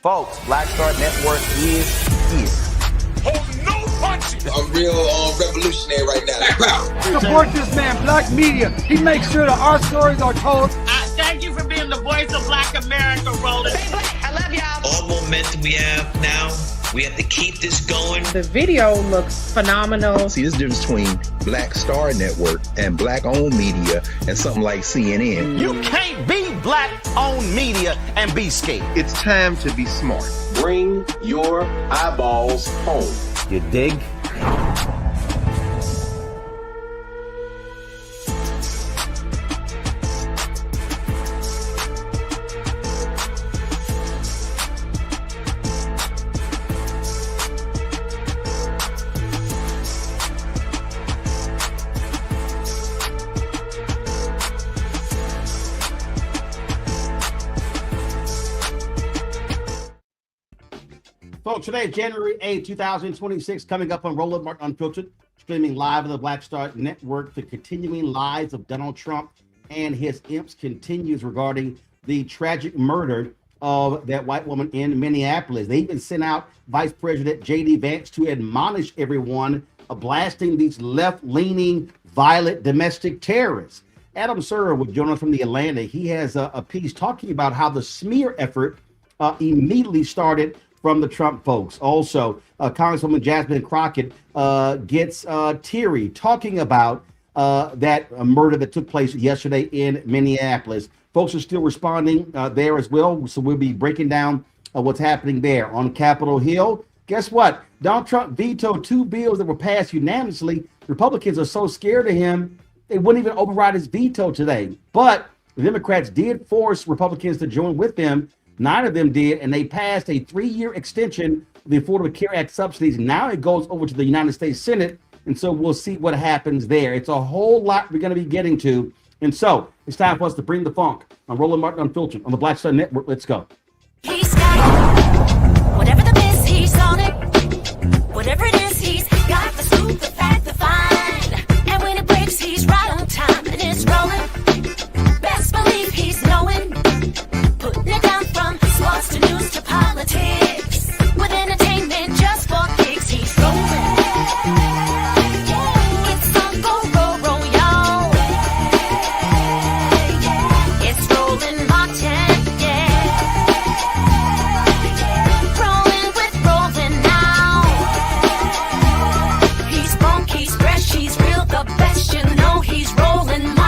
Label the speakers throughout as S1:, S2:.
S1: Folks, Black Star Network is here.
S2: Hold no punches.
S3: I'm real revolutionary right now. Black power.
S4: Support this man, Black Media. He makes sure that our stories are told.
S5: Thank you for being the voice of Black America, Roland.
S6: Stay black. I love y'all.
S7: All momentum we have now, we have to keep this going.
S8: The video looks phenomenal.
S9: See, this difference between Black Star Network and Black-owned media and something like CNN.
S1: You can't be Black-owned media and be scared.
S10: It's time to be smart.
S11: Bring your eyeballs home.
S1: You dig? Folks, today, January 8, 2026, coming up on Roland Martin Unfiltered, streaming live on the Black Star Network. The continuing lies of Donald Trump and his imps continues regarding the tragic murder of that white woman in Minneapolis. They even sent out Vice President J.D. Vance to admonish everyone of blasting these left-leaning, violent domestic terrorists. Adam Serwer would join us from the Atlantic. He has a piece talking about how the smear effort immediately started from the Trump folks. Also, Congresswoman Jasmine Crockett gets teary talking about that murder that took place yesterday in Minneapolis. Folks are still responding there as well, so we'll be breaking down what's happening there. On Capitol Hill, guess what? Donald Trump vetoed 2 bills that were passed unanimously. Republicans are so scared of him, they wouldn't even override his veto today. But the Democrats did force Republicans to join with them. 9 of them did, and they passed a 3-year extension of the Affordable Care Act subsidies. Now it goes over to the United States Senate, and so we'll see what happens there. It's a whole lot we're going to be getting to, and so it's time for us to bring the funk on Roland Martin Unfiltered on the Black Star Network. Let's go.
S12: He's got whatever the miss, he's on it. Whatever it is, he's got the scoop, the fact, the find. And when it breaks, he's right on time, and it's rolling. Best believe he's knowing. Putting it down from sports to news to politics. With entertainment just for kicks, he's rolling. It's on go, roll, y'all. It's Roland Martin, yeah. Rolling with Roland now. He's funk, he's fresh, he's real, the best, you know he's Roland Martin.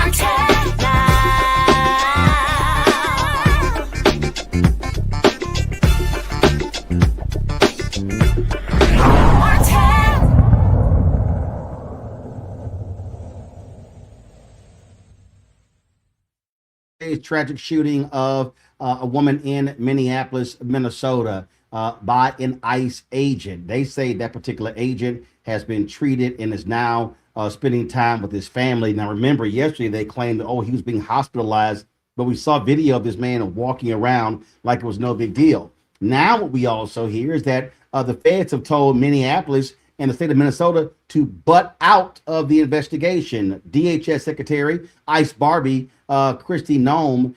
S1: Tragic shooting of a woman in Minneapolis, Minnesota, by an ICE agent. They say that particular agent has been treated and is now spending time with his family. Now, remember, yesterday they claimed that, he was being hospitalized, but we saw video of this man walking around like it was no big deal. Now, what we also hear is that the feds have told Minneapolis and the state of Minnesota to butt out of the investigation. DHS Secretary ICE Barbie Kristi Noem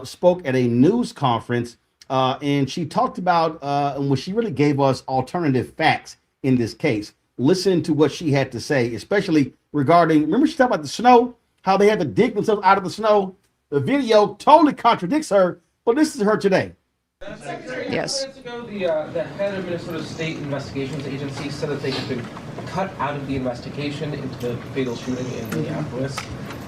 S1: spoke at a news conference, and she talked about and she really gave us alternative facts in this case. Listen to what she had to say, especially regarding, remember she talked about the snow, how they had to dig themselves out of the snow. The video totally contradicts her, but this is her today.
S13: Secretary,
S8: yes.
S13: Minutes ago, the head of Minnesota State Investigations Agency said that they had been cut out of the investigation into the fatal shooting in Minneapolis.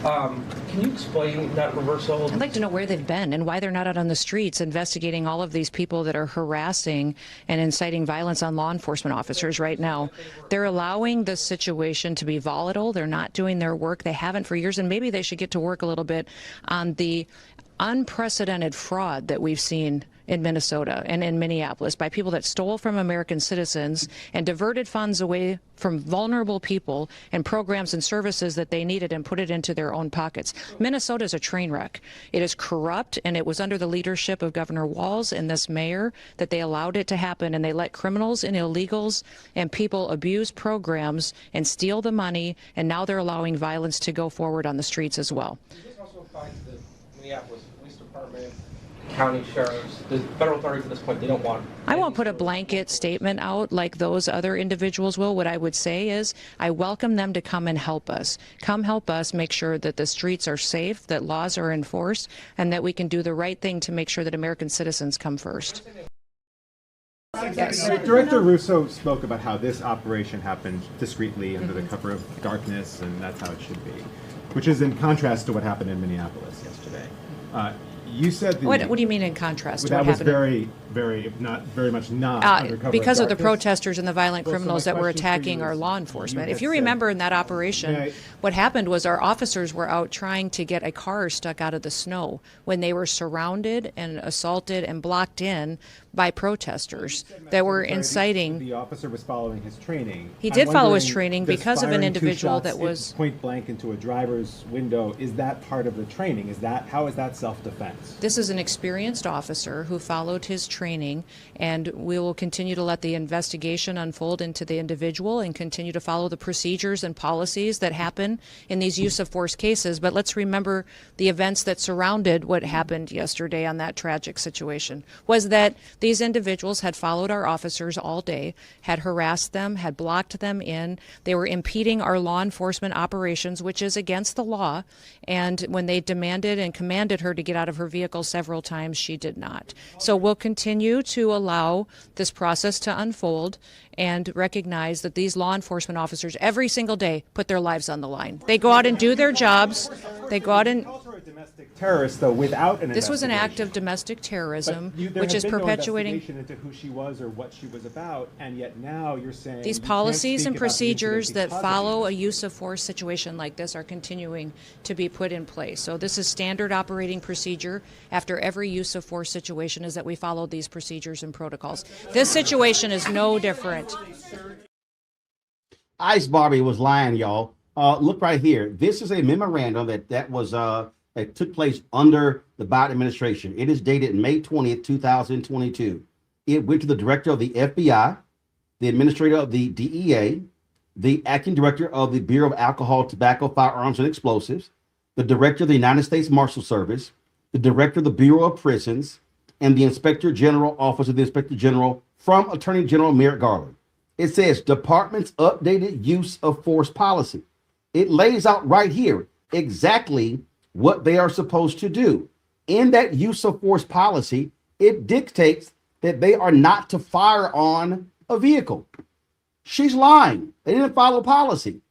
S13: Can you explain that reversal?
S14: I'd like to know where they've been and why they're not out on the streets investigating all of these people that are harassing and inciting violence on law enforcement officers right now. They're allowing the situation to be volatile. They're not doing their work. They haven't for years, and maybe they should get to work a little bit on the unprecedented fraud that we've seen in Minnesota and in Minneapolis by people that stole from American citizens and diverted funds away from vulnerable people and programs and services that they needed and put it into their own pockets. Minnesota is a train wreck. It is corrupt, and it was under the leadership of Governor Walz and this mayor that they allowed it to happen, and they let criminals and illegals and people abuse programs and steal the money, and now they're allowing violence to go forward on the streets as well.
S13: This also finds the Minneapolis Police Department county sheriffs, the federal authorities at this point, they don't want.
S14: I won't put a blanket statement out like those other individuals will. What I would say is I welcome them to come and help us. Come help us make sure that the streets are safe, that laws are enforced, and that we can do the right thing to make sure that American citizens come first.
S2: Yes. Director Russo spoke about how this operation happened discreetly under the cover of darkness, and that's how it should be, which is in contrast to what happened in Minneapolis yesterday. You said
S14: what do you mean in contrast to
S2: that
S14: what
S2: was
S14: happened?
S2: very not very much not undercover
S14: because of the
S2: darkness.
S14: protesters and the violent
S2: Well, so
S14: criminals
S2: my
S14: that were
S2: question for
S14: attacking
S2: you
S14: our
S2: is,
S14: law enforcement.
S2: you
S14: If you
S2: had
S14: remember in that operation,
S2: Yeah.
S14: what happened was our officers were out trying to get a car stuck out of the snow when they were surrounded and assaulted and blocked in by protesters that were inciting.
S2: The officer was following his training.
S14: He did follow his
S2: wondering,
S14: training
S2: does
S14: because of an
S2: firing 2
S14: individual
S2: shots
S14: that was
S2: point blank into a driver's window. Is that part of the training? How is that self-defense?
S14: This is an experienced officer who followed his training, and we will continue to let the investigation unfold into the individual and continue to follow the procedures and policies that happen in these use of force cases. But let's remember the events that surrounded what happened yesterday on that tragic situation was that these individuals had followed our officers all day, had harassed them, had blocked them in. They were impeding our law enforcement operations, which is against the law. And when they demanded and commanded her to get out of her vehicle several times, she did not. So we'll continue to allow this process to unfold and recognize that these law enforcement officers every single day put their lives on the line. They go out and do their jobs. They go out and
S2: Terrorist, though, without an
S14: This was an act of domestic terrorism, which is perpetuating.
S2: No investigation into who she was or what she was about, and yet now you're saying
S14: These
S2: you can't
S14: policies
S2: speak
S14: and
S2: about the incident
S14: procedures that
S2: because of
S14: follow
S2: it.
S14: a use of force situation like this are continuing to be put in place. So this is standard operating procedure after every use of force situation is that we follow these procedures and protocols. This situation is no different.
S1: Ice Barbie was lying, y'all. Look right here. This is a memorandum that was that took place under the Biden administration. It is dated May 20th, 2022. It went to the director of the FBI, the administrator of the DEA, the acting director of the Bureau of Alcohol, Tobacco, Firearms, and Explosives, the director of the United States Marshal Service, the director of the Bureau of Prisons, and the Inspector General, Office of the Inspector General from Attorney General Merrick Garland. It says Department's updated use of force policy. It lays out right here exactly what they are supposed to do. In that use of force policy, it dictates that they are not to fire on a vehicle. She's lying. They didn't follow policy.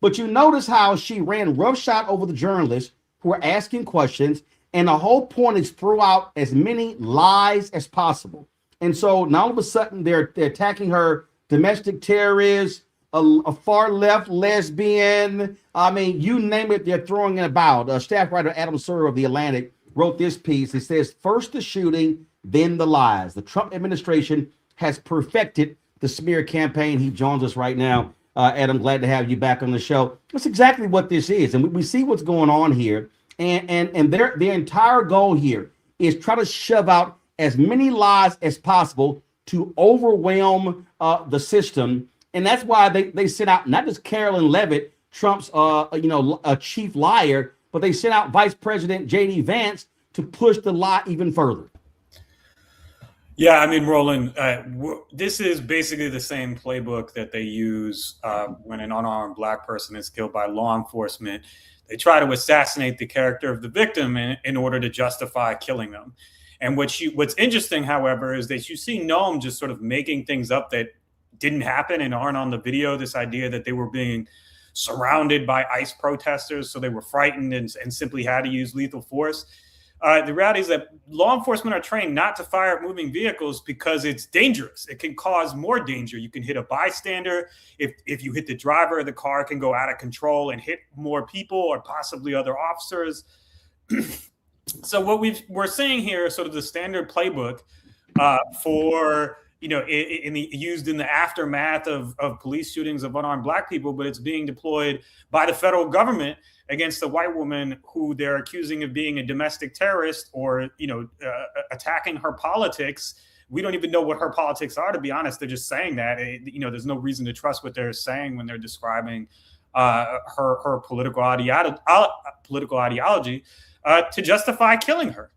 S1: But you notice how she ran roughshod over the journalists who are asking questions, and the whole point is throw out as many lies as possible. And so now all of a sudden they're attacking her domestic terrorist, a far left lesbian. I mean, you name it, they're throwing it about. Staff writer Adam Serwer of The Atlantic wrote this piece. It says, first the shooting, then the lies. The Trump administration has perfected the smear campaign. He joins us right now. Adam, glad to have you back on the show. That's exactly what this is. And we see what's going on here. And their entire goal here is try to shove out as many lies as possible to overwhelm the system. And that's why they sent out not just Carolyn Leavitt, Trump's a chief liar, but they sent out Vice President J.D. Vance to push the lie even further.
S6: Yeah, I mean, Roland, this is basically the same playbook that they use when an unarmed Black person is killed by law enforcement. They try to assassinate the character of the victim in order to justify killing them. And what's interesting, however, is that you see Noem just sort of making things up that didn't happen and aren't on the video. This idea that they were being surrounded by ICE protesters, so they were frightened and simply had to use lethal force. The reality is that law enforcement are trained not to fire at moving vehicles because it's dangerous. It can cause more danger. You can hit a bystander. If you hit the driver, the car can go out of control and hit more people or possibly other officers. So what we're seeing here is sort of the standard playbook for, used in the aftermath of police shootings of unarmed Black people, but it's being deployed by the federal government against a white woman who they're accusing of being a domestic terrorist or, attacking her politics. We don't even know what her politics are, to be honest. They're just saying that. There's no reason to trust what they're saying when they're describing her political ideology to justify killing her.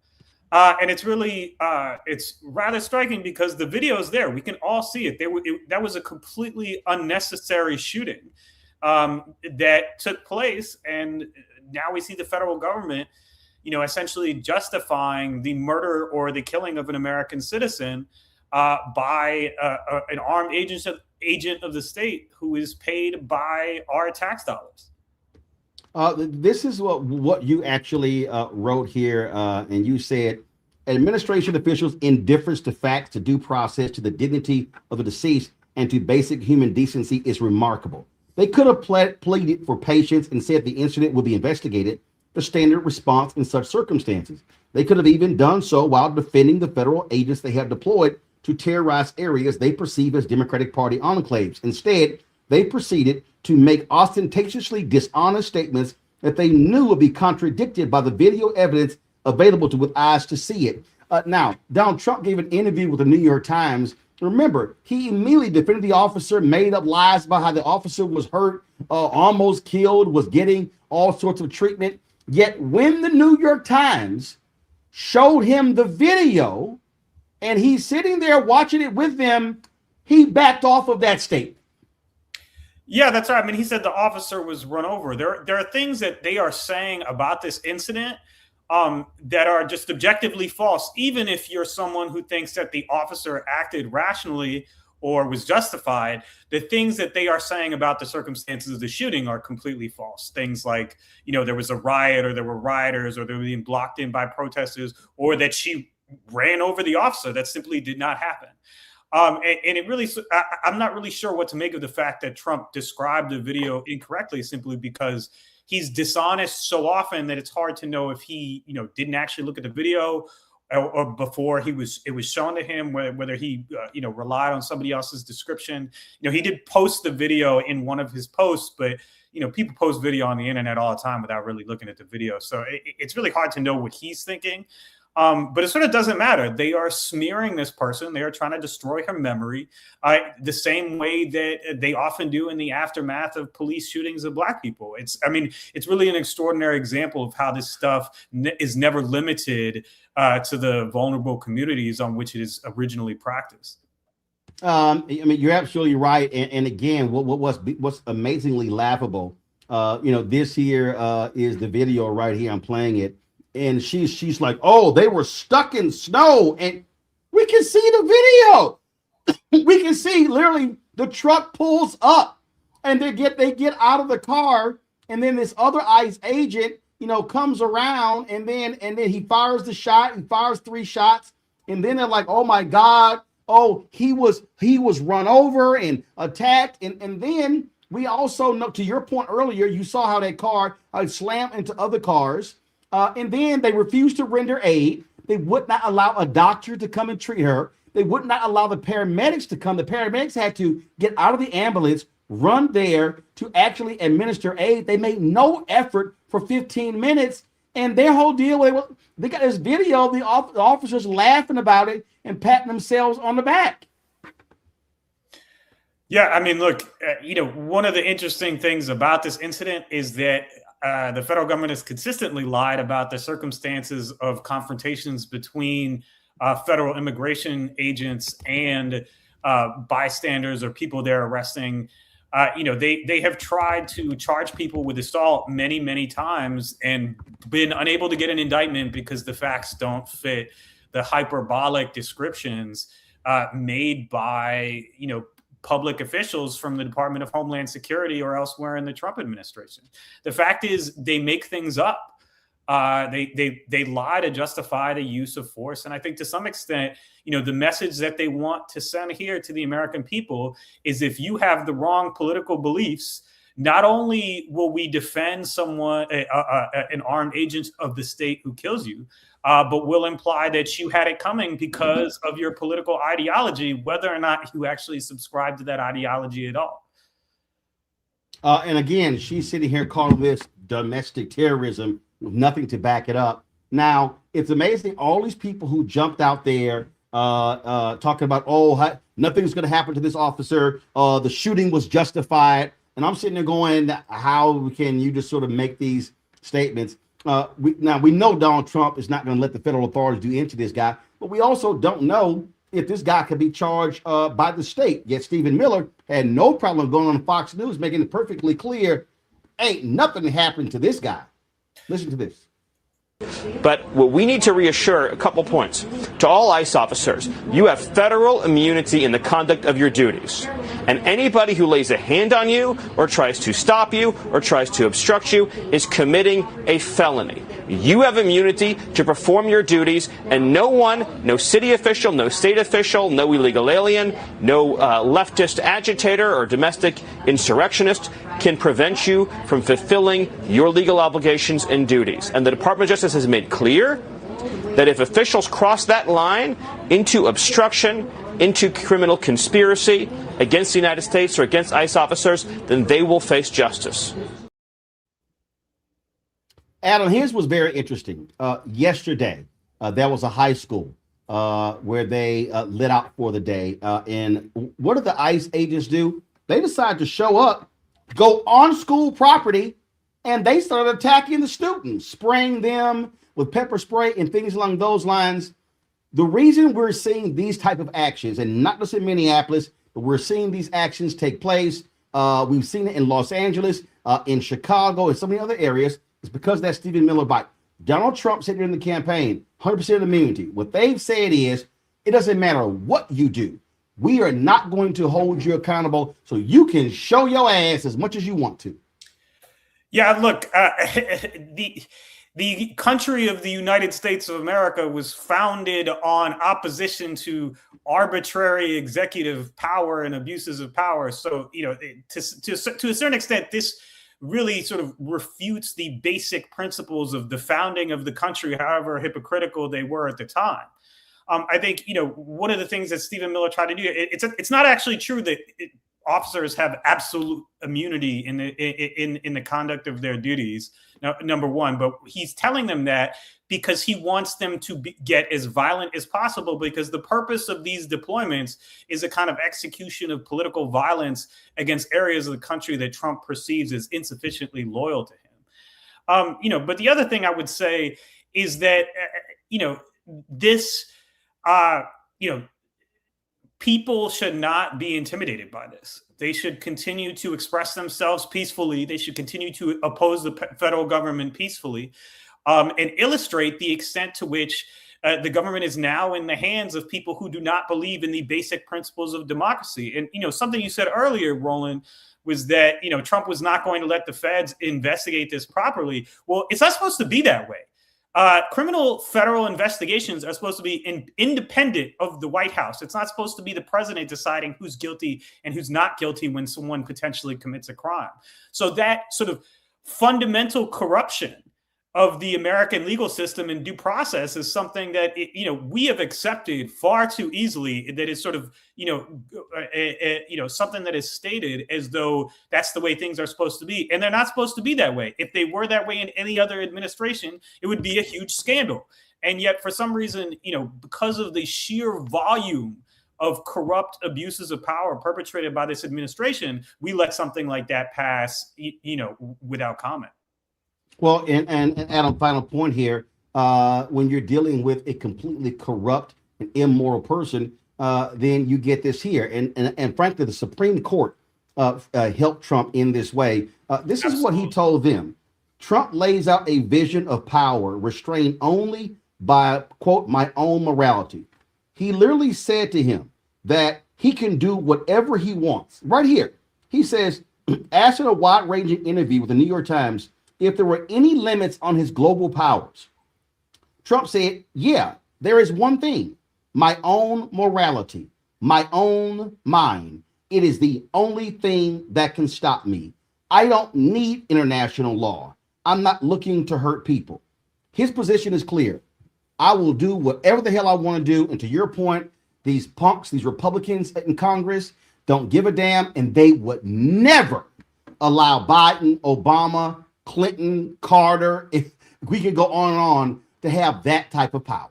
S6: And it's really, it's rather striking because the video is there. We can all see it. That was a completely unnecessary shooting that took place. And now we see the federal government, essentially justifying the murder or the killing of an American citizen by an armed agent of the state who is paid by our tax dollars.
S1: This is what you actually wrote here, and you said, administration officials' indifference to facts, to due process, to the dignity of the deceased, and to basic human decency is remarkable. They could have pleaded for patience and said the incident will be investigated, the standard response in such circumstances. They could have even done so while defending the federal agents they have deployed to terrorize areas they perceive as Democratic Party enclaves. Instead, they proceeded to make ostentatiously dishonest statements that they knew would be contradicted by the video evidence available with eyes to see it. Now, Donald Trump gave an interview with the New York Times. Remember, he immediately defended the officer, made up lies about how the officer was hurt, almost killed, was getting all sorts of treatment. Yet when the New York Times showed him the video and he's sitting there watching it with them, he backed off of that statement.
S6: Yeah, that's right. I mean, he said the officer was run over. There are things that they are saying about this incident that are just objectively false, even if you're someone who thinks that the officer acted rationally or was justified. The things that they are saying about the circumstances of the shooting are completely false. Things like, there was a riot, or there were rioters, or they were being blocked in by protesters, or that she ran over the officer. That simply did not happen. And it really, I'm not really sure what to make of the fact that Trump described the video incorrectly, simply because he's dishonest so often that it's hard to know if he, didn't actually look at the video or before it was shown to him, whether he, relied on somebody else's description. He did post the video in one of his posts, but, people post video on the internet all the time without really looking at the video. So it's really hard to know what he's thinking. But it sort of doesn't matter. They are smearing this person. They are trying to destroy her memory the same way that they often do in the aftermath of police shootings of Black people. It's really an extraordinary example of how this stuff is never limited to the vulnerable communities on which it is originally practiced.
S1: You're absolutely right. And again, what's amazingly laughable, this here is the video right here. I'm playing it. And she's like, oh, they were stuck in snow. And we can see the video. We can see literally the truck pulls up and they get out of the car. And then this other ICE agent, comes around and then he fires the shot. He fires 3 shots. And then they're like, oh, my God. Oh, he was run over and attacked. And then we also know, to your point earlier, you saw how that car slammed into other cars. And then they refused to render aid. They would not allow a doctor to come and treat her. They would not allow the paramedics to come. The paramedics had to get out of the ambulance, run there to actually administer aid. They made no effort for 15 minutes. And their whole deal, they got this video of the officers laughing about it and patting themselves on the back.
S6: Yeah, I mean, look, one of the interesting things about this incident is that the federal government has consistently lied about the circumstances of confrontations between federal immigration agents and bystanders or people they're arresting. They have tried to charge people with assault many, many times and been unable to get an indictment because the facts don't fit the hyperbolic descriptions made by, public officials from the Department of Homeland Security or elsewhere in the Trump administration. The fact is they make things up. They lie to justify the use of force. And I think to some extent, the message that they want to send here to the American people is if you have the wrong political beliefs, not only will we defend someone, an armed agent of the state who kills you, but will imply that you had it coming because of your political ideology, whether or not you actually subscribe to that ideology at all.
S1: And again, she's sitting here calling this domestic terrorism with nothing to back it up. Now, it's amazing all these people who jumped out there talking about, nothing's going to happen to this officer. The shooting was justified. And I'm sitting there going, how can you just sort of make these statements? we know Donald Trump is not going to let the federal authorities do into this guy, but we also don't know if this guy could be charged by the state. Yet Stephen Miller had no problem going on Fox News, making it perfectly clear, ain't nothing happened to this guy. Listen to this.
S10: But what we need to reassure a couple points to all ICE officers: you have federal immunity in the conduct of your duties. And anybody who lays a hand on you or tries to stop you or tries to obstruct you is committing a felony. You have immunity to perform your duties, and no one, no city official, no state official, no illegal alien, no leftist agitator or domestic insurrectionist can prevent you from fulfilling your legal obligations and duties. And the Department of Justice has made clear that if officials cross that line into obstruction, into criminal conspiracy against the United States or against ICE officers, then they will face justice.
S1: Adam, his was very interesting. Yesterday, there was a high school where they lit out for the day. And what did the ICE agents do? They decided to show up, go on school property, and they started attacking the students, spraying them with pepper spray and things along those lines. The reason we're seeing these type of actions, and not just in Minneapolis, but we're seeing these actions take place. We've seen it in Los Angeles, in Chicago, and so many other areas. It's because of that Stephen Miller bite. Donald Trump said during the campaign, 100% immunity. What they've said is, it doesn't matter what you do. We are not going to hold you accountable, so you can show your ass as much as you want to.
S6: Yeah, look, the country of the United States of America was founded on opposition to arbitrary executive power and abuses of power. So, you know, to a certain extent, this really sort of refutes the basic principles of the founding of the country, however hypocritical they were at the time. I think, you know, one of the things that Stephen Miller tried to do, it's not actually true that officers have absolute immunity in the conduct of their duties. Now, number one, but he's telling them that because he wants them to get as violent as possible, because the purpose of these deployments is a kind of execution of political violence against areas of the country that Trump perceives as insufficiently loyal to him. You know, but the other thing I would say is that, you know, this, you know, people should not be intimidated by this. They should continue to express themselves peacefully. They should continue to oppose the federal government peacefully, and illustrate the extent to which the government is now in the hands of people who do not believe in the basic principles of democracy. And, you know, something you said earlier, Roland, was that, you know, Trump was not going to let the feds investigate this properly. Well, it's not supposed to be that way. Criminal federal investigations are supposed to be independent of the White House. It's not supposed to be the president deciding who's guilty and who's not guilty when someone potentially commits a crime. So that sort of fundamental corruption of the American legal system and due process is something that, you know, we have accepted far too easily. That is sort of, you know, something that is stated as though that's the way things are supposed to be, and they're not supposed to be that way. If they were that way in any other administration, it would be a huge scandal. And yet, for some reason, you know, because of the sheer volume of corrupt abuses of power perpetrated by this administration, we let something like that pass, you know, without comment.
S1: Well, and Adam, final point here, when you're dealing with a completely corrupt and immoral person, then you get this here. And frankly, the Supreme Court helped Trump in this way. This is what he told them. Trump lays out a vision of power restrained only by, quote, my own morality. He literally said to him that he can do whatever he wants. Right here, he says, asked in a wide-ranging interview with the New York Times if there were any limits on his global powers. Trump said, yeah, there is one thing, my own morality, my own mind. It is the only thing that can stop me. I don't need international law. I'm not looking to hurt people. His position is clear. I will do whatever the hell I want to do. And to your point, these punks, these Republicans in Congress don't give a damn, and they would never allow Biden, Obama, Clinton, Carter, if we could go on to have that type of power.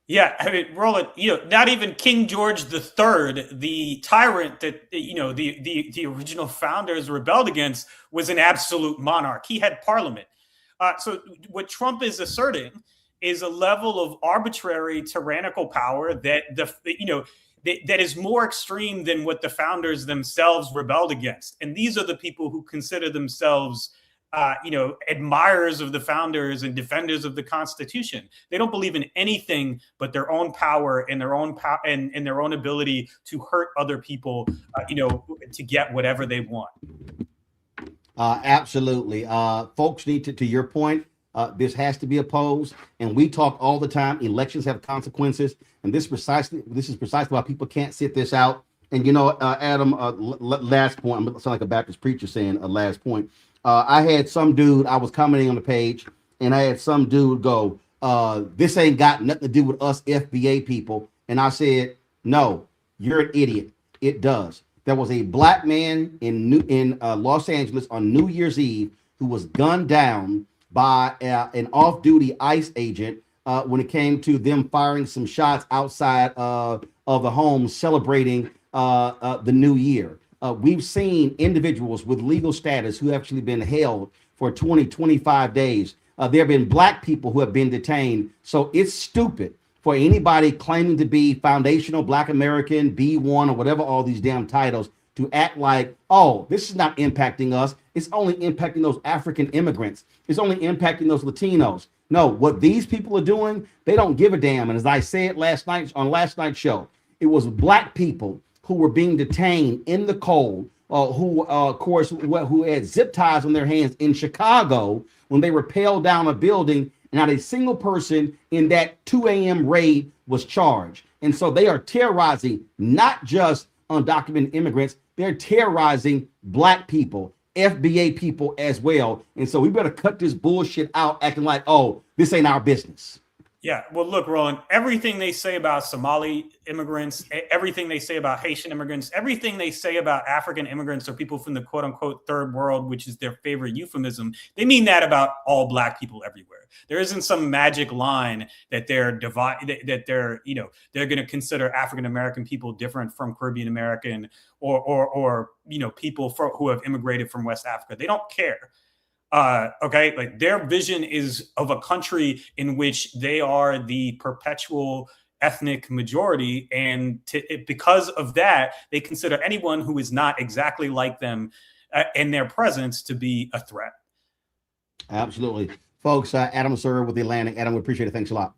S6: Yeah, I mean, Roland, you know, not even King George III, the tyrant that, you know, the original founders rebelled against, was an absolute monarch. He had parliament. So what Trump is asserting is a level of arbitrary, tyrannical power that that is more extreme than what the founders themselves rebelled against. And these are the people who consider themselves, admirers of the founders and defenders of the Constitution. They don't believe in anything but their own power and their own and their own ability to hurt other people, to get whatever they want.
S1: Absolutely. Folks need to your point, this has to be opposed. And we talk all the time. Elections have consequences. And this is precisely why people can't sit this out. And, Adam, last point, I'm going to sound like a Baptist preacher saying last point. I had some dude, I was commenting on the page, and I had some dude go, this ain't got nothing to do with us FBA people. And I said, no, you're an idiot. It does. There was a black man in Los Angeles on New Year's Eve who was gunned down by an off-duty ICE agent when it came to them firing some shots outside of the home celebrating the new year. We've seen individuals with legal status who have actually been held for 20, 25 days. There have been black people who have been detained. So it's stupid for anybody claiming to be foundational Black American, B1, or whatever all these damn titles to act like, oh, this is not impacting us. It's only impacting those African immigrants. It's only impacting those Latinos. No, what these people are doing, they don't give a damn. And as I said last night on last night's show, it was black people who were being detained in the cold, who had zip ties on their hands in Chicago when they rappelled down a building, and not a single person in that 2 a.m. raid was charged. And so they are terrorizing not just undocumented immigrants, they're terrorizing black people, FBA people as well. And so we better cut this bullshit out, acting like, oh, this ain't our business.
S6: Yeah, well, look, Roland, everything they say about Somali immigrants, everything they say about Haitian immigrants, everything they say about African immigrants or people from the quote unquote third world, which is their favorite euphemism, they mean that about all black people everywhere. There isn't some magic line that they're going to consider African American people different from Caribbean American or people who have immigrated from West Africa. They don't care. Okay, like their vision is of a country in which they are the perpetual ethnic majority, and because of that, they consider anyone who is not exactly like them in their presence to be a threat.
S1: Absolutely, folks. Adam Serwer with the Atlantic. Adam, we appreciate it. Thanks a lot,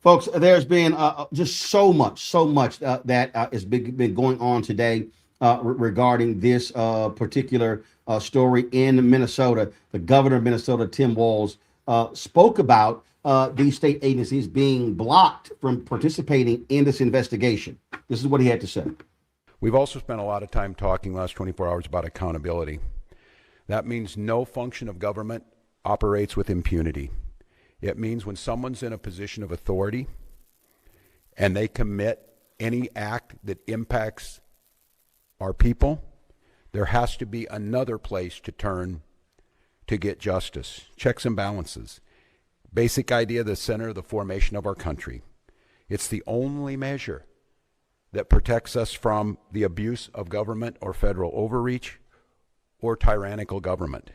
S1: folks. There's been just so much that has been going on today. Regarding this particular story in Minnesota. The governor of Minnesota, Tim Walz, spoke about these state agencies being blocked from participating in this investigation. This is what he had to say.
S15: We've also spent a lot of time talking last 24 hours about accountability. That means no function of government operates with impunity. It means when someone's in a position of authority and they commit any act that impacts our people, there has to be another place to turn to get justice. Checks and balances. Basic idea, the center of the formation of our country. It's the only measure that protects us from the abuse of government or federal overreach or tyrannical government.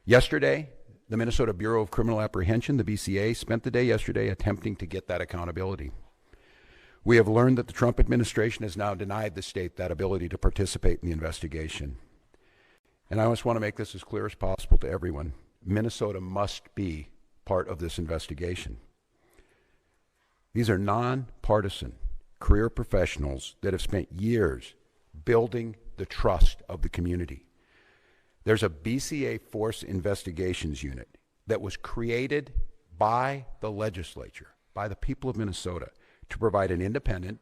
S15: Yesterday, the Minnesota Bureau of Criminal Apprehension, the BCA, spent the day yesterday attempting to get that accountability. We have learned that the Trump administration has now denied the state that ability to participate in the investigation. And I just want to make this as clear as possible to everyone. Minnesota must be part of this investigation. These are nonpartisan career professionals that have spent years building the trust of the community. There's a BCA Force Investigations Unit that was created by the legislature, by the people of Minnesota, to provide an independent,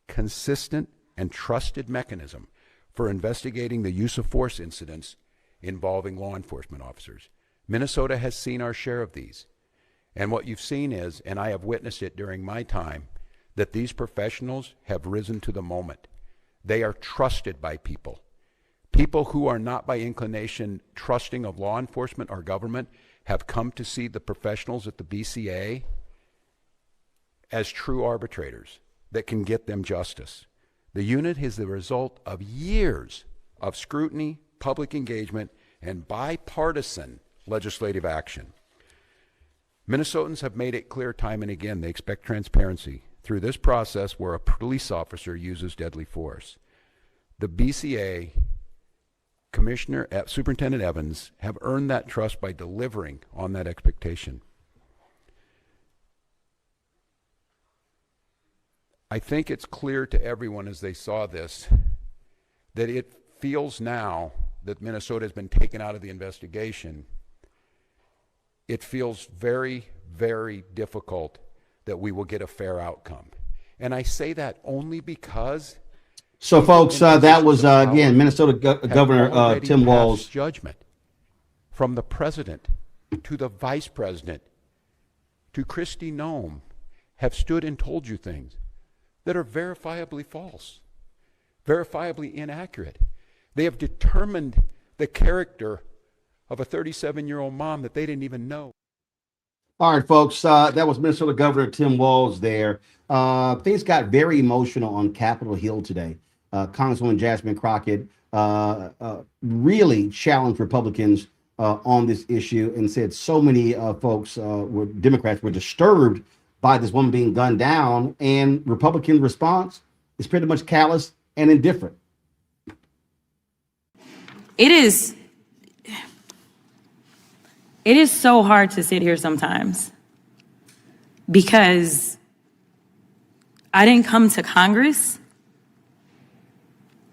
S15: consistent, and trusted mechanism for investigating the use of force incidents involving law enforcement officers. Minnesota has seen our share of these. And what you've seen is, and I have witnessed it during my time, that these professionals have risen to the moment. They are trusted by people. People who are not by inclination trusting of law enforcement or government have come to see the professionals at the BCA as true arbitrators that can get them justice. The unit is the result of years of scrutiny, public engagement, and bipartisan legislative action. Minnesotans have made it clear time and again they expect transparency through this process where a police officer uses deadly force. The BCA, Superintendent Evans, have earned that trust by delivering on that expectation. I think it's clear to everyone as they saw this that it feels now that Minnesota has been taken out of the investigation. It feels very, very difficult that we will get a fair outcome. And I say that only because...
S1: So, folks, that was, again, Minnesota Governor Tim Walz.
S15: Judgment from the president to the vice president to Kristi Noem have stood and told you things that are verifiably false, verifiably inaccurate. They have determined the character of a 37-year-old mom that they didn't even know.
S1: All right, folks, that was Minnesota Governor Tim Walz there. Things got very emotional on Capitol Hill today. Congresswoman Jasmine Crockett really challenged Republicans on this issue and said so many Democrats were disturbed by this woman being gunned down, and Republican response is pretty much callous and indifferent.
S16: It is so hard to sit here sometimes because I didn't come to Congress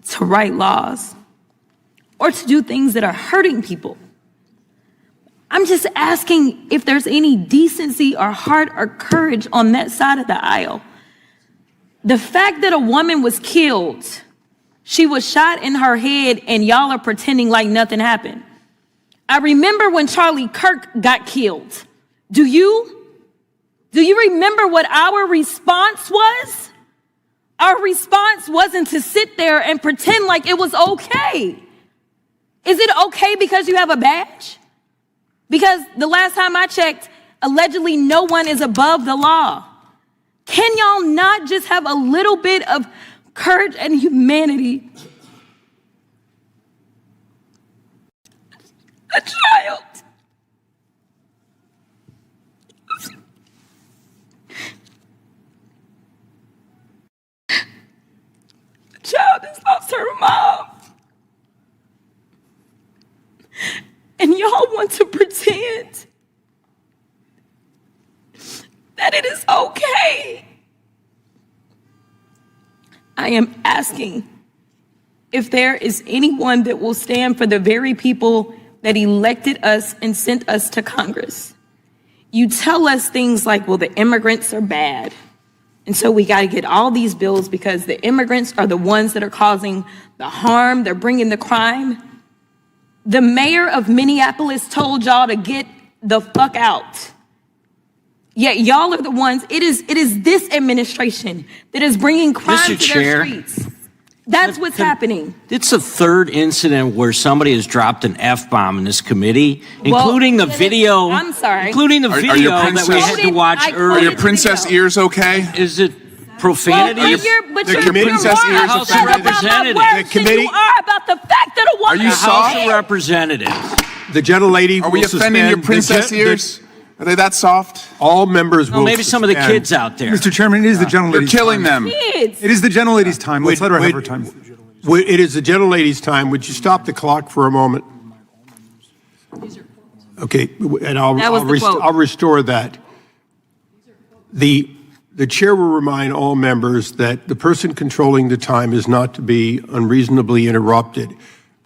S16: to write laws or to do things that are hurting people. I'm just asking if there's any decency or heart or courage on that side of the aisle. The fact that a woman was killed, she was shot in her head, and y'all are pretending like nothing happened. I remember when Charlie Kirk got killed. Do you remember what our response was? Our response wasn't to sit there and pretend like it was okay. Is it okay because you have a badge? Because the last time I checked, allegedly no one is above the law. Can y'all not just have a little bit of courage and humanity? A child. A child has lost her mom. And y'all want to pretend that it is okay. I am asking if there is anyone that will stand for the very people that elected us and sent us to Congress. You tell us things like, well, the immigrants are bad. And so we got to get all these bills because the immigrants are the ones that are causing the harm. They're bringing the crime. The mayor of Minneapolis told y'all to get the fuck out. Yet y'all are the ones, it is this administration that is bringing crime to their streets. That's what's happening.
S17: It's the third incident where somebody has dropped an F-bomb in this committee, including the video.
S16: I'm sorry.
S17: Including the video that we had to watch earlier.
S18: Are your princess ears okay?
S17: Is it profanity?
S16: Well,
S18: your princess ears
S17: House of Representatives.
S18: The committee.
S16: You are about the fact that a woman.
S18: Are you soft?
S17: House of Representatives.
S18: The gentlelady. Are we offending your princess ears? Are they that soft?
S19: All members will
S17: maybe some of the kids out there.
S19: Mr. Chairman, it is the gentlelady's
S18: You're killing
S19: time.
S18: them.
S16: Kids.
S19: It is the gentlelady's time. Let's let her have her time.
S20: It is the gentlelady's time. Would you stop the clock for a moment? Okay, and I'll restore that. The chair will remind all members that the person controlling the time is not to be unreasonably interrupted.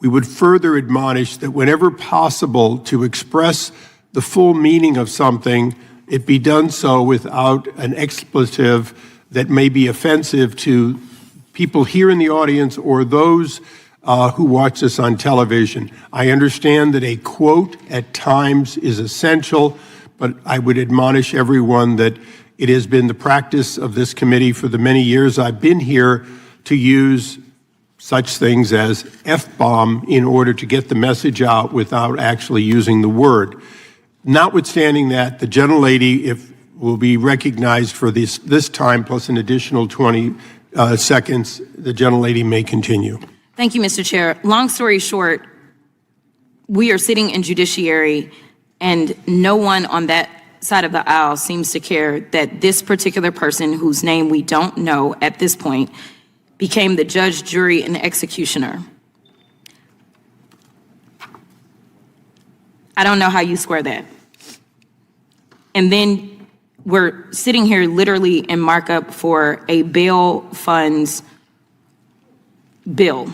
S20: We would further admonish that whenever possible to express the full meaning of something, it be done so without an expletive that may be offensive to people here in the audience or those who watch this on television. I understand that a quote at times is essential, but I would admonish everyone that it has been the practice of this committee for the many years I've been here to use such things as F-bomb in order to get the message out without actually using the word. Notwithstanding that, the gentlelady will be recognized for this time plus an additional 20 seconds. The gentlelady may continue.
S16: Thank you, Mr. Chair. Long story short, we are sitting in judiciary and no one on that side of the aisle seems to care that this particular person, whose name we don't know at this point, became the judge, jury, and executioner. I don't know how you square that. And then we're sitting here literally in markup for a bail funds bill.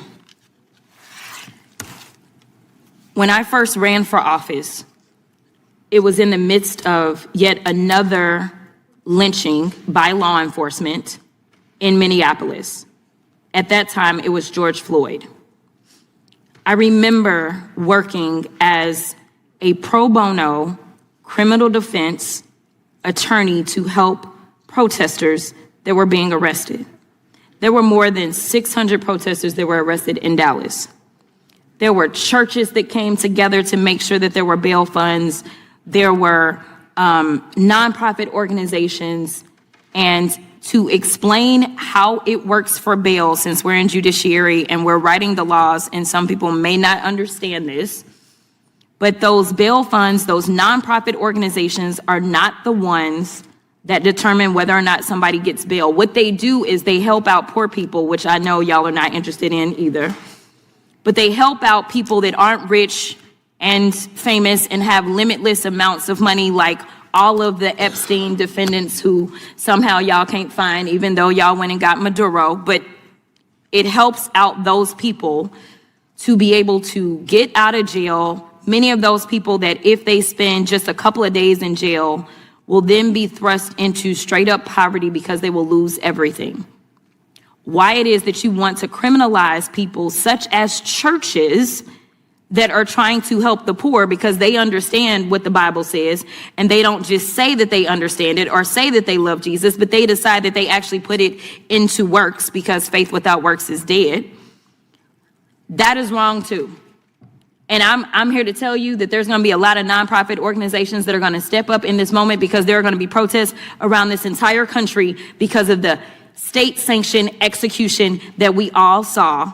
S16: When I first ran for office, it was in the midst of yet another lynching by law enforcement in Minneapolis. At that time, it was George Floyd. I remember working as a pro bono criminal defense attorney to help protesters that were being arrested. There were more than 600 protesters that were arrested in Dallas. There were churches that came together to make sure that there were bail funds. There were nonprofit organizations. And to explain how it works for bail, since we're in judiciary and we're writing the laws, and some people may not understand this, but those bail funds, those nonprofit organizations are not the ones that determine whether or not somebody gets bail. What they do is they help out poor people, which I know y'all are not interested in either. But they help out people that aren't rich and famous and have limitless amounts of money, like all of the Epstein defendants who somehow y'all can't find, even though y'all went and got Maduro. But it helps out those people to be able to get out of jail. Many of those people that if they spend just a couple of days in jail will then be thrust into straight up poverty because they will lose everything. Why it is that you want to criminalize people such as churches that are trying to help the poor because they understand what the Bible says, and they don't just say that they understand it or say that they love Jesus, but they decide that they actually put it into works because faith without works is dead. That is wrong too. And I'm here to tell you that there's going to be a lot of nonprofit organizations that are going to step up in this moment, because there are going to be protests around this entire country because of the state-sanctioned execution that we all saw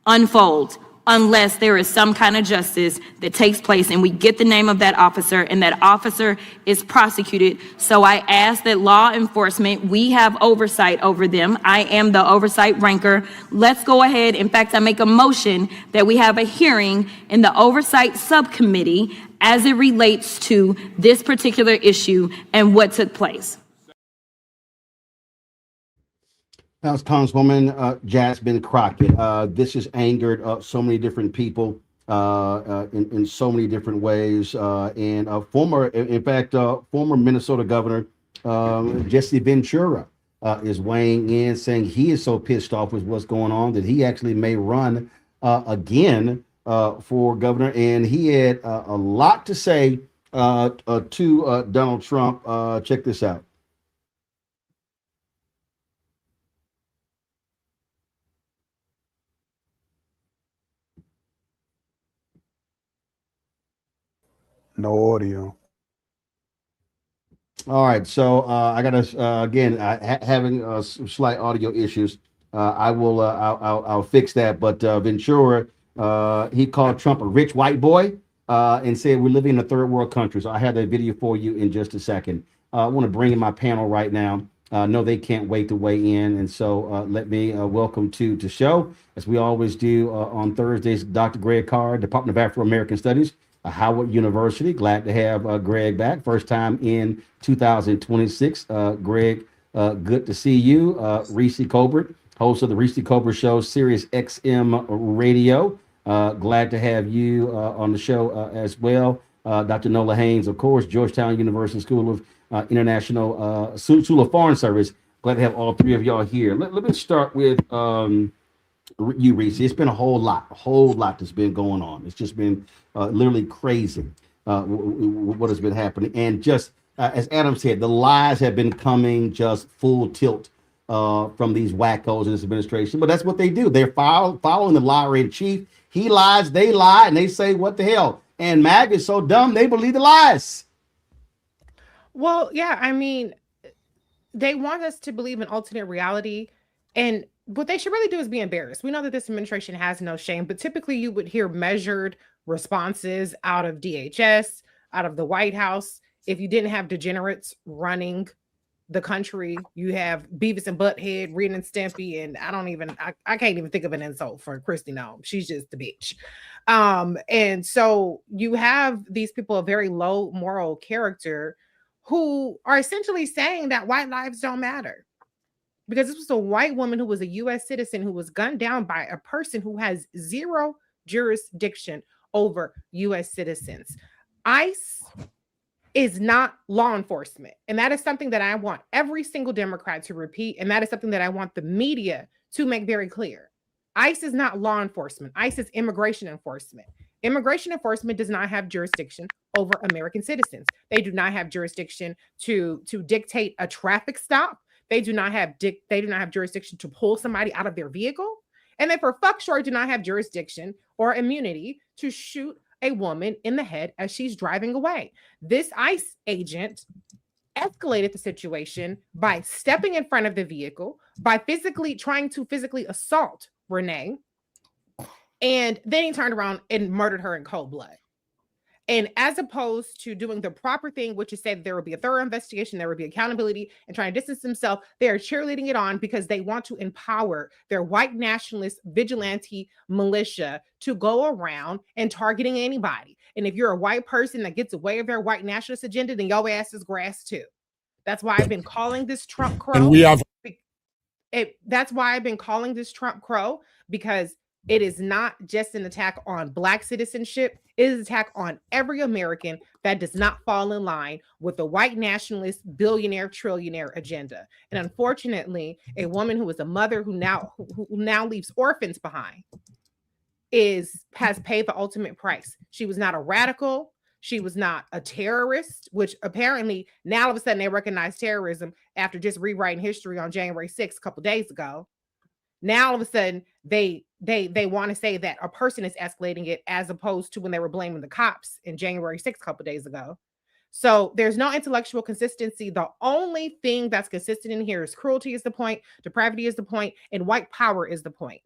S16: unfold, unless there is some kind of justice that takes place and we get the name of that officer and that officer is prosecuted. So I ask that law enforcement, we have oversight over them. I am the oversight ranker. Let's go ahead. In fact, I make a motion that we have a hearing in the oversight subcommittee as it relates to this particular issue and what took place.
S1: That was Congresswoman Jasmine Crockett. This has angered so many different people in so many different ways. And former Minnesota Governor Jesse Ventura is weighing in, saying he is so pissed off with what's going on that he actually may run again for governor. And he had a lot to say to Donald Trump. Check this out.
S19: No audio.
S1: All right, so I got to again having some slight audio issues. I'll fix that. But Ventura, he called Trump a rich white boy and said we're living in a third world country. So I have that video for you in just a second. I want to bring in my panel right now. No, they can't wait to weigh in, and so let me welcome to the show, as we always do on Thursdays, Dr. Greg Carr, Department of Afro-American Studies, Howard University. Glad to have Greg back. First time in 2026. Greg, good to see you. Reese Colbert, host of the Reese Colbert Show, Sirius XM Radio. Glad to have you on the show as well. Dr. Nola Haynes, of course, Georgetown University School of International School of Foreign Service. Glad to have all three of y'all here. Let me start with you, Reese. It's been a whole lot that's been going on. It's just been literally crazy what has been happening. And just as Adam said, the lies have been coming just full tilt from these wackos in this administration. But that's what they do. They're following the liar in chief. He lies, they lie, and they say, what the hell? And MAG is so dumb, they believe the lies.
S8: Well, yeah, I mean, they want us to believe in alternate reality, and what they should really do is be embarrassed. We know that this administration has no shame, but typically you would hear measured responses out of DHS, out of the White House. If you didn't have degenerates running the country, you have Beavis and Butthead, Ren and Stimpy, and I can't even think of an insult for Kristi Noem. She's just the bitch. And so you have these people of very low moral character who are essentially saying that white lives don't matter. Because this was a white woman who was a U.S. citizen who was gunned down by a person who has zero jurisdiction over U.S. citizens. ICE is not law enforcement. And that is something that I want every single Democrat to repeat. And that is something that I want the media to make very clear. ICE is not law enforcement. ICE is immigration enforcement. Immigration enforcement does not have jurisdiction over American citizens. They do not have jurisdiction to dictate a traffic stop. They do not have jurisdiction to pull somebody out of their vehicle. And they for fuck sure do not have jurisdiction or immunity to shoot a woman in the head as she's driving away. This ICE agent escalated the situation by stepping in front of the vehicle, by trying to physically assault Renee. And then he turned around and murdered her in cold blood. And as opposed to doing the proper thing, which is say that there will be a thorough investigation, there will be accountability, and trying to distance themselves, they are cheerleading it on because they want to empower their white nationalist vigilante militia to go around and targeting anybody. And if you're a white person that gets away with their white nationalist agenda, then your ass is grass too. That's why I've been calling this Trump crow. That's why I've been calling this Trump crow, because it is not just an attack on Black citizenship. It is an attack on every American that does not fall in line with the white nationalist billionaire trillionaire agenda. And unfortunately, a woman who is a mother who now leaves orphans behind has paid the ultimate price. She was not a radical. She was not a terrorist, which apparently now all of a sudden they recognize terrorism after just rewriting history on January 6th a couple days ago. Now all of a sudden they want to say that a person is escalating it, as opposed to when they were blaming the cops in January 6th a couple days ago. So there's no intellectual consistency. The only thing that's consistent in here is cruelty is the point, depravity is the point, and white power is the point.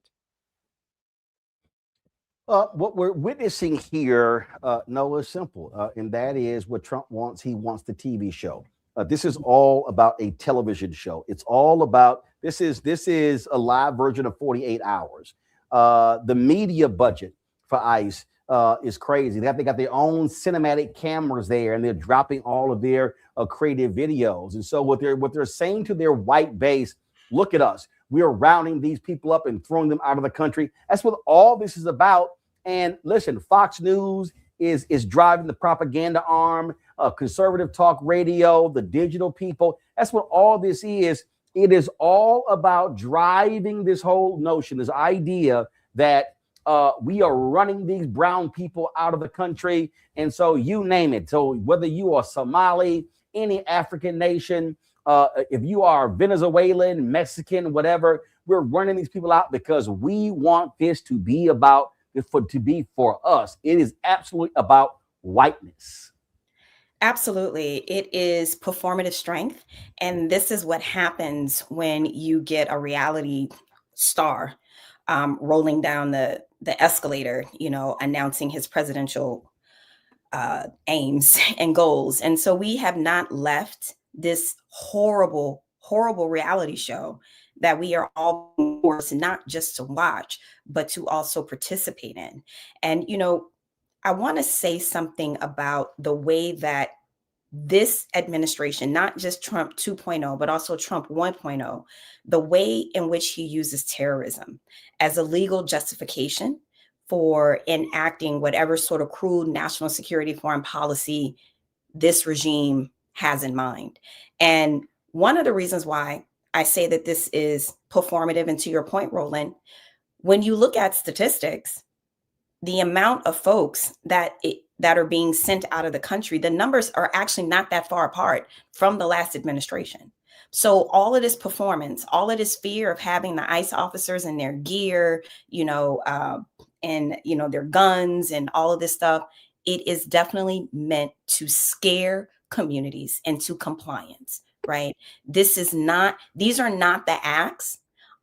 S1: What we're witnessing here, Noah, is simple, and that is what Trump wants. He wants the TV show. This is all about a television show. It's all about this is a live version of 48 Hours. The media budget for ICE is crazy. They got their own cinematic cameras there, and they're dropping all of their creative videos. And so what they're saying to their white base, look at us. We are rounding these people up and throwing them out of the country. That's what all this is about. And listen, Fox News is driving the propaganda arm, conservative talk radio, the digital people. That's what all this is. It is all about driving this whole notion, this idea that we are running these brown people out of the country. And so you name it. So whether you are Somali, any African nation, if you are Venezuelan, Mexican, whatever, we're running these people out because we want this to be for us. It is absolutely about whiteness.
S21: Absolutely. It is performative strength. And this is what happens when you get a reality star rolling down the escalator, announcing his presidential aims and goals. And so we have not left this horrible, horrible reality show that we are all forced not just to watch, but to also participate in. And, I want to say something about the way that this administration, not just Trump 2.0, but also Trump 1.0, the way in which he uses terrorism as a legal justification for enacting whatever sort of crude national security foreign policy this regime has in mind. And one of the reasons why I say that this is performative, and to your point, Roland, when you look at statistics, the amount of folks that are being sent out of the country, the numbers are actually not that far apart from the last administration. So all of this performance, all of this fear of having the ICE officers in their gear, and their guns and all of this stuff, it is definitely meant to scare communities into compliance, right? These are not the acts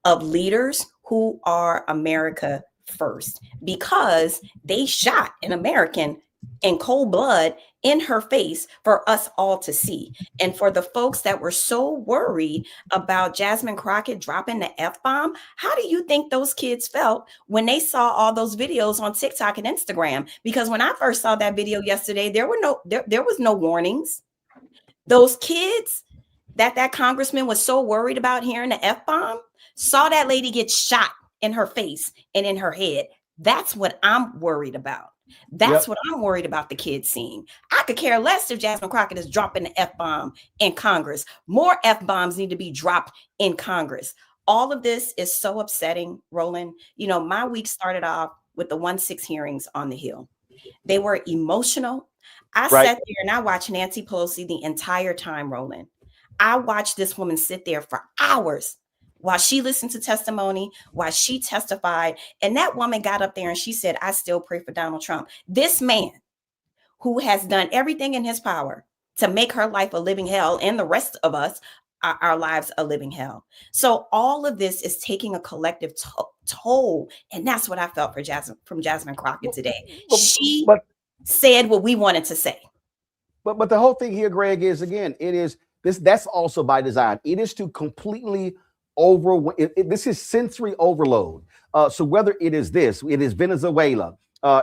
S21: of leaders who are America first because they shot an American in cold blood in her face for us all to see. And for the folks that were so worried about Jasmine Crockett dropping the F-bomb, how do you think those kids felt when they saw all those videos on TikTok and Instagram? Because when I first saw that video yesterday, there was no warnings. Those kids that congressman was so worried about hearing the F-bomb saw that lady get shot in her face and in her head. That's what I'm worried about. That's what I'm worried about the kids seeing. I could care less if Jasmine Crockett is dropping the F-bomb in Congress. More F-bombs need to be dropped in Congress. All of this is so upsetting, Roland. You know, my week started off with the 1-6 hearings on the Hill. They were emotional. I sat there and I watched Nancy Pelosi the entire time, Roland. I watched this woman sit there for hours while she listened to testimony, while she testified. And that woman got up there and she said, I still pray for Donald Trump. This man who has done everything in his power to make her life a living hell and the rest of us, our lives a living hell. So all of this is taking a collective toll. And that's what I felt from Jasmine Crockett today. She said what we wanted to say.
S1: But the whole thing here, Greg, is again, it is this. That's also by design. It is to completely this is sensory overload. So whether it is this, it is Venezuela,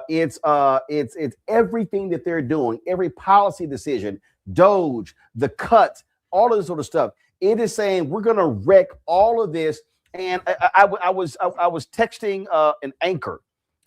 S1: it's everything that they're doing, every policy decision, Doge, the cut, all of this sort of stuff. It is saying we're going to wreck all of this. And I was texting an anchor,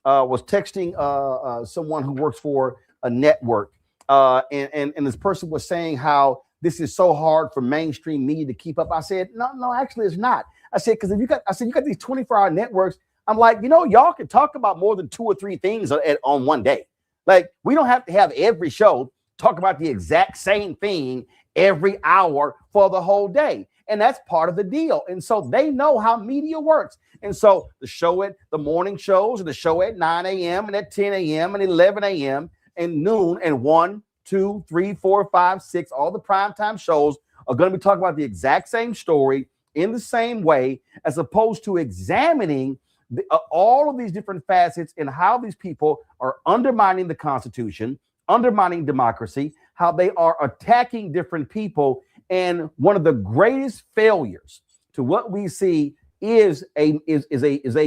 S1: was texting someone who works for a network, and this person was saying how this is so hard for mainstream media to keep up. I said, no, actually it's not. I said, because you got these 24-hour networks. I'm like, y'all can talk about more than 2 or 3 things on one day. Like, we don't have to have every show talk about the exact same thing every hour for the whole day. And that's part of the deal. And so they know how media works. And so the morning shows, and the show at 9 a.m. and at 10 a.m. and 11 a.m. and noon and 1, 2, 3, 4, 5, 6, all the primetime shows are going to be talking about the exact same story in the same way, as opposed to examining all of these different facets and how these people are undermining the Constitution, undermining democracy, how they are attacking different people. And one of the greatest failures to what we see is a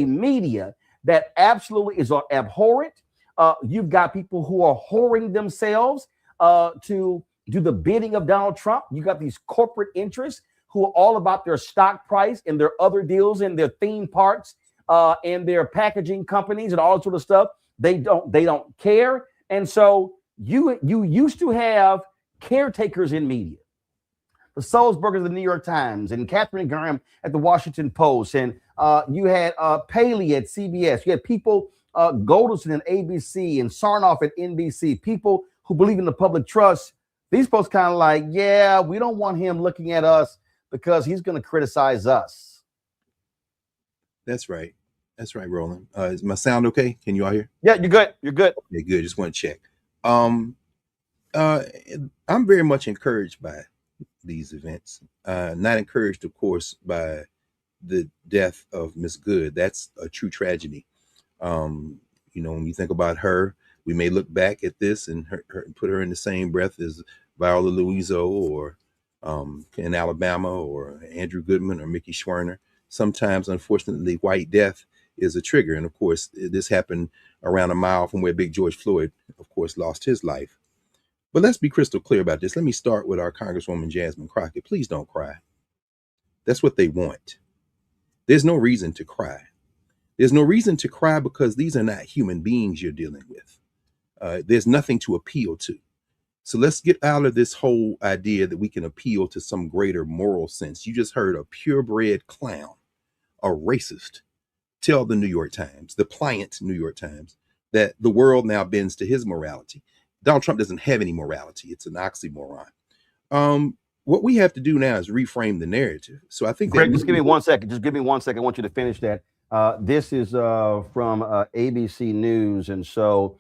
S1: media that absolutely is abhorrent. You've got people who are whoring themselves to do the bidding of Donald Trump. You got these corporate interests who are all about their stock price and their other deals and their theme parks and their packaging companies and all that sort of stuff. They don't care. And so you used to have caretakers in media. The Sulzbergers of the New York Times and Catherine Graham at the Washington Post. And you had Paley at CBS. You had people, Golderson at ABC and Sarnoff at NBC, people who believe in the public trust. These folks kind of like, yeah, we don't want him looking at us because he's going to criticize us.
S3: That's right. That's right, Roland. Is my sound okay? Can you all hear?
S1: Yeah, you're good. You're good.
S3: Okay, good. Just want to check. I'm very much encouraged by these events. Not encouraged, of course, by the death of Miss Good. That's a true tragedy. When you think about her, we may look back at this and put her in the same breath as Viola Luiso or in Alabama or Andrew Goodman or Mickey Schwerner. Sometimes, unfortunately, white death is a trigger. And of course, this happened around a mile from where Big George Floyd, of course, lost his life. But let's be crystal clear about this. Let me start with our Congresswoman Jasmine Crockett. Please don't cry. That's what they want. There's no reason to cry. There's no reason to cry because these are not human beings you're dealing with. There's nothing to appeal to. So let's get out of this whole idea that we can appeal to some greater moral sense. You just heard a purebred clown, a racist, tell the New York Times, the pliant New York Times, that the world now bends to his morality. Donald Trump doesn't have any morality. It's an oxymoron. What we have to do now is reframe the narrative. So I think
S1: Greg, just give me 1 second. Just give me 1 second. I want you to finish that. This is from ABC News. And so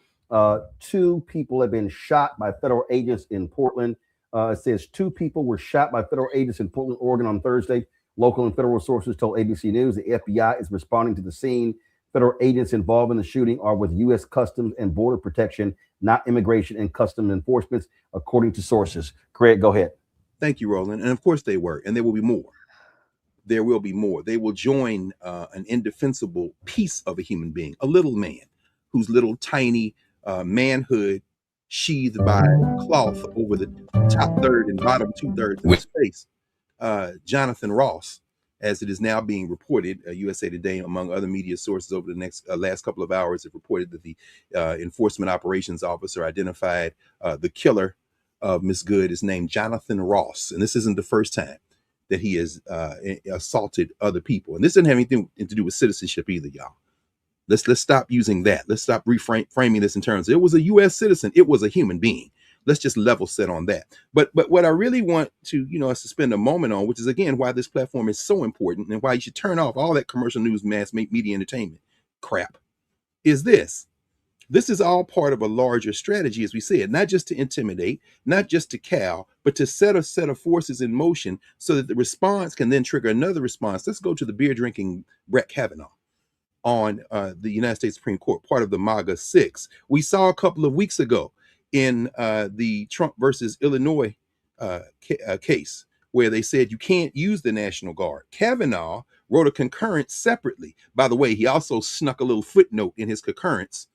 S1: 2 people have been shot by federal agents in Portland. It says 2 people were shot by federal agents in Portland, Oregon on Thursday. Local and federal sources told ABC News the FBI is responding to the scene. federal agents involved in the shooting are with U.S. Customs and Border Protection, not Immigration and Customs Enforcement, according to sources. Craig, go ahead.
S3: Thank you, Roland. And of course they were, and there will be more. There will be more. They will join an indefensible piece of a human being, a little man whose little tiny manhood sheathed by cloth over the top third and bottom 2/3 of his face. Jonathan Ross, as it is now being reported, USA Today, among other media sources over the last couple of hours, have reported that the enforcement operations officer identified the killer of Miss Good is named Jonathan Ross. And this isn't the first time that he has assaulted other people. And this doesn't have anything to do with citizenship either, y'all. Let's stop using that. Let's stop framing this in terms of it was a U.S. citizen. It was a human being. Let's just level set on that. But what I really want to, us to spend a moment on, which is again why this platform is so important and why you should turn off all that commercial news, mass media entertainment crap, is this. This is all part of a larger strategy, as we said, not just to intimidate, not just to cow, but to set a set of forces in motion so that the response can then trigger another response. Let's go to the beer drinking Brett Kavanaugh on the United States Supreme Court, part of the MAGA 6. We saw a couple of weeks ago in the Trump versus Illinois case where they said you can't use the National Guard. Kavanaugh wrote a concurrence separately. By the way, he also snuck a little footnote in his concurrence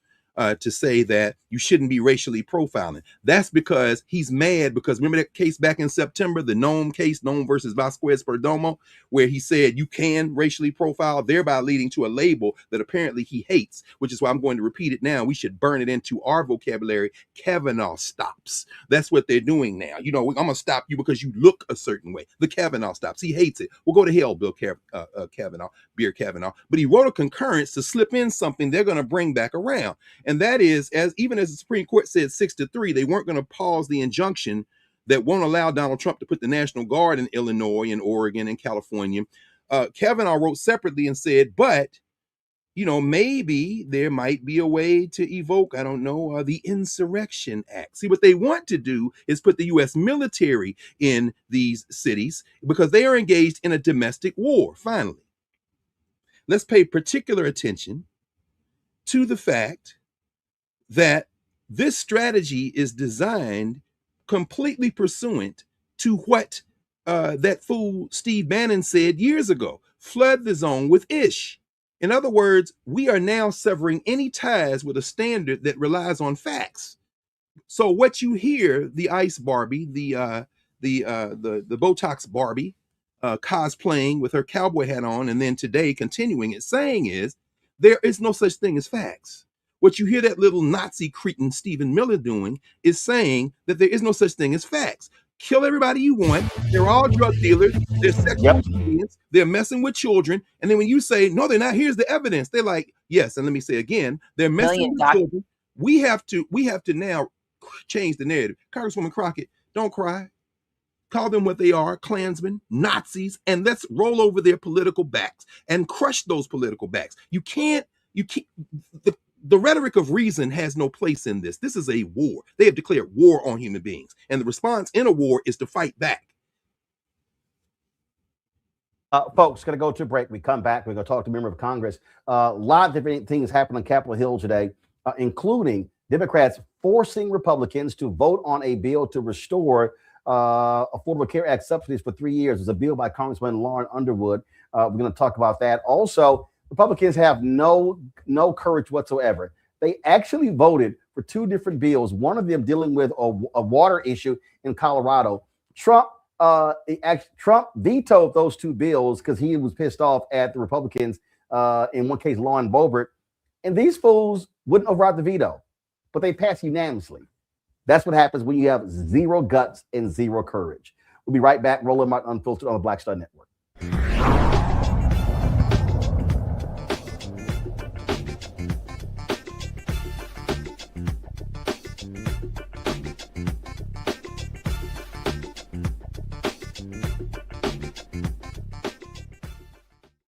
S3: to say that you shouldn't be racially profiling. That's because he's mad because remember that case back in September, the Noem case, Noem versus Vasquez Perdomo, where he said you can racially profile, thereby leading to a label that apparently he hates, which is why I'm going to repeat it now. We should burn it into our vocabulary. Kavanaugh stops. That's what they're doing now. I'm going to stop you because you look a certain way. The Kavanaugh stops. He hates it. Well, go to hell, Bill Kavanaugh, Beer Kavanaugh. But he wrote a concurrence to slip in something they're going to bring back around. And that is, even as the Supreme Court said 6-3, they weren't going to pause the injunction that won't allow Donald Trump to put the National Guard in Illinois and Oregon and California. Kavanaugh wrote separately and said, but, maybe there might be a way to evoke, I don't know, the Insurrection Act. See, what they want to do is put the U.S. military in these cities because they are engaged in a domestic war. Finally, let's pay particular attention to the fact that this strategy is designed completely pursuant to what that fool Steve Bannon said years ago, flood the zone with ish. In other words, we are now severing any ties with a standard that relies on facts. So what you hear, the Ice Barbie, the Botox Barbie cosplaying with her cowboy hat on, and then today continuing it saying is, there is no such thing as facts. What you hear that little Nazi cretin Stephen Miller doing is saying that there is no such thing as facts. Kill everybody you want. They're all drug dealers. They're sexual deviants. They're messing with children. And then when you say, no, they're not, here's the evidence. They're like, yes. And let me say again, they're messing with children. We have to now change the narrative. Congresswoman Crockett, don't cry. Call them what they are, Klansmen, Nazis, and let's roll over their political backs and crush those political backs. The rhetoric of reason has no place in this. This is a war. They have declared war on human beings. And the response in a war is to fight back.
S1: Folks, going to go to a break. We come back. We're going to talk to a member of Congress. A lot of different things happened on Capitol Hill today, including Democrats forcing Republicans to vote on a bill to restore Affordable Care Act subsidies for 3 years. There's a bill by Congressman Lauren Underwood. We're going to talk about that. Also, Republicans have no courage whatsoever. They actually voted for two different bills, one of them dealing with a water issue in Colorado. Trump vetoed those two bills because he was pissed off at the Republicans, in one case, Lauren Boebert. And these fools wouldn't override the veto, but they passed unanimously. That's what happens when you have zero guts and zero courage. We'll be right back. Roland Martin Unfiltered on the Black Star Network.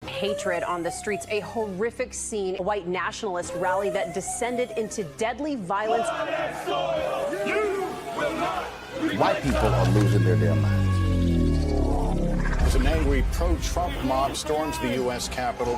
S4: Hatred on the streets, a horrific scene, a white nationalist rally that descended into deadly violence.
S1: White people are losing their damn minds.
S5: as an angry pro-Trump mob storms the U.S. Capitol.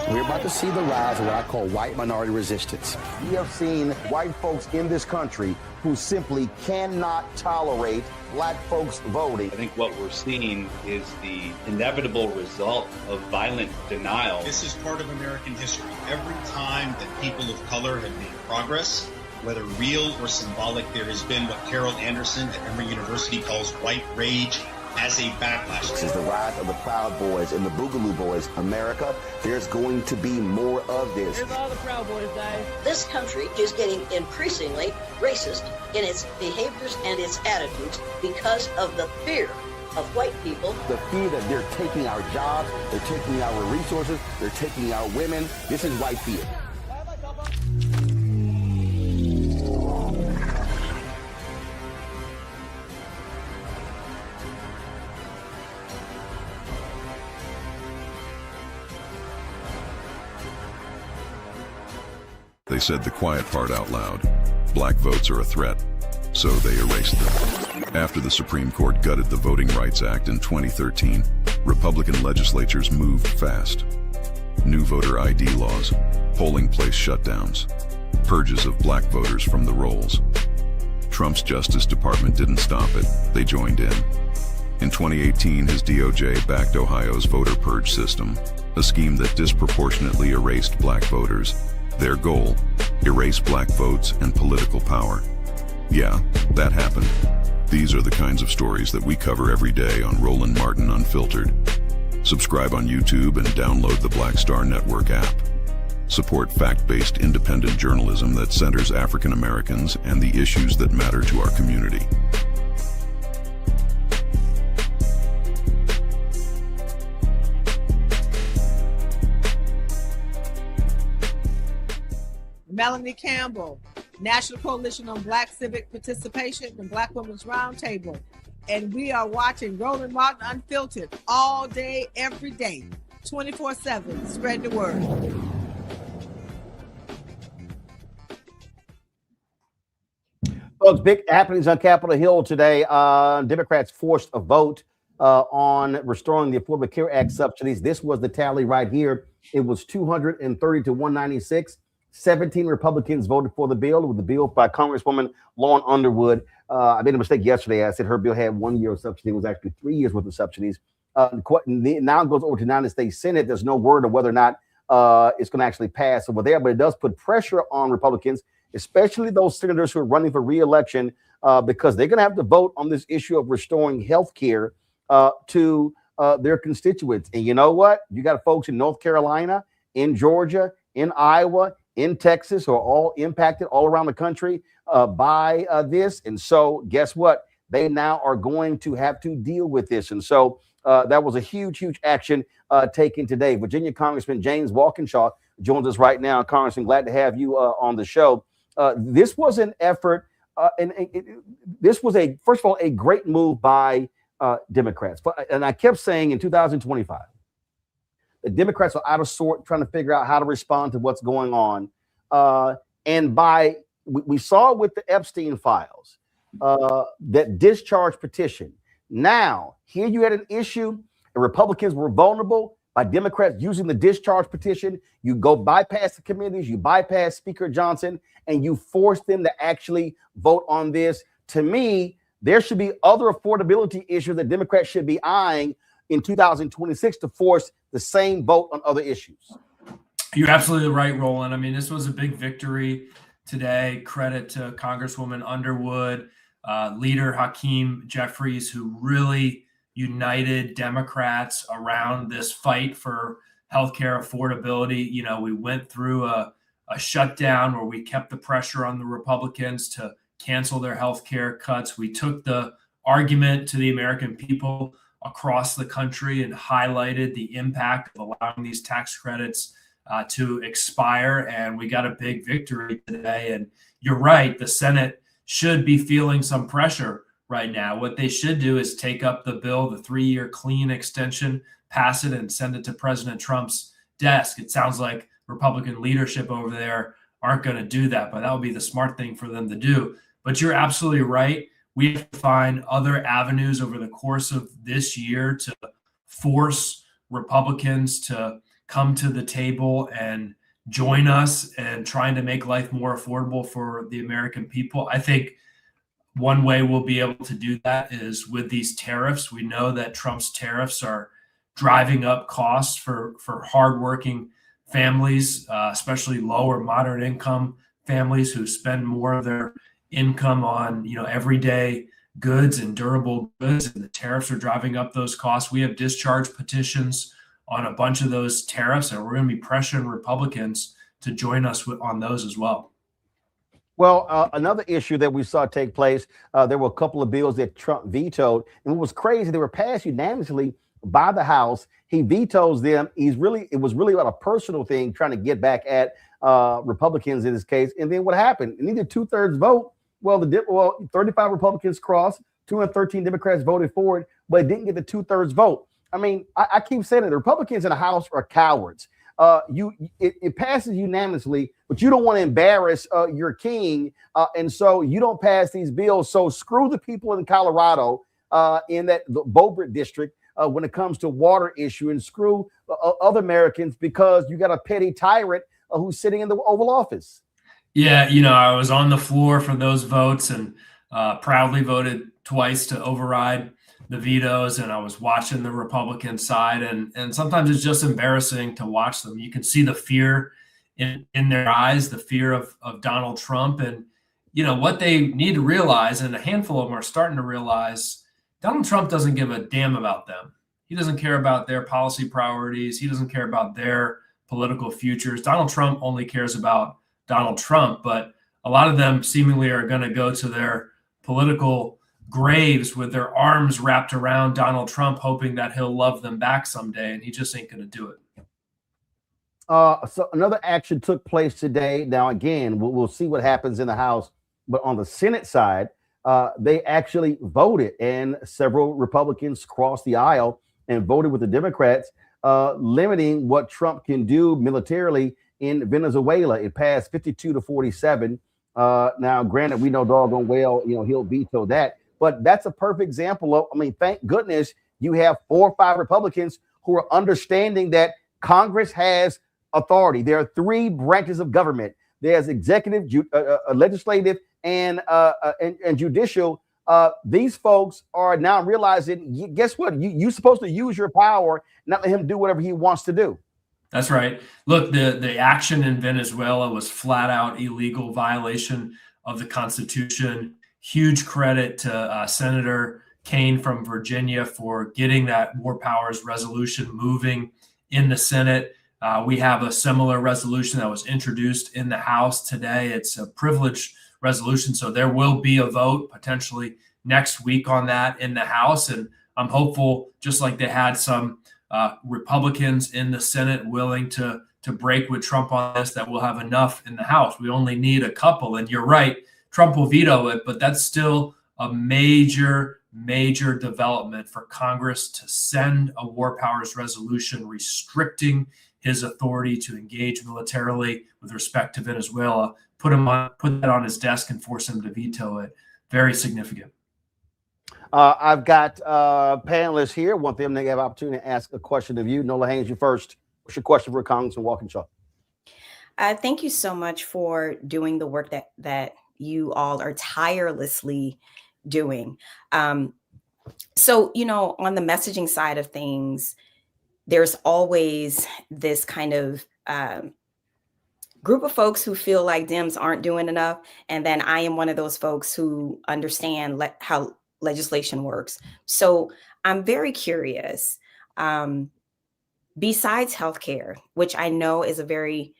S22: We're about to see the rise of what I call white minority resistance. We have seen white folks in this country who simply cannot tolerate black folks voting.
S23: I think what we're seeing is the inevitable result of violent denial.
S24: This is part of American history. Every time that people of color have made progress, whether real or symbolic, there has been what Carol Anderson at Emory University calls white rage as a backlash.
S22: This is the rise of the Proud Boys and the Boogaloo Boys. America, there's going to be more of this.
S25: Here's all the Proud Boys, guys.
S26: This country is getting increasingly racist in its behaviors and its attitudes because of the fear of white people.
S22: The fear that they're taking our jobs, they're taking our resources, they're taking our women. This is white fear.
S27: They said the quiet part out loud. Black votes are a threat, so they erased them. After the Supreme Court gutted the Voting Rights Act in 2013, Republican legislatures moved fast. New voter ID laws, polling place shutdowns, purges of black voters from the rolls. Trump's Justice Department didn't stop it, they joined in. In 2018, his DOJ backed Ohio's voter purge system, a scheme that disproportionately erased black voters. Their goal, erase black votes and political power. Yeah, that happened. These are the kinds of stories that we cover every day on Roland Martin Unfiltered. Subscribe on YouTube and download the Black Star Network app. Support fact-based independent journalism that centers African Americans and the issues that matter to our community.
S28: Melanie Campbell, National Coalition on Black Civic Participation and Black Women's Roundtable. And we are watching Roland Martin Unfiltered all day, every day, 24/7. Spread the word.
S1: Folks, big happenings on Capitol Hill today. Democrats forced a vote on restoring the Affordable Care Act subsidies. This was the tally right here. It was 230 to 196. 17 Republicans voted for the bill. With the bill by Congresswoman Lauren Underwood. I made a mistake yesterday. I said her bill had 1 year of subsidy. It was actually 3 years worth of subsidies. Now it goes over to the United States Senate. There's no word of whether or not it's going to actually pass over there, but it does put pressure on Republicans, especially those senators who are running for re-election, because they're going to have to vote on this issue of restoring health care to their constituents. And you know what? You got folks in North Carolina, in Georgia, in Iowa, in Texas, who are all impacted all around the country by this. And so guess what? They now are going to have to deal with this. And so that was a huge, huge action taken today. Virginia Congressman James Walkinshaw joins us right now. Congressman, glad to have you on the show. This was an effort, this was first of all, a great move by Democrats. And I kept saying in 2025, the Democrats are out of sort trying to figure out how to respond to what's going on. And we saw with the Epstein files, that discharge petition. Now, here you had an issue, and Republicans were vulnerable by Democrats using the discharge petition. You go bypass the committees, you bypass Speaker Johnson, and you force them to actually vote on this. To me, there should be other affordability issues that Democrats should be eyeing in 2026 to force the same vote on other issues.
S29: You're absolutely right, Roland. I mean, this was a big victory today. Credit to Congresswoman Underwood, leader Hakeem Jeffries, who really united Democrats around this fight for healthcare affordability. You know, we went through a shutdown where we kept the pressure on the Republicans to cancel their healthcare cuts. We took the argument to the American people across the country and highlighted the impact of allowing these tax credits to expire. And we got a big victory today. And you're right, the Senate should be feeling some pressure right now. What they should do is take up the bill, the 3-year clean extension, pass it and send it to President Trump's desk. It sounds like Republican leadership over there aren't going to do that, but that would be the smart thing for them to do. But you're absolutely right. We have to find other avenues over the course of this year to force Republicans to come to the table and join us in trying to make life more affordable for the American people. I think one way we'll be able to do that is with these tariffs. We know that Trump's tariffs are driving up costs for hardworking families, especially low or moderate income families who spend more of their income on, everyday goods and durable goods, and the tariffs are driving up those costs. We have discharge petitions on a bunch of those tariffs, and we're going to be pressuring Republicans to join us on those as well.
S1: Well, another issue that we saw take place, there were a couple of bills that Trump vetoed, and what was crazy, they were passed unanimously by the House. He vetoes them. It was really about a personal thing, trying to get back at Republicans in this case. And then what happened? It needed 2/3 vote. Well, 35 Republicans crossed, 213 Democrats voted for it, but it didn't get the 2/3 vote. I mean, I keep saying it. The Republicans in the House are cowards. It passes unanimously, but you don't want to embarrass your king, and so you don't pass these bills. So screw the people in Colorado in the Beaufort district when it comes to water issue, and screw other Americans because you got a petty tyrant who's sitting in the Oval Office.
S29: Yeah, I was on the floor for those votes and proudly voted twice to override the vetoes, and I was watching the Republican side, and sometimes it's just embarrassing to watch them. You can see the fear in their eyes, the fear of Donald Trump, and what they need to realize, and a handful of them are starting to realize, Donald Trump doesn't give a damn about them. He doesn't care about their policy priorities. He doesn't care about their political futures. Donald Trump only cares about Donald Trump, but a lot of them seemingly are going to go to their political graves with their arms wrapped around Donald Trump, hoping that he'll love them back someday, and he just ain't going to do it.
S1: So another action took place today. Now, again, we'll see what happens in the House, but on the Senate side, they actually voted, and several Republicans crossed the aisle and voted with the Democrats, limiting what Trump can do militarily in Venezuela. It passed 52-47. Now, granted, we know doggone well, he'll veto that, but that's a perfect example of, thank goodness you have 4 or 5 Republicans who are understanding that Congress has authority. There are 3 branches of government. There's executive, legislative, and judicial. These folks are now realizing, guess what? You're supposed to use your power, not let him do whatever he wants to do.
S29: That's right. Look, the action in Venezuela was flat out illegal, violation of the Constitution. Huge credit to Senator Kaine from Virginia for getting that War Powers resolution moving in the Senate. We have a similar resolution that was introduced in the House today. It's a privileged resolution, so there will be a vote potentially next week on that in the House. And I'm hopeful, just like they had some Republicans in the Senate willing to break with Trump on this, that we'll have enough in the House. We only need a couple. And you're right, Trump will veto it, but that's still a major development for Congress to send a War Powers resolution restricting his authority to engage militarily with respect to Venezuela. Put that on his desk and force him to veto it. Very significant.
S1: I've got panelists here. Want them to have opportunity to ask a question of you. Nola Haynes, you first. What's your question for Congressman Walkinshaw?
S21: Thank you so much for doing the work that you all are tirelessly doing. So, on the messaging side of things, there's always this kind of group of folks who feel like Dems aren't doing enough. And then I am one of those folks who understand how legislation works. So I'm very curious, besides healthcare, which I know is a very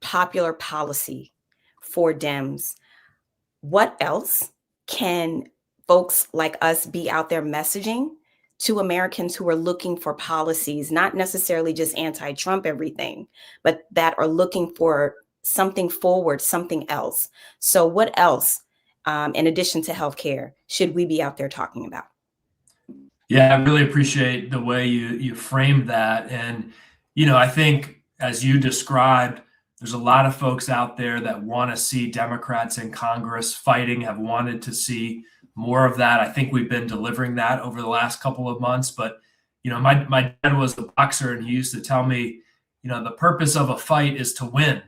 S21: popular policy for Dems, what else can folks like us be out there messaging to Americans who are looking for policies, not necessarily just anti-Trump everything, but that are looking for something forward, something else? So what else, in addition to healthcare, should we be out there talking about?
S29: Yeah, I really appreciate the way you framed that. And, I think as you described, There's a lot of folks out there that want to see Democrats in Congress fighting, have wanted to see more of that. I think we've been delivering that over the last couple of months. But, you know, my dad was a boxer, and he used to tell me, you know, the purpose of a fight is to win.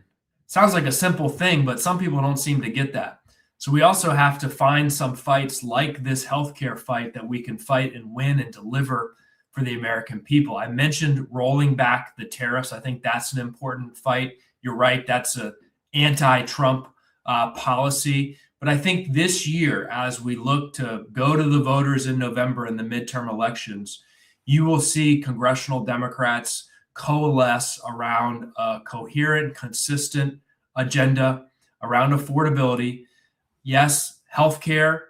S29: Sounds like a simple thing, but some people don't seem to get that. So we also have to find some fights like this healthcare fight that we can fight and win and deliver for the American people. I mentioned rolling back the tariffs. I think that's an important fight. You're right. That's an anti-Trump policy. But I think this year, as we look to go to the voters in November in the midterm elections, you will see congressional Democrats coalesce around a coherent, consistent agenda around affordability. Yes, healthcare,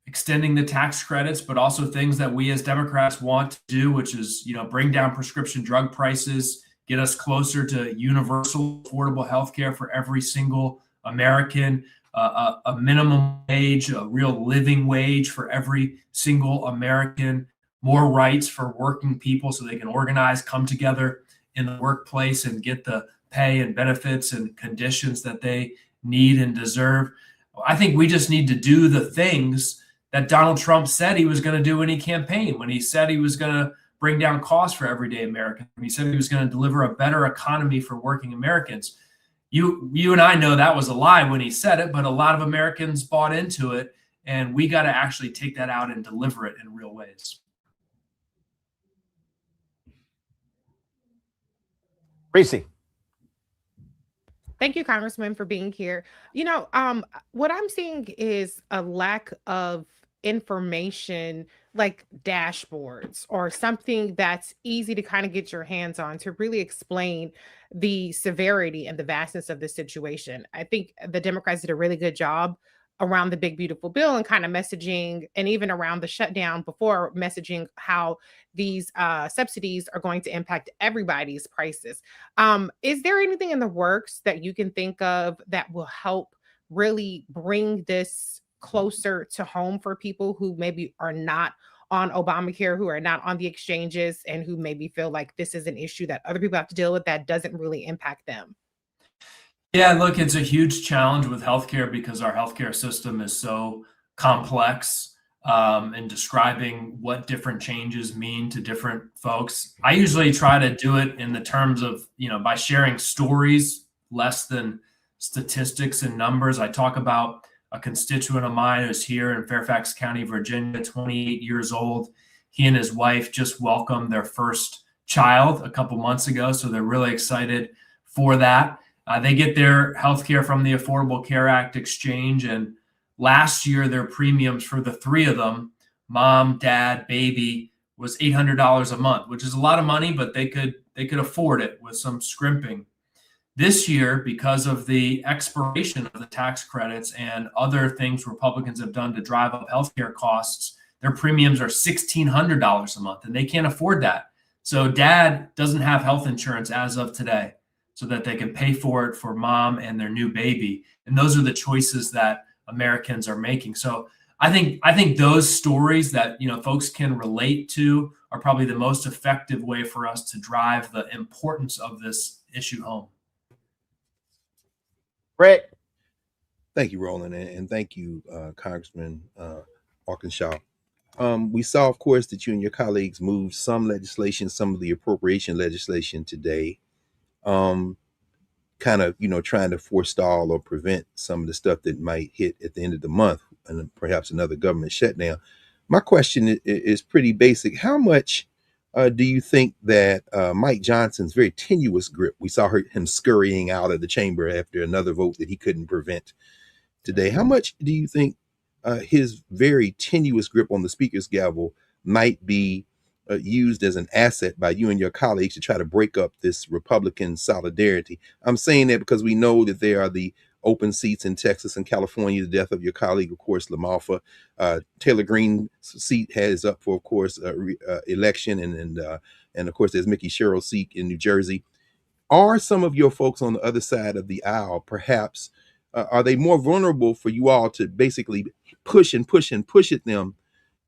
S29: extending the tax credits, but also things that we as Democrats want to do, which is, you know, bring down prescription drug prices, get us closer to universal affordable healthcare for every single American, a minimum wage, a real living wage for every single American, more rights for working people so they can organize, come together in the workplace and get the pay and benefits and conditions that they need and deserve. I think we just need to do the things that Donald Trump said he was going to do when he campaigned, when he said he was going to bring down costs for everyday Americans. He said he was going to deliver a better economy for working Americans. You and I know that was a lie when he said it, but a lot of Americans bought into it, and we got to actually take that out and deliver it in real ways.
S1: Kristi.
S8: Thank you, Congressman, for being here. You know, what I'm seeing is a lack of information, like dashboards or something that's easy to kind of get your hands on to really explain the severity and the vastness of the situation. I think the Democrats did a really good job around the big beautiful bill and kind of messaging, and even around the shutdown before, messaging how these subsidies are going to impact everybody's prices. Is there anything in the works that you can think of that will help really bring this closer to home for people who maybe are not on Obamacare, who are not on the exchanges, and who maybe feel like this is an issue that other people have to deal with that doesn't really impact them?
S29: Yeah, look, it's a huge challenge with healthcare because our healthcare system is so complex, and describing what different changes mean to different folks. I usually try to do it in the terms of, you know, by sharing stories less than statistics and numbers. I talk about a constituent of mine who's here in Fairfax County, Virginia, 28 years old. He and his wife just welcomed their first child a couple months ago, so they're really excited for that. They get their health care from the Affordable Care Act exchange, and last year their premiums for the three of them, mom, dad, baby, was $800 a month, which is a lot of money, but they could afford it with some scrimping. This year, because of the expiration of the tax credits and other things Republicans have done to drive up healthcare costs, their premiums are $1,600 a month, and they can't afford that. So dad doesn't have health insurance as of today, so that they can pay for it for mom and their new baby. And those are the choices that Americans are making. So I think those stories that, you know, folks can relate to are probably the most effective way for us to drive the importance of this issue home.
S1: Brett.
S3: Thank you, Roland, and thank you, Congressman Arkansas. We saw, of course, that you and your colleagues moved some legislation, some of the appropriation legislation today, kind of, you know, trying to forestall or prevent some of the stuff that might hit at the end of the month and perhaps another government shutdown. My question is pretty basic. How much do you think that Mike Johnson's very tenuous grip, we saw him scurrying out of the chamber after another vote that he couldn't prevent today, how much do you think his very tenuous grip on the speaker's gavel might be used as an asset by you and your colleagues to try to break up this Republican solidarity? I'm saying that because we know that there are the open seats in Texas and California, the death of your colleague, of course, LaMalfa. Taylor Greene's seat is up for, of course, election. And of course, there's Mickey Sherrill's seat in New Jersey. Are some of your folks on the other side of the aisle, perhaps, are they more vulnerable for you all to basically push and push and push at them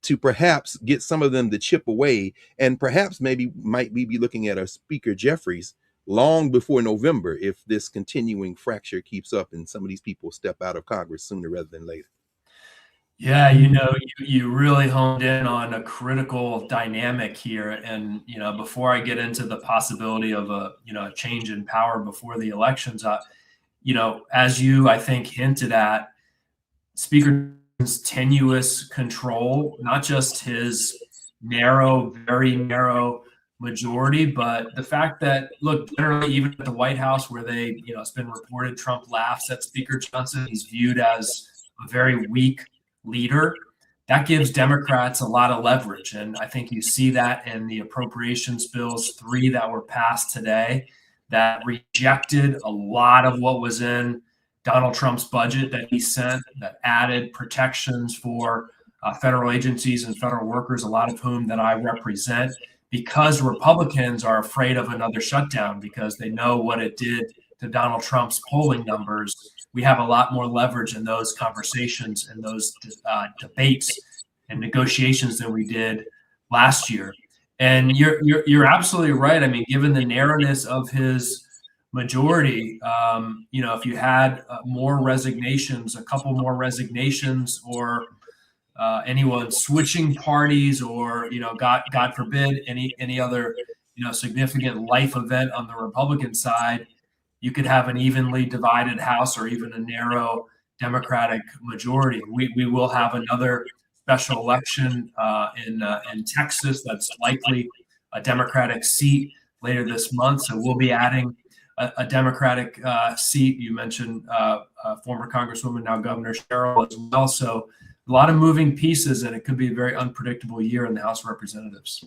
S3: to perhaps get some of them to chip away? And perhaps maybe might we be looking at a Speaker Jeffries long before November if this continuing fracture keeps up and some of these people step out of Congress sooner rather than later.
S29: Yeah, you really honed in on a critical dynamic here. And, before I get into the possibility of a change in power before the elections, as you, I think, hinted at, Speaker's tenuous control, not just his very narrow majority, but the fact that, look, generally, even at the White House where it's been reported Trump laughs at Speaker Johnson, he's viewed as a very weak leader. That gives Democrats a lot of leverage. And I think you see that in the appropriations bills, 3 that were passed today, that rejected a lot of what was in Donald Trump's budget that he sent, that added protections for federal agencies and federal workers, a lot of whom that I represent, because Republicans are afraid of another shutdown because they know what it did to Donald Trump's polling numbers. We have a lot more leverage in those conversations and those debates and negotiations than we did last year. And you're absolutely right. I mean, given the narrowness of his majority, if you had more resignations, a couple more resignations, or anyone switching parties, or God forbid, any other significant life event on the Republican side, you could have an evenly divided House or even a narrow Democratic majority. We will have another special election in Texas that's likely a Democratic seat later this month. So we'll be adding a Democratic seat. You mentioned former Congresswoman, now Governor Sherrill as well. So a lot of moving pieces, and it could be a very unpredictable year in the House of Representatives.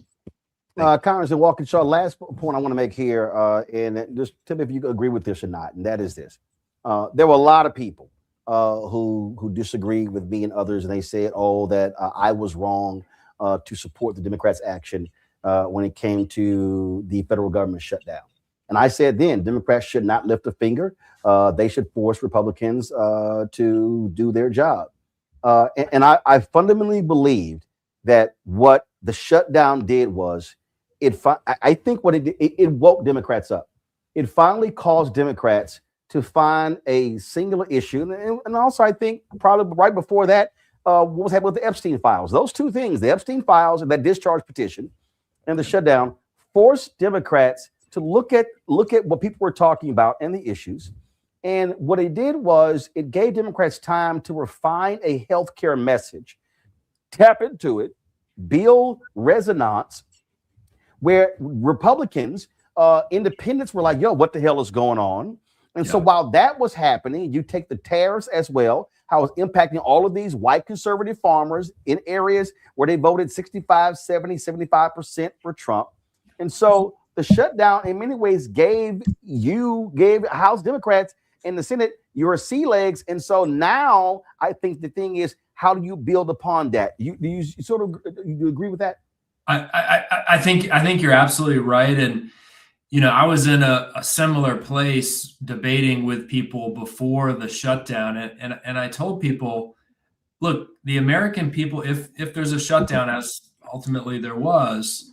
S1: Congressman Walkinshaw, last point I want to make here, and just tell me if you agree with this or not, and that is this. There were a lot of people who disagreed with me and others, and they said, that I was wrong to support the Democrats' action when it came to the federal government shutdown. And I said then, Democrats should not lift a finger. They should force Republicans to do their job. And I fundamentally believed that what the shutdown did was, I think what it did, it woke Democrats up. It finally caused Democrats to find a singular issue. And also, I think probably right before that, what was happening with the Epstein files. Those two things, the Epstein files and that discharge petition and the shutdown, forced Democrats to look at what people were talking about and the issues. And what it did was it gave Democrats time to refine a healthcare message, tap into it, build resonance, where Republicans, independents were like, what the hell is going on? And so while that was happening, you take the tariffs as well, how it's impacting all of these white conservative farmers in areas where they voted 65, 70, 75% for Trump. And so the shutdown in many ways gave House Democrats in the Senate your sea legs. And so now I think the thing is, how do you build upon that? Do you sort of you agree with that?
S29: I think you're absolutely right. And, I was in a similar place debating with people before the shutdown. And I told people, look, the American people, if there's a shutdown, as ultimately there was,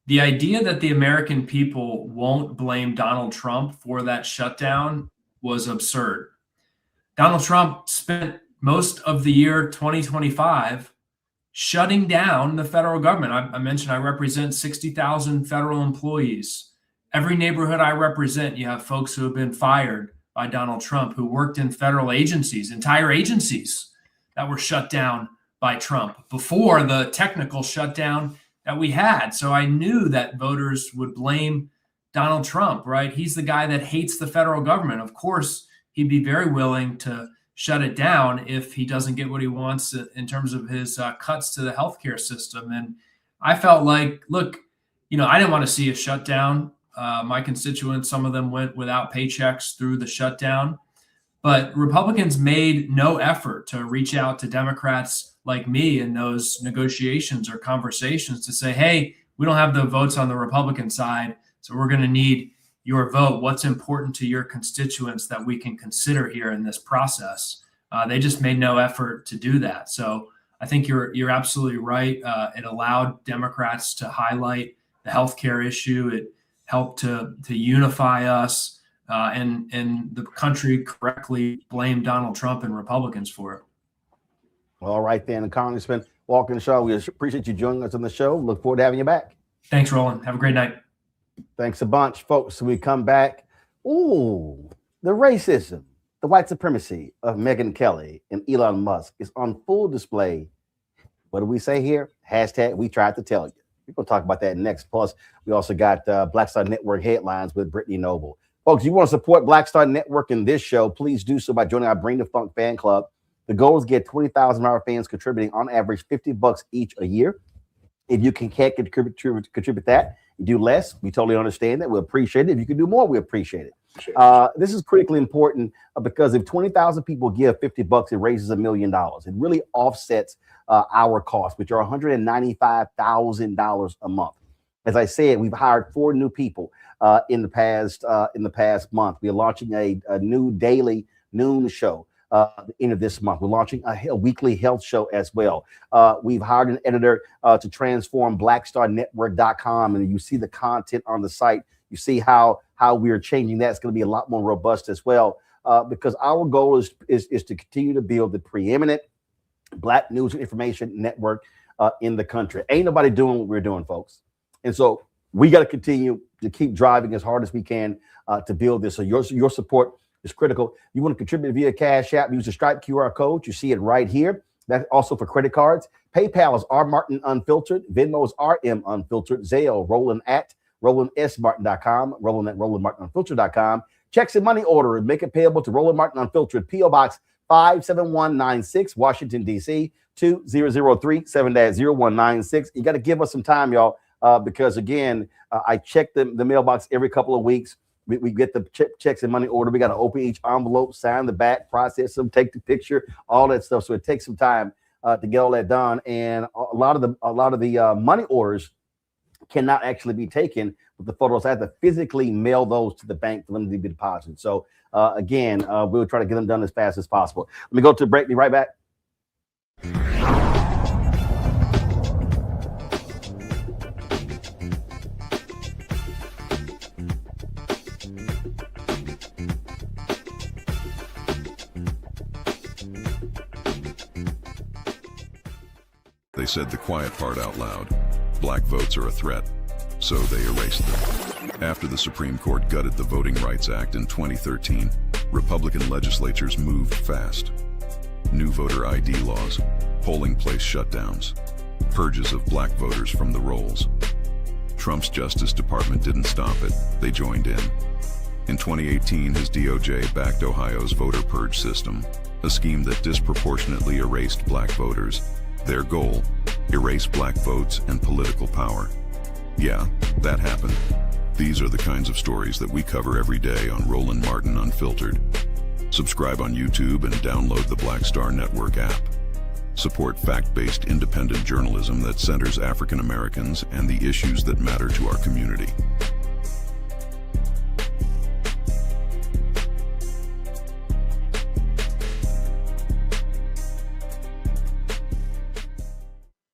S29: the idea that the American people won't blame Donald Trump for that shutdown was absurd. Donald Trump spent most of the year 2025 shutting down the federal government. I mentioned I represent 60,000 federal employees. Every neighborhood I represent, you have folks who have been fired by Donald Trump, who worked in federal agencies, entire agencies that were shut down by Trump before the technical shutdown that we had. So I knew that voters would blame Donald Trump, right? He's the guy that hates the federal government. Of course, he'd be very willing to shut it down if he doesn't get what he wants in terms of his cuts to the healthcare system. And I felt like, look, I didn't want to see a shutdown. My constituents, some of them went without paychecks through the shutdown. But Republicans made no effort to reach out to Democrats like me in those negotiations or conversations to say, hey, we don't have the votes on the Republican side, so we're going to need your vote. What's important to your constituents that we can consider here in this process? They just made no effort to do that. So I think you're absolutely right. It allowed Democrats to highlight the healthcare issue. It helped to unify us and the country correctly blamed Donald Trump and Republicans for it.
S1: All right, then, Congressman Walker-Shaw, we appreciate you joining us on the show. Look forward to having you back.
S29: Thanks, Roland. Have a great night.
S1: Thanks a bunch, folks. When we come back, the racism, the white supremacy of Megyn Kelly and Elon Musk is on full display. What do we say here? Hashtag we tried to tell you. We're going to talk about that next. Plus, we also got Black Star Network headlines with Brittany Noble. Folks, you want to support Black Star Network in this show, please do so by joining our Bring the Funk fan club. The goal is to get 20,000 of our fans contributing on average $50 each a year. If you can't contribute that, you do less. We totally understand that. We appreciate it. If you can do more, we appreciate it. This is critically important because if 20,000 people give $50, it raises $1 million. It really offsets our costs, which are $195,000 a month. As I said, we've hired 4 new people in the past month. We are launching a new daily noon show. The end of this month. We're launching a weekly health show as well. We've hired an editor to transform blackstarnetwork.com, and you see the content on the site. You see how we are changing that. It's going to be a lot more robust as well, because our goal is to continue to build the preeminent Black news and information network in the country. Ain't nobody doing what we're doing, folks. And so we got to continue to keep driving as hard as we can to build this. So your support is critical. You want to contribute via Cash App, use the Stripe QR code. You see it right here. That's also for credit cards. PayPal is R Martin Unfiltered. Venmo is RM Unfiltered. Zelle, Roland at RolandSMartin.com. Roland at RolandMartinUnfiltered.com. Checks and money order. Make it payable to Roland Martin Unfiltered. P.O. Box 57196, Washington, D.C. 2037-0196. You got to give us some time, y'all, because, again, I check the mailbox every couple of weeks. We get the checks and money order. We got to open each envelope, sign the back, process them, take the picture, all that stuff. So it takes some time to get all that done. And a lot of the money orders cannot actually be taken with the photos. I have to physically mail those to the bank for them to be deposited. So again, we'll try to get them done as fast as possible. Let me go to a break. Be right back.
S27: They said the quiet part out loud. Black votes are a threat, so they erased them. After the Supreme Court gutted the Voting Rights Act in 2013, Republican legislatures moved fast. New voter ID laws, polling place shutdowns, purges of black voters from the rolls. Trump's Justice Department didn't stop it, they joined in. In 2018, his DOJ backed Ohio's voter purge system, a scheme that disproportionately erased black voters. Their goal, erase black votes and political power. Yeah, that happened. These are the kinds of stories that we cover every day on Roland Martin Unfiltered. Subscribe on YouTube and download the Black Star Network app. Support fact-based independent journalism that centers African Americans and the issues that matter to our community.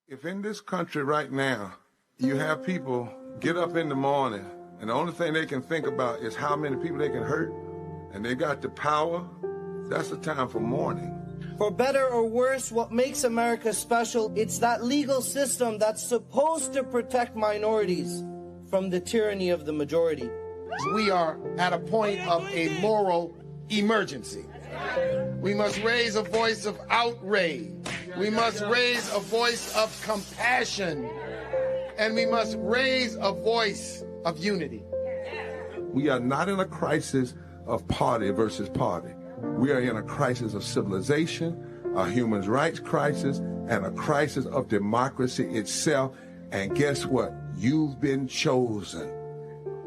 S2: If in this country right now, you have people get up in the morning and the only thing they can think about is how many people they can hurt, and they got the power, that's the time for mourning.
S7: For better or worse, what makes America special, it's that legal system that's supposed to protect minorities from the tyranny of the majority.
S9: We are at a point of a moral emergency. We must raise a voice of outrage. We must raise a voice of compassion. And we must raise a voice of unity.
S2: We are not in a crisis of party versus party. We are in a crisis of civilization, a human rights crisis, and a crisis of democracy itself. And guess what? You've been chosen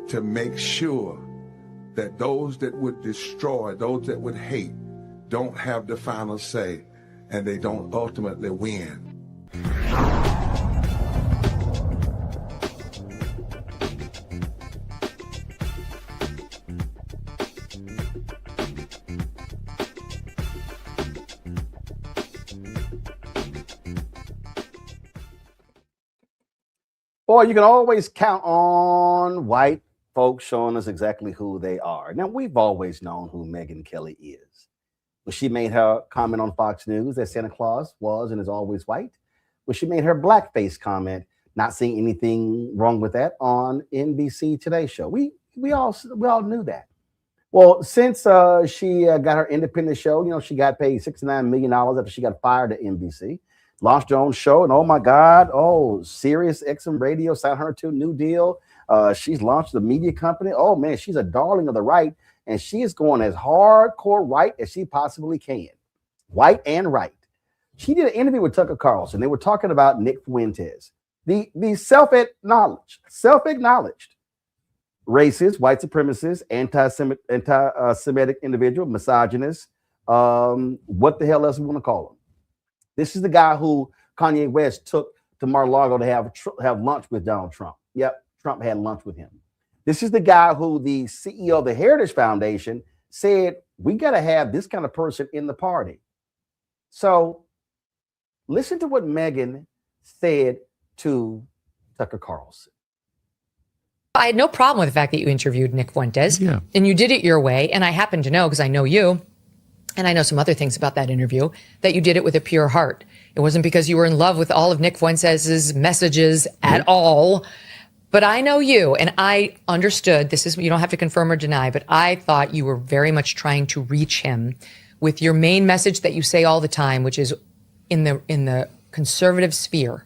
S2: to make sure that those that would destroy, those that would hate, don't have the final say, and they don't ultimately win.
S1: Boy, you can always count on white folks showing us exactly who they are. Now, we've always known who Megyn Kelly is. When she made her comment on Fox News that Santa Claus was and is always white, when she made her blackface comment, not seeing anything wrong with that, on NBC Today Show. We all knew that. Well, since she got her independent show, you know, she got paid $69 million after she got fired at NBC, launched her own show, and oh my God, Sirius XM Radio signed her to a new deal. She's launched a media company. Oh man, she's a darling of the right, and she is going as hardcore right as she possibly can. White and right. She did an interview with Tucker Carlson. They were talking about Nick Fuentes, the self-acknowledged racist, white supremacist, anti-Semitic individual, misogynist. What the hell else we want to call him? This is the guy who Kanye West took to Mar-a-Lago to have lunch with Donald Trump. Yep, Trump had lunch with him. This is the guy who the CEO of the Heritage Foundation said, we got to have this kind of person in the party. So listen to what Megyn said to Tucker Carlson.
S6: I had no problem with the fact that you interviewed Nick Fuentes, and you did it your way. And I happen to know, because I know you, and I know some other things about that interview, that you did it with a pure heart. It wasn't because you were in love with all of Nick Fuentes' messages at all. But I know you, and I understood, this is, you don't have to confirm or deny, but I thought you were very much trying to reach him with your main message that you say all the time, which is in the conservative sphere,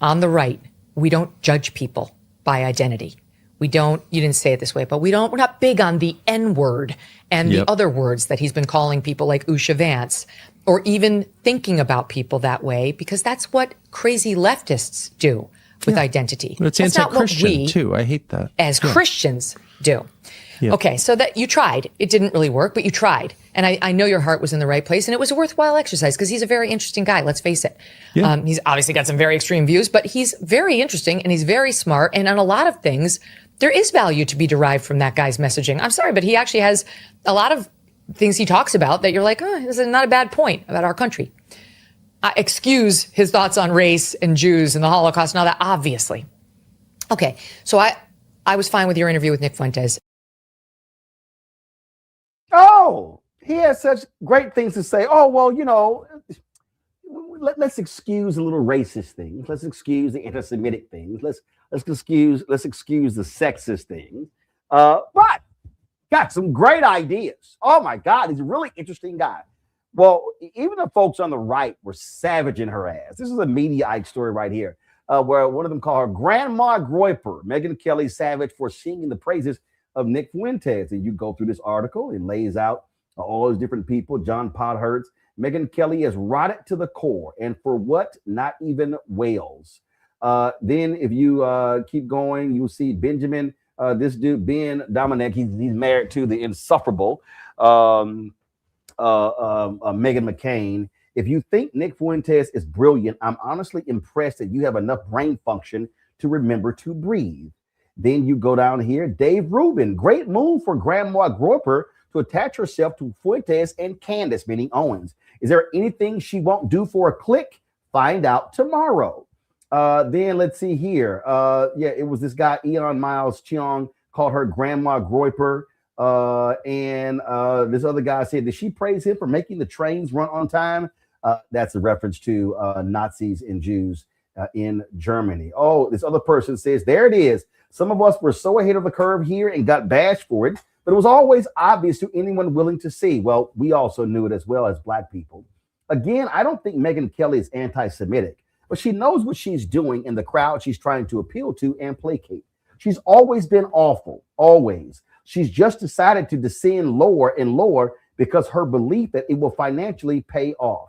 S6: on the right, we don't judge people by identity. You didn't say it this way, but we're not big on the N word and the other words that he's been calling people like Usha Vance, or even thinking about people that way, because that's what crazy leftists do with identity.
S10: But it's
S6: that's
S10: anti-Christian too. I hate that.
S6: As Christians do. Yeah. Okay, so that you tried. It didn't really work, but you tried. And I know your heart was in the right place, and it was a worthwhile exercise because he's a very interesting guy, let's face it. Yeah. He's obviously got some very extreme views, but he's very interesting and he's very smart. And on a lot of things, there is value to be derived from that guy's messaging. I'm sorry, but he actually has a lot of things he talks about that you're like, this is not a bad point about our country. Excuse his thoughts on race and Jews and the Holocaust and all that, obviously. Okay, so I was fine with your interview with Nick Fuentes.
S1: Oh, he has such great things to say. Oh, well, you know, let's excuse the little racist things. Let's excuse the anti-Semitic things. Let's excuse the sexist things. But got some great ideas. Oh my God, he's a really interesting guy. Well, even the folks on the right were savaging her ass. This is a Mediaite story right here, where one of them called her Grandma Groyper, Megyn Kelly savage for singing the praises of Nick Fuentes. And you go through this article, it lays out all those different people, John Podhurst. Megyn Kelly is rotted to the core. And for what? Not even Wales. Then if you keep going, you'll see Benjamin, this dude, Ben Dominic, he's married to the insufferable Meghan McCain. If you think Nick Fuentes is brilliant, I'm honestly impressed that you have enough brain function to remember to breathe. Then you go down here, Dave Rubin, great move for Grandma Groper to attach herself to Fuentes and Candace, meaning Owens. Is there anything she won't do for a click? Find out tomorrow. Then let's see here. It was this guy, Eon Miles Cheong, called her Grandma Groper. And this other guy said, did she praise him for making the trains run on time? That's a reference to Nazis and Jews in Germany. Oh, this other person says, there it is. Some of us were so ahead of the curve here and got bashed for it, but it was always obvious to anyone willing to see. Well, we also knew it as well as Black people. Again, I don't think Megyn Kelly is anti-Semitic, but she knows what she's doing in the crowd she's trying to appeal to and placate. She's always been awful, always. She's just decided to descend lower and lower because her belief that it will financially pay off.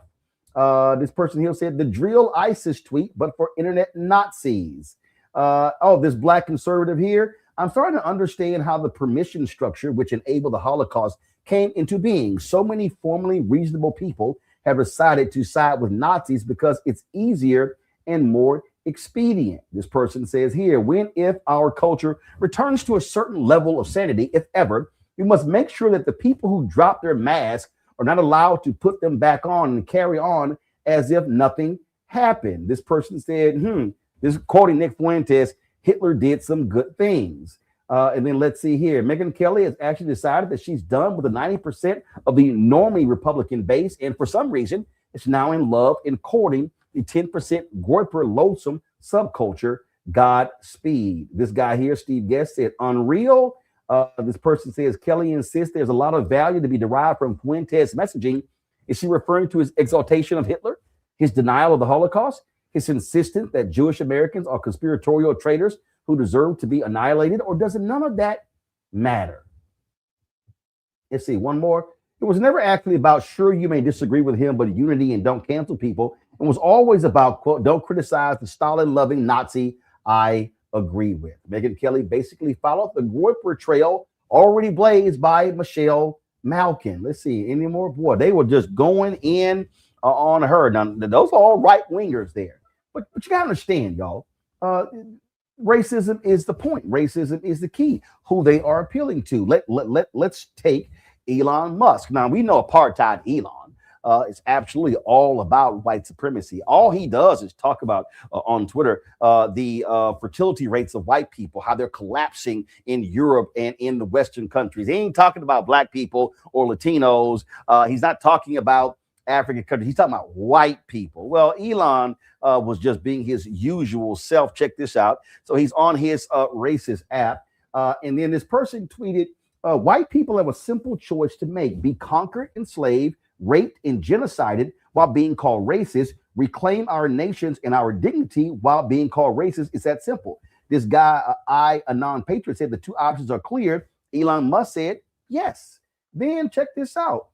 S1: This person here said, the drill ISIS tweet, but for internet Nazis. This Black conservative here, I'm starting to understand how the permission structure which enabled the Holocaust came into being. So many formerly reasonable people have decided to side with Nazis because it's easier and more expedient. This person says here, if our culture returns to a certain level of sanity, if ever, we must make sure that the people who drop their masks are not allowed to put them back on and carry on as if nothing happened. This person said, this quoting Nick Fuentes, Hitler did some good things. And then let's see here. Megyn Kelly has actually decided that she's done with the 90% of the normally Republican base. And for some reason, it's now in love and courting the 10% Groyper loathsome subculture. Godspeed. This guy here, Steve Guest, said, unreal. This person says, Kelly insists there's a lot of value to be derived from Fuentes' messaging. Is she referring to his exaltation of Hitler, his denial of the Holocaust, his insistence that Jewish Americans are conspiratorial traitors who deserve to be annihilated, or does none of that matter? Let's see, one more. It was never actually about, sure, you may disagree with him, but unity and don't cancel people. It was always about, quote, don't criticize the Stalin-loving Nazi I agree with. Megyn Kelly basically followed the Groyper trail already blazed by Michelle Malkin. Let's see, any more? Boy, they were just going in on her. Now, those are all right-wingers there. But you got to understand, y'all, racism is the point. Racism is the key, who they are appealing to. Let's take Elon Musk. Now, we know apartheid Elon is absolutely all about white supremacy. All he does is talk about on Twitter the fertility rates of white people, how they're collapsing in Europe and in the Western countries. He ain't talking about black people or Latinos. He's not talking about African countries. He's talking about white people. Well, Elon was just being his usual self. Check this out. So he's on his racist app. And then this person tweeted, white people have a simple choice to make: be conquered, enslaved, raped, and genocided while being called racist, reclaim our nations and our dignity while being called racist. It's that simple. This guy, a non-patriot, said the two options are clear. Elon Musk said yes. Then check this out.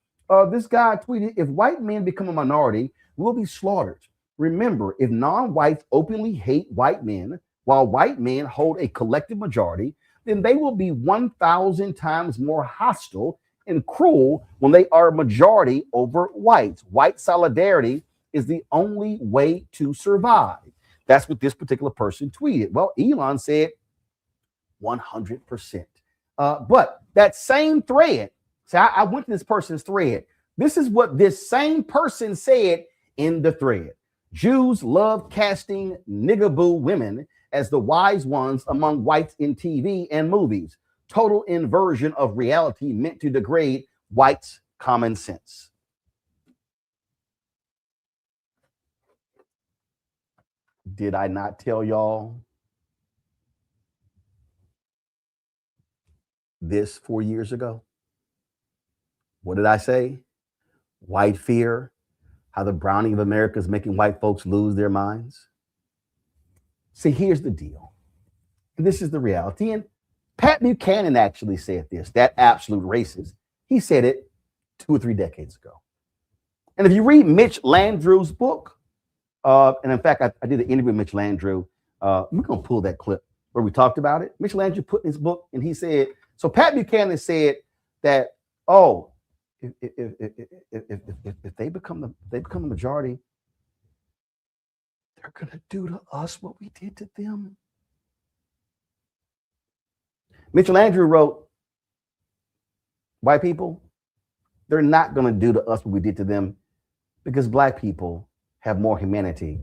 S1: This guy tweeted, if white men become a minority, we'll be slaughtered. Remember, if non-whites openly hate white men while white men hold a collective majority, then they will be 1,000 times more hostile and cruel when they are a majority over whites. White solidarity is the only way to survive. That's what this particular person tweeted. Well, Elon said 100%. But that same thread, so I went to this person's thread. This is what this same person said in the thread. Jews love casting niggaboo women as the wise ones among whites in TV and movies. Total inversion of reality meant to degrade whites' common sense. Did I not tell y'all this 4 years ago? What did I say? White fear, how the browning of America is making white folks lose their minds. See, here's the deal. This is the reality. And Pat Buchanan actually said this, that absolute racist. He said it 2 or 3 decades ago. And if you read Mitch Landrieu's book, and in fact, I did an interview with Mitch Landrieu. We're going to pull that clip where we talked about it. Mitch Landrieu put in his book, and he said, so Pat Buchanan said that, oh, if they become the majority, they're going to do to us what we did to them. Mitchell Andrew wrote, white people, they're not going to do to us what we did to them because black people have more humanity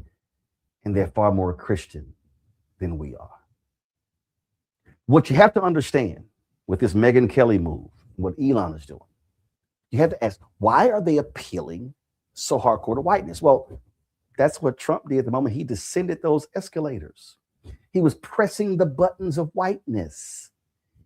S1: and they're far more Christian than we are. What you have to understand with this Megyn Kelly move, what Elon is doing, you have to ask, why are they appealing so hardcore to whiteness? Well, that's what Trump did the moment he descended those escalators. He was pressing the buttons of whiteness.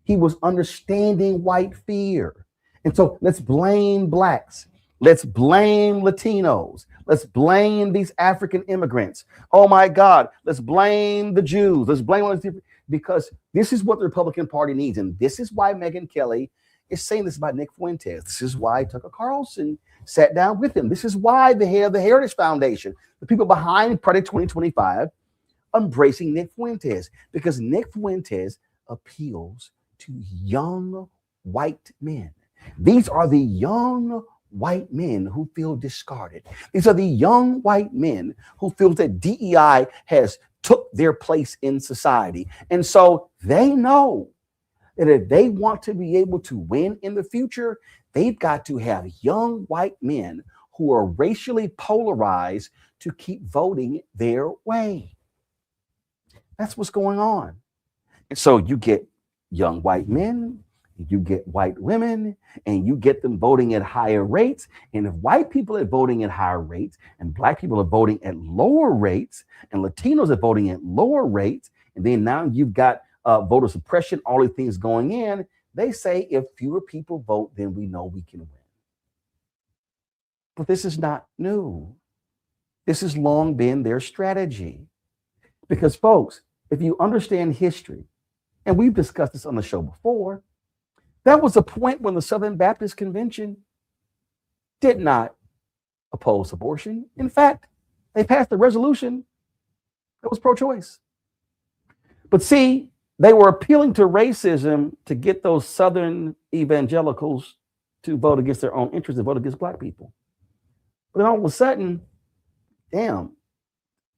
S1: He was understanding white fear. And so let's blame blacks. Let's blame Latinos. Let's blame these African immigrants. Oh my God, let's blame the Jews. Let's blame all these people, because this is what the Republican Party needs. And this is why Megyn Kelly is saying this about Nick Fuentes. This is why Tucker Carlson sat down with him. This is why the head of the Heritage Foundation, the people behind Project 2025, embracing Nick Fuentes, because Nick Fuentes appeals to young white men. These are the young white men who feel discarded. These are the young white men who feel that DEI has took their place in society. And so they know that if they want to be able to win in the future, they've got to have young white men who are racially polarized to keep voting their way. That's what's going on. And so you get young white men, you get white women, and you get them voting at higher rates. And if white people are voting at higher rates, and black people are voting at lower rates, and Latinos are voting at lower rates, and then now you've got voter suppression, all these things going in, they say if fewer people vote, then we know we can win. But this is not new. This has long been their strategy. Because folks, if you understand history, and we've discussed this on the show before, that was a point when the Southern Baptist Convention did not oppose abortion. In fact, they passed a resolution that was pro-choice. But see, they were appealing to racism to get those Southern evangelicals to vote against their own interests and vote against black people. But then all of a sudden, damn,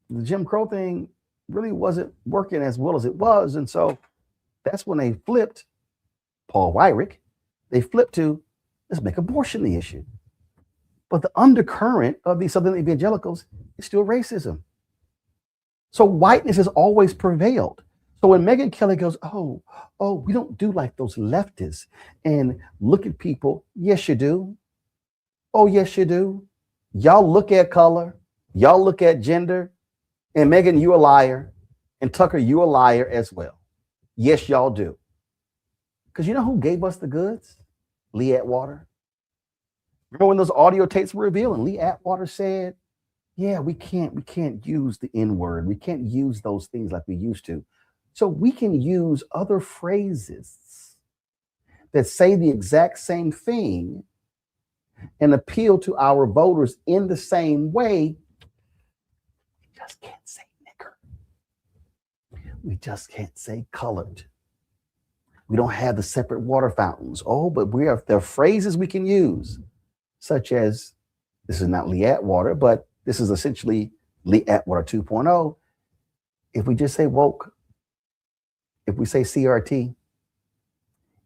S1: the Jim Crow thing really wasn't working as well as it was. And so that's when they flipped Paul Weyrich. They flipped to, let's make abortion the issue. But the undercurrent of these Southern evangelicals is still racism. So whiteness has always prevailed. So when Megyn Kelly goes, oh, we don't do like those leftists and look at people. Yes, you do. Oh, yes, you do. Y'all look at color. Y'all look at gender. And Megyn, you a liar. And Tucker, you a liar as well. Yes, y'all do. Because you know who gave us the goods? Lee Atwater. Remember when those audio tapes were revealed and Lee Atwater said, yeah, we can't use the N-word. We can't use those things like we used to. So we can use other phrases that say the exact same thing and appeal to our voters in the same way. We just can't say nigger. We just can't say colored. We don't have the separate water fountains. Oh, but there are phrases we can use, such as, this is not Lee Atwater, but this is essentially Lee Atwater 2.0. If we just say woke, if we say CRT,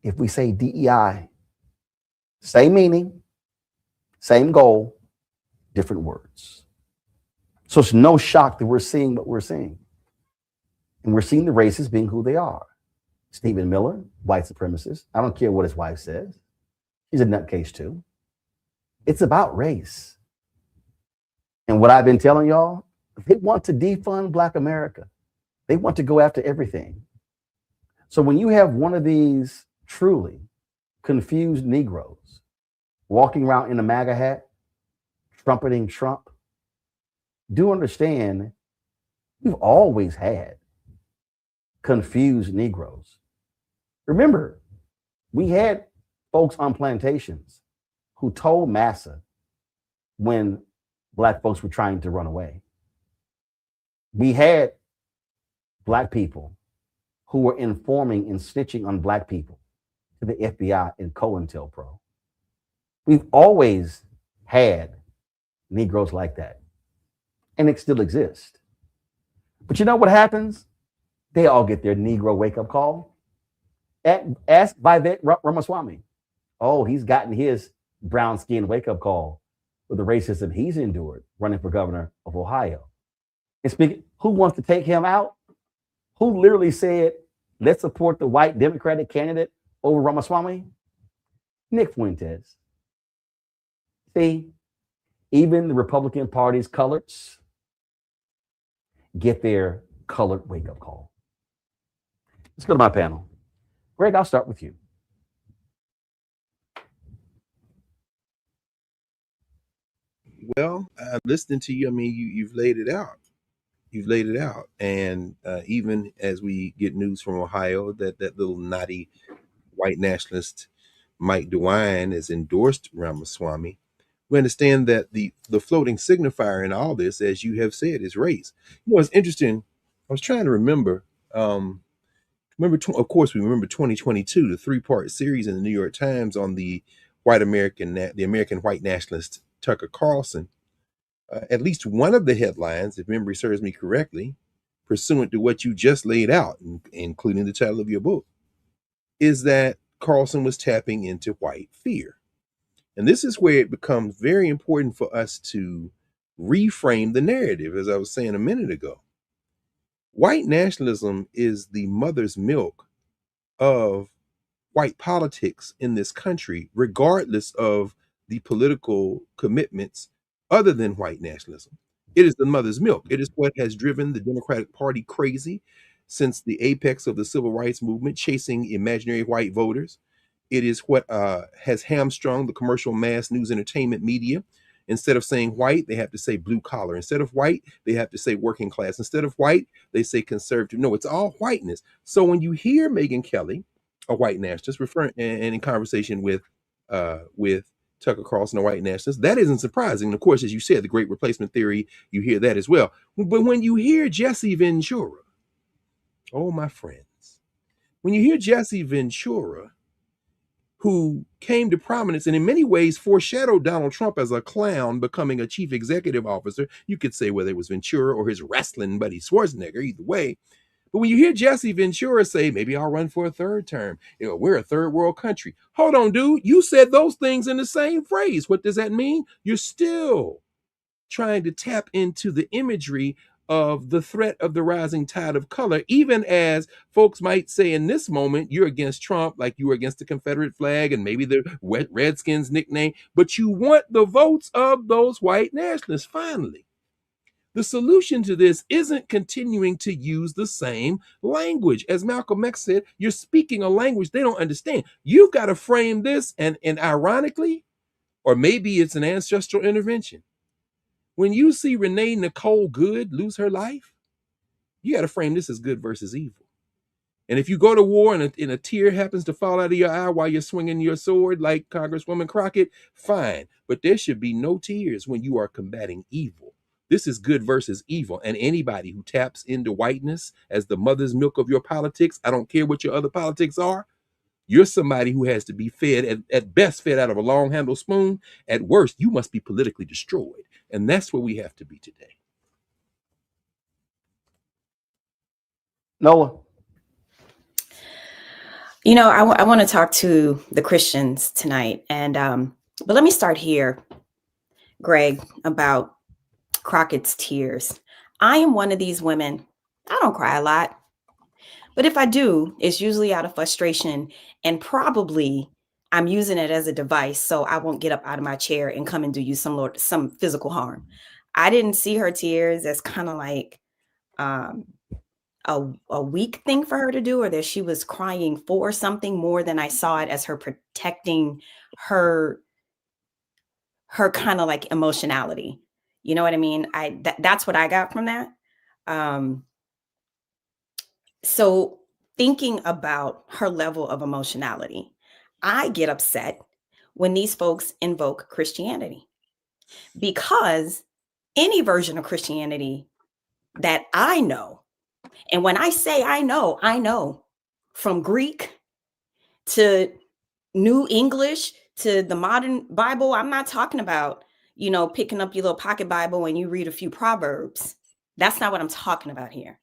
S1: if we say DEI, same meaning, same goal, different words. So it's no shock that we're seeing what we're seeing. And we're seeing the racists being who they are. Stephen Miller, white supremacist. I don't care what his wife says. He's a nutcase too. It's about race. And what I've been telling y'all, they want to defund Black America. They want to go after everything. So when you have one of these truly confused Negroes walking around in a MAGA hat, trumpeting Trump, do understand we've always had confused Negroes. Remember, we had folks on plantations who told massa when Black folks were trying to run away. We had Black people who were informing and snitching on Black people to the FBI and COINTELPRO. We've always had Negroes like that, and it still exists. But you know what happens? They all get their Negro wake-up call. Ask Vivek Ramaswamy. Oh, he's gotten his brown skin wake-up call with the racism he's endured running for governor of Ohio. And speaking, who wants to take him out? Who literally said, let's support the white Democratic candidate over Ramaswamy? Nick Fuentes. See, even the Republican Party's coloreds get their colored wake-up call. Let's go to my panel. Greg, I'll start with you.
S3: Well, listening to you, I mean, you've laid it out. You've laid it out. And even as we get news from Ohio that little naughty white nationalist Mike DeWine has endorsed Ramaswamy, we understand that the floating signifier in all this, as you have said, is race. You know, it's interesting. I was trying to remember. Of course, we remember 2022, the 3-part series in the New York Times on the American white nationalist Tucker Carlson. At least one of the headlines, if memory serves me correctly, pursuant to what you just laid out, including the title of your book, is that Carlson was tapping into white fear. And this is where it becomes very important for us to reframe the narrative, as I was saying a minute ago. White nationalism is the mother's milk of white politics in this country, regardless of the political commitments other than white nationalism. It is the mother's milk. It is what has driven the Democratic Party crazy since the apex of the civil rights movement, chasing imaginary white voters. It is what has hamstrung the commercial mass news entertainment media. Instead of saying white, they have to say blue collar. Instead of white, they have to say working class. Instead of white, they say conservative. No, it's all whiteness. So when you hear Megyn Kelly, a white nationalist, referring and in conversation with Tucker Carlson, a white nationalist, that isn't surprising. And of course, as you said, the great replacement theory, you hear that as well. But when you hear Jesse Ventura, oh, my friends, when you hear Jesse Ventura, who came to prominence and in many ways foreshadowed Donald Trump as a clown becoming a chief executive officer, you could say whether it was Ventura or his wrestling buddy Schwarzenegger, either way. But when you hear Jesse Ventura say, maybe I'll run for a third term, we're a third world country. Hold on, dude. You said those things in the same phrase. What does that mean? You're still trying to tap into the imagery of the threat of the rising tide of color, even as folks might say in this moment, you're against Trump, like you were against the Confederate flag and maybe the Redskins nickname, but you want the votes of those white nationalists. Finally, the solution to this isn't continuing to use the same language. As Malcolm X said, you're speaking a language they don't understand. You've got to frame this, and ironically, or maybe it's an ancestral intervention. When you see Renee Good lose her life, you got to frame this as good versus evil. And if you go to war and a tear happens to fall out of your eye while you're swinging your sword like Congresswoman Crockett, fine. But there should be no tears when you are combating evil. This is good versus evil. And anybody who taps into whiteness as the mother's milk of your politics, I don't care what your other politics are, you're somebody who has to be fed, at best fed out of a long handled spoon. At worst, you must be politically destroyed. And that's where we have to be today.
S1: Noah.
S21: I want to talk to the Christians tonight. And but let me start here, Greg, about Crockett's tears. I am one of these women. I don't cry a lot. But if I do, it's usually out of frustration, and probably I'm using it as a device so I won't get up out of my chair and come and do you some physical harm. I didn't see her tears as kind of like a weak thing for her to do, or that she was crying for something, more than I saw it as her protecting her kind of like emotionality. You know what I mean? That's what I got from that. So thinking about her level of emotionality, I get upset when these folks invoke Christianity, because any version of Christianity that I know, and when I say I know from Greek to New English to the modern Bible, I'm not talking about, picking up your little pocket Bible and you read a few Proverbs. That's not what I'm talking about here.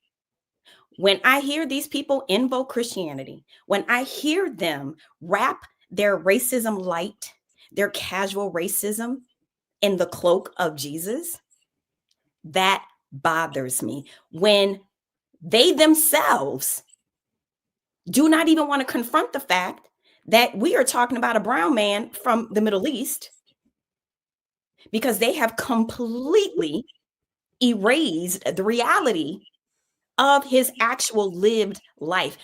S21: When I hear these people invoke Christianity, when I hear them wrap their racism light, their casual racism in the cloak of Jesus, that bothers me. When they themselves do not even want to confront the fact that we are talking about a brown man from the Middle East, because they have completely erased the reality of his actual lived life,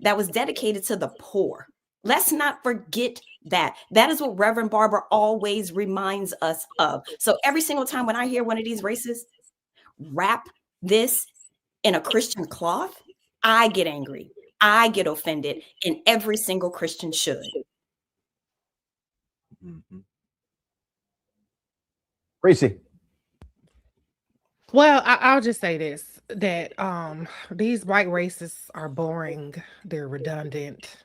S21: that was dedicated to the poor. Let's not forget that. That is what Reverend Barbara always reminds us of. So every single time when I hear one of these racists wrap this in a Christian cloth, I get angry. I get offended, and every single Christian should.
S1: Kristi.
S8: Well, I'll just say this, that these white racists are boring. They're redundant.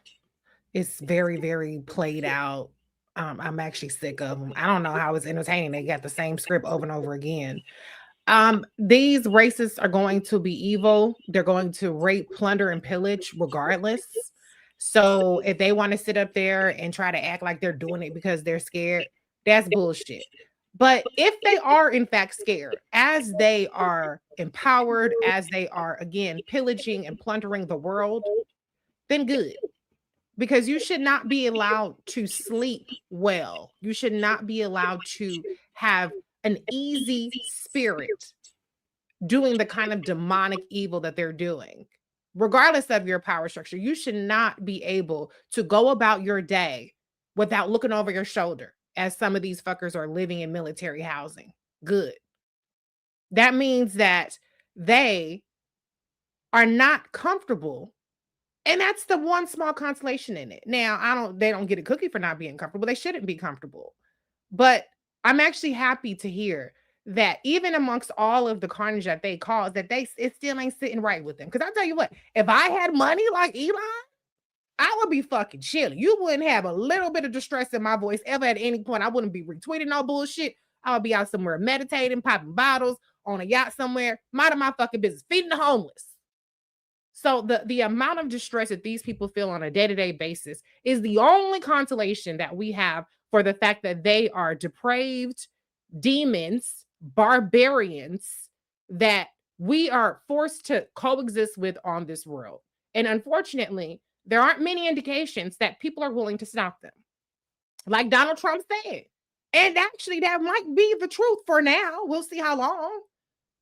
S8: It's very, very played out. I'm actually sick of them. I don't know how it's entertaining. They got the same script over and over again. These racists are going to be evil. They're going to rape, plunder, and pillage regardless. So if they want to sit up there and try to act like they're doing it because they're scared, that's bullshit. But if they are in fact scared, as they are empowered, as they are again pillaging and plundering the world, then good. Because you should not be allowed to sleep well. You should not be allowed to have an easy spirit doing the kind of demonic evil that they're doing. Regardless of your power structure, you should not be able to go about your day without looking over your shoulder, as some of these fuckers are living in military housing. Good. That means that they are not comfortable. And that's the one small consolation in it. Now, they don't get a cookie for not being comfortable. They shouldn't be comfortable. But I'm actually happy to hear that even amongst all of the carnage that they cause, that it still ain't sitting right with them. Because I tell you what, if I had money like Elon, I would be fucking chilling. You wouldn't have a little bit of distress in my voice ever at any point. I wouldn't be retweeting no bullshit. I would be out somewhere meditating, popping bottles on a yacht somewhere, minding my fucking business, feeding the homeless. So the amount of distress that these people feel on a day-to-day basis is the only consolation that we have for the fact that they are depraved demons, barbarians that we are forced to coexist with on this world. And unfortunately, there aren't many indications that people are willing to stop them. Like Donald Trump said. And actually, that might be the truth for now. We'll see how long.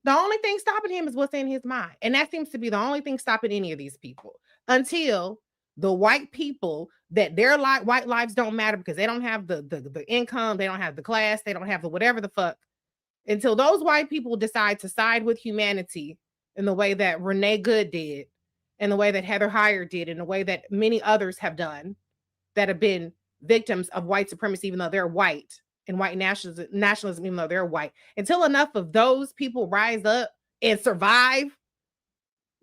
S8: The only thing stopping him is what's in his mind. And that seems to be the only thing stopping any of these people until the white people that their white lives don't matter because they don't have the income, they don't have the class, they don't have the whatever the fuck. Until those white people decide to side with humanity in the way that Renee Good did, in the way that Heather Heyer did, in the way that many others have done that have been victims of white supremacy, even though they're white. And white nationalism, even though they're white, until enough of those people rise up and survive,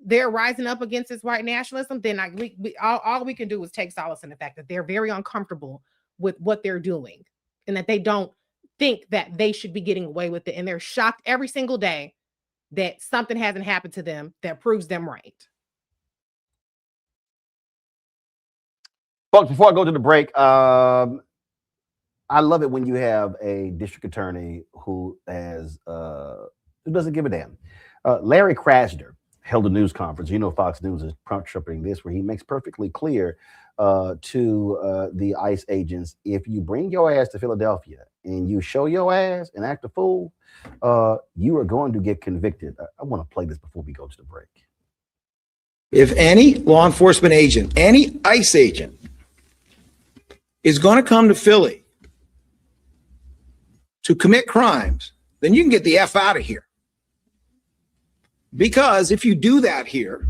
S8: they're rising up against this white nationalism, then all we can do is take solace in the fact that they're very uncomfortable with what they're doing and that they don't think that they should be getting away with it. And they're shocked every single day that something hasn't happened to them that proves them right.
S1: Folks, before I go to the break, I love it when you have a district attorney who doesn't give a damn. Larry Krasner held a news conference. You know, Fox News is trumpeting this, where he makes perfectly clear to the ICE agents, if you bring your ass to Philadelphia and you show your ass and act a fool, you are going to get convicted. I want to play this before we go to the break.
S11: If any law enforcement agent, any ICE agent is going to come to Philly to commit crimes, then you can get the F out of here. Because if you do that here,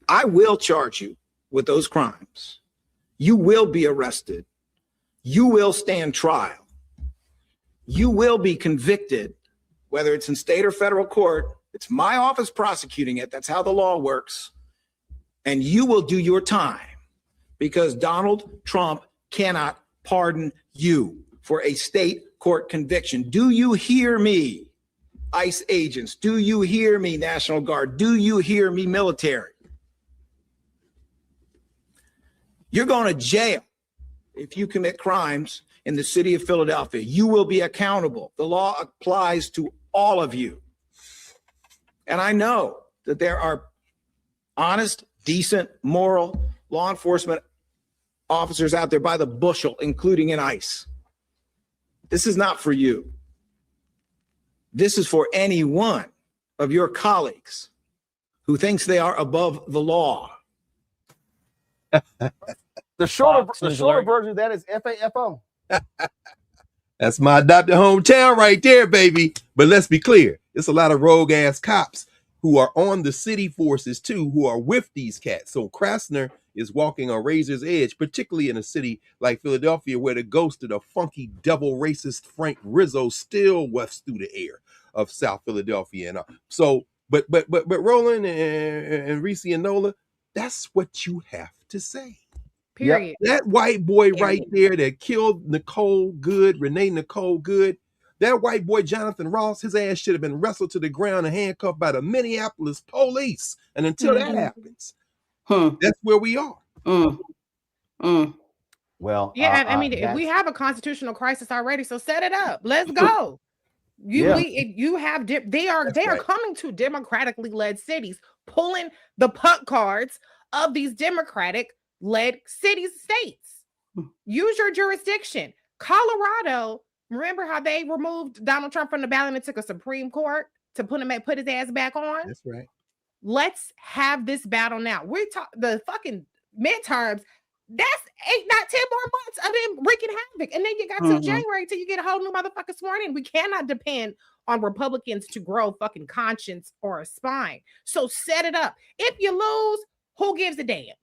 S11: I will charge you with those crimes. You will be arrested. You will stand trial. You will be convicted, whether it's in state or federal court. It's my office prosecuting it. That's how the law works. And you will do your time because Donald Trump cannot pardon you for a state court conviction. Do you hear me, ICE agents? Do you hear me, National Guard? Do you hear me, military? You're going to jail if you commit crimes in the city of Philadelphia. You will be accountable. The law applies to all of you. And I know that there are honest, decent, moral law enforcement officers out there by the bushel, including in ICE. This is not for you. This is for any one of your colleagues who thinks they are above the law.
S1: The shorter version of that is FAFO.
S3: That's my adopted hometown right there, baby. But let's be clear. It's a lot of rogue ass cops who are on the city forces too, who are with these cats. So Krasner is walking on razor's edge, particularly in a city like Philadelphia, where the ghost of the funky double racist Frank Rizzo still wafts through the air of South Philadelphia. And so, but Roland and Reese and Nola, that's what you have to say.
S8: Period.
S3: That white boy right there that killed Renee Nicole Good, that white boy, Jonathan Ross, his ass should have been wrestled to the ground and handcuffed by the Minneapolis police. And until that happens, that's where we are.
S1: Well,
S8: yeah, I mean, we have a constitutional crisis already, so set it up. Let's go. They are coming to democratically led cities, pulling the puck cards of these democratic led cities, states. Use your jurisdiction. Colorado, remember how they removed Donald Trump from the ballot and took a Supreme Court to put his ass back on?
S3: That's right.
S8: Let's have this battle now. We talk the fucking midterms. That's 8, not 10 more months of them wreaking havoc. And then you got till January till you get a whole new motherfucker sworn in. We cannot depend on Republicans to grow fucking conscience or a spine. So set it up. If you lose, who gives a damn?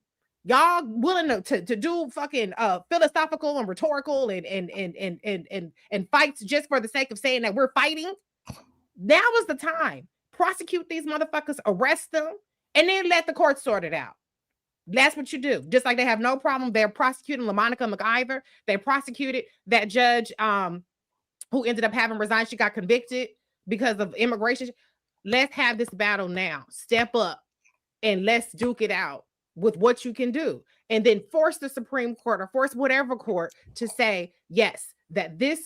S8: Y'all willing to do fucking philosophical and rhetorical and fights just for the sake of saying that we're fighting? Now is the time. Prosecute these motherfuckers, arrest them, and then let the court sort it out. That's what you do. Just like they have no problem. They're prosecuting LaMonica McIver. They prosecuted that judge who ended up having resigned. She got convicted because of immigration. Let's have this battle now. Step up and let's duke it out with what you can do. And then force the Supreme Court or force whatever court to say, yes, that this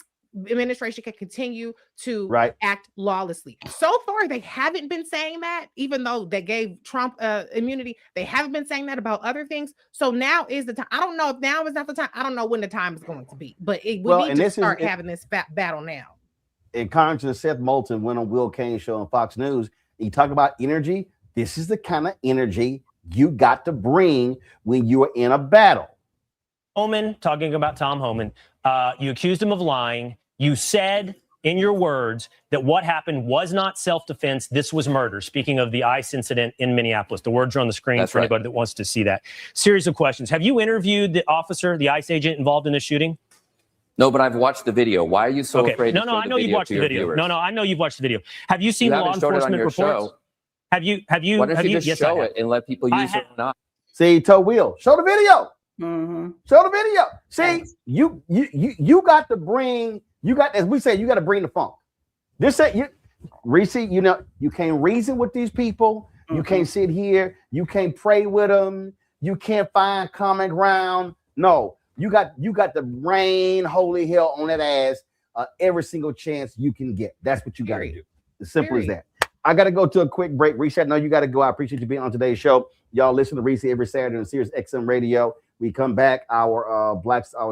S8: administration can continue to act lawlessly. So far, they haven't been saying that, even though they gave Trump immunity. They haven't been saying that about other things. So now is the time. I don't know if now is not the time. I don't know when the time is going to be, but we need to start having this battle now.
S1: And Congressman Seth Moulton went on Will Cain's show on Fox News. He talked about energy. This is the kind of energy you got to bring when you are in a battle.
S12: Homan, talking about Tom Homan, you accused him of lying. You said in your words that what happened was not self-defense. This was murder. Speaking of the ICE incident in Minneapolis, the words are on the screen for anybody that wants to see that. Series of questions. Have you interviewed the officer, the ICE agent involved in the shooting?
S13: No, but I've watched the video. Why are you so afraid?
S12: No, I know you've watched the video. No, I know you've watched the video. Have you seen law enforcement reports?
S13: Show.
S12: Have you?
S13: Why don't you just show it and let people use it or not?
S1: See, Toe Wheel, show the video. Show the video. See, you got to bring. You got, as we say, you got to bring the funk. This ain't you, Reese. You know, you can't reason with these people. You can't sit here. You can't pray with them. You can't find common ground. No, you got to rain holy hell on that ass every single chance you can get. That's what you got to do. As simple as that. I got to go to a quick break. Reese, I know you got to go. I appreciate you being on today's show. Y'all listen to Reese every Saturday on Sirius XM Radio. We come back, our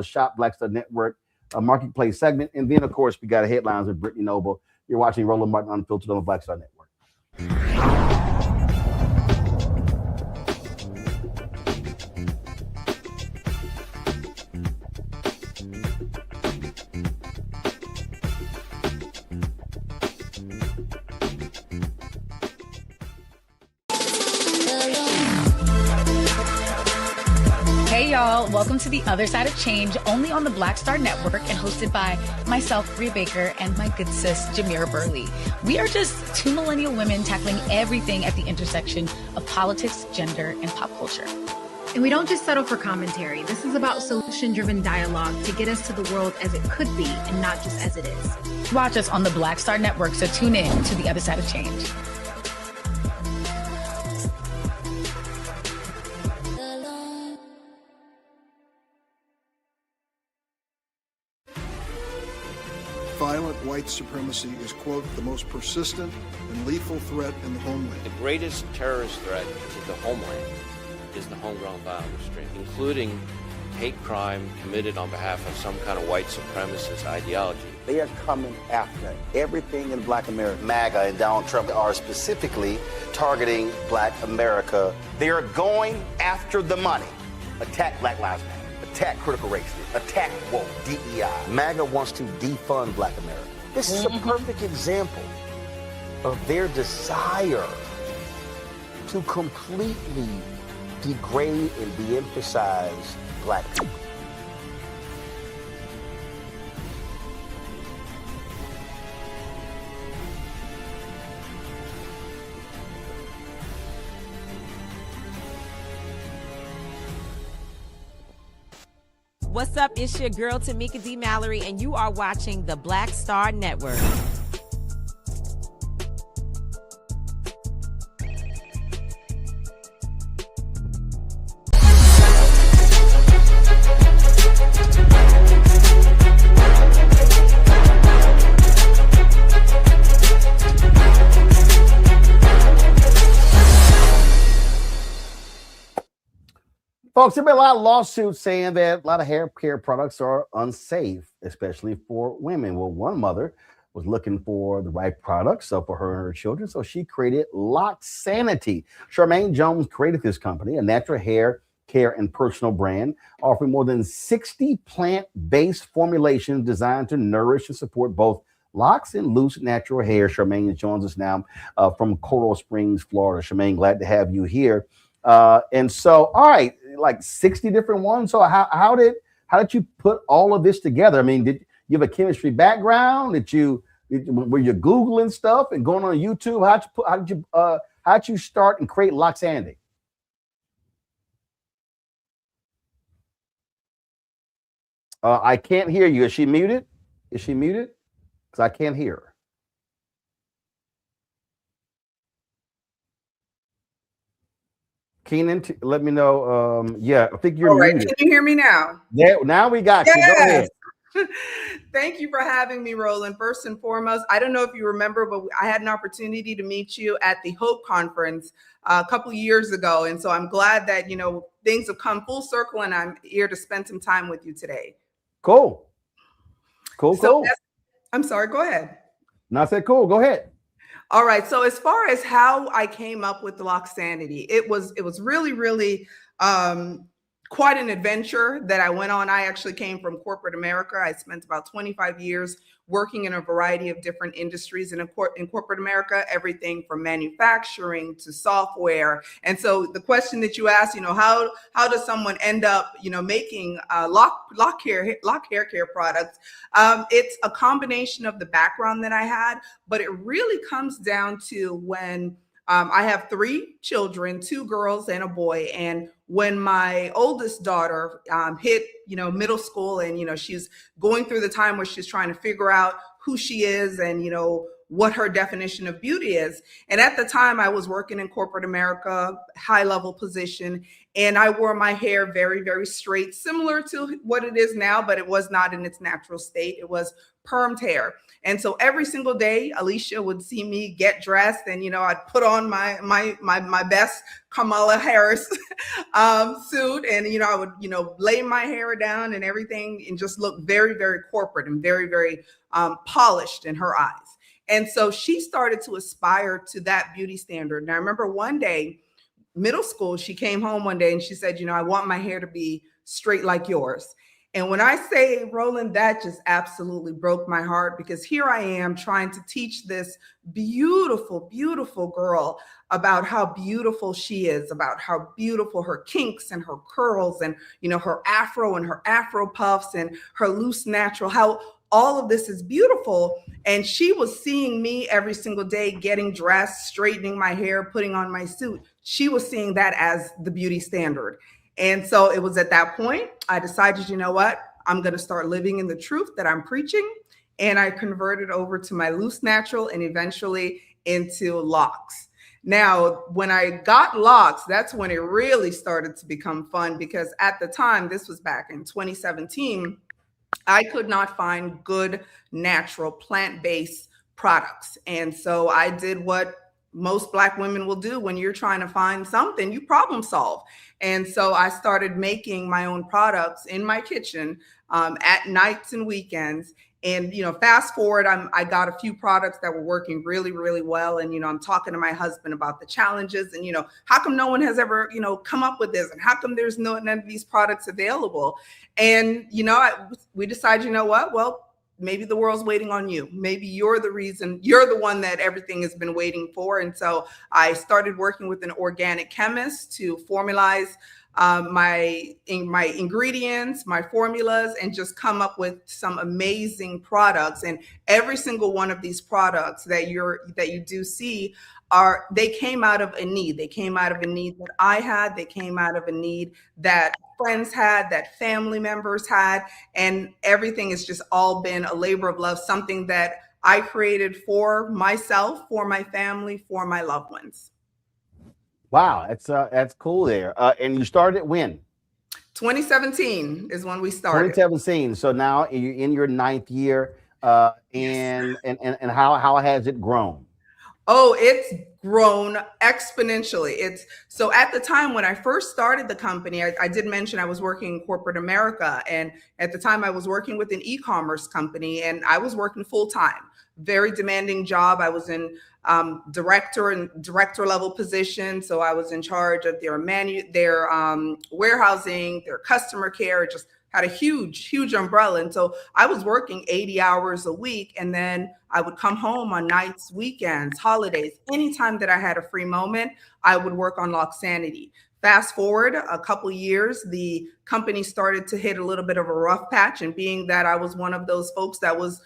S1: Shop Blackstar Network Marketplace segment. And then, of course, we got a headlines with Brittany Noble. You're watching Roland Martin Unfiltered on the Blackstar Network.
S14: Hey y'all, welcome to The Other Side of Change, only on the Blackstar Network and hosted by myself, Bria Baker, and my good sis, Jamira Burley. We are just two millennial women tackling everything at the intersection of politics, gender, and pop culture.
S15: And we don't just settle for commentary. This is about solution-driven dialogue to get us to the world as it could be and not just as it is.
S14: Watch us on the Blackstar Network, so tune in to The Other Side of Change.
S16: Violent white supremacy is, quote, the most persistent and lethal threat in the homeland.
S17: The greatest terrorist threat to the homeland is the homegrown violence stream, including hate crime committed on behalf of some kind of white supremacist ideology.
S22: They are coming after everything in Black America. MAGA and Donald Trump are specifically targeting Black America. They are going after the money. Attack Black Lives Matter. Attack critical race theory, attack woke, DEI. MAGA wants to defund Black America. This is a perfect example of their desire to completely degrade and de-emphasize Black people.
S18: What's up? It's your girl, Tamika D. Mallory, and you are watching the Black Star Network.
S1: Folks, there have been a lot of lawsuits saying that a lot of hair care products are unsafe, especially for women. Well, one mother was looking for the right products for her and her children, so she created Loxanity. Charmaine Jones created this company, a natural hair care and personal brand, offering more than 60 plant-based formulations designed to nourish and support both locks and loose natural hair. Charmaine joins us now from Coral Springs, Florida. Charmaine, glad to have you here. And so, all right, like 60 different ones. So how did you put all of this together? I mean, did you have a chemistry background? Were you Googling stuff and going on YouTube? How did you start and create Loxanity? I can't hear you. Is she muted? Because I can't hear her. Keenan, let me know. Yeah, I think you're muted.
S4: Can you hear me now?
S1: Yeah, now we got you. Go ahead.
S4: Thank you for having me, Roland. First and foremost, I don't know if you remember, but I had an opportunity to meet you at the Hope Conference a couple years ago. And so I'm glad that, things have come full circle and I'm here to spend some time with you today.
S1: Cool.
S4: I'm sorry, go ahead.
S1: No, I said cool. Go ahead.
S4: All right. So as far as how I came up with the Loxanity, it was really, really quite an adventure that I went on. I actually came from corporate America. I spent about 25 years working in a variety of different industries in corporate America, everything from manufacturing to software. And so the question that you asked, how does someone end up, making lock hair care products? It's a combination of the background that I had, but it really comes down to when I have 3 children, 2 girls and a boy. And when my oldest daughter hit, middle school and, she's going through the time where she's trying to figure out who she is and, what her definition of beauty is. And at the time I was working in corporate America, high level position, and I wore my hair very, very straight, similar to what it is now, but it was not in its natural state. It was permed hair. And so every single day, Alicia would see me get dressed and, I'd put on my best Kamala Harris suit. And, I would, lay my hair down and everything and just look very, very corporate and very, very polished in her eyes. And so she started to aspire to that beauty standard. And I remember one day, middle school, she came home one day and she said, I want my hair to be straight like yours. And when I say, Roland, that just absolutely broke my heart, because here I am trying to teach this beautiful, beautiful girl about how beautiful she is, about how beautiful her kinks and her curls and, her afro and her afro puffs and her loose natural, how all of this is beautiful. And she was seeing me every single day, getting dressed, straightening my hair, putting on my suit. She was seeing that as the beauty standard. And so it was at that point, I decided, you know what, I'm going to start living in the truth that I'm preaching. And I converted over to my loose natural and eventually into locks. Now, when I got locks, that's when it really started to become fun, because at the time, this was back in 2017, I could not find good, natural, plant-based products. And so I did what most Black women will do when you're trying to find something, you problem solve. And so I started making my own products in my kitchen at nights and weekends. And, fast forward, I got a few products that were working really, really well. And, I'm talking to my husband about the challenges and, how come no one has ever, come up with this? And how come there's none of these products available? And, we decided, you know what? Well, maybe the world's waiting on you. Maybe you're the reason, you're the one that everything has been waiting for. And so I started working with an organic chemist to formalize my ingredients, my formulas, and just come up with some amazing products. And every single one of these products that you do see they came out of a need. They came out of a need that I had. They came out of a need that friends had, that family members had, and everything has just all been a labor of love, something that I created for myself, for my family, for my loved ones.
S1: Wow, that's cool there. And you started when?
S4: 2017 is when we started.
S1: 2017. So now you're in your 9th year, and how has it grown?
S4: Oh, it's grown exponentially. So at the time when I first started the company, I did mention I was working in corporate America. And at the time I was working with an e-commerce company, and I was working full time, very demanding job. I was in director level position. So I was in charge of their warehousing, their customer care, just had a huge umbrella. And so I was working 80 hours a week, and then I would come home on nights, weekends, holidays, anytime that I had a free moment, I would work on Loxanity. Fast forward a couple years, the company started to hit a little bit of a rough patch. And being that I was one of those folks that was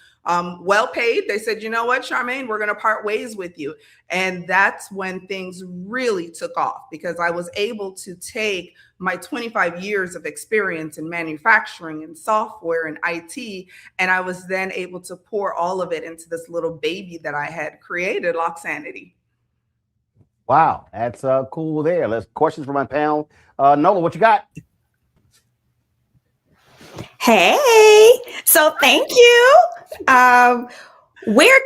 S4: well paid, they said, you know what, Charmaine, we're going to part ways with you. And that's when things really took off, because I was able to take my 25 years of experience in manufacturing and software and IT, and I was then able to pour all of it into this little baby that I had created, Loxanity.
S1: Wow, that's cool there. Let's questions from my panel. Nola, what you got?
S21: Hey, so thank you. Where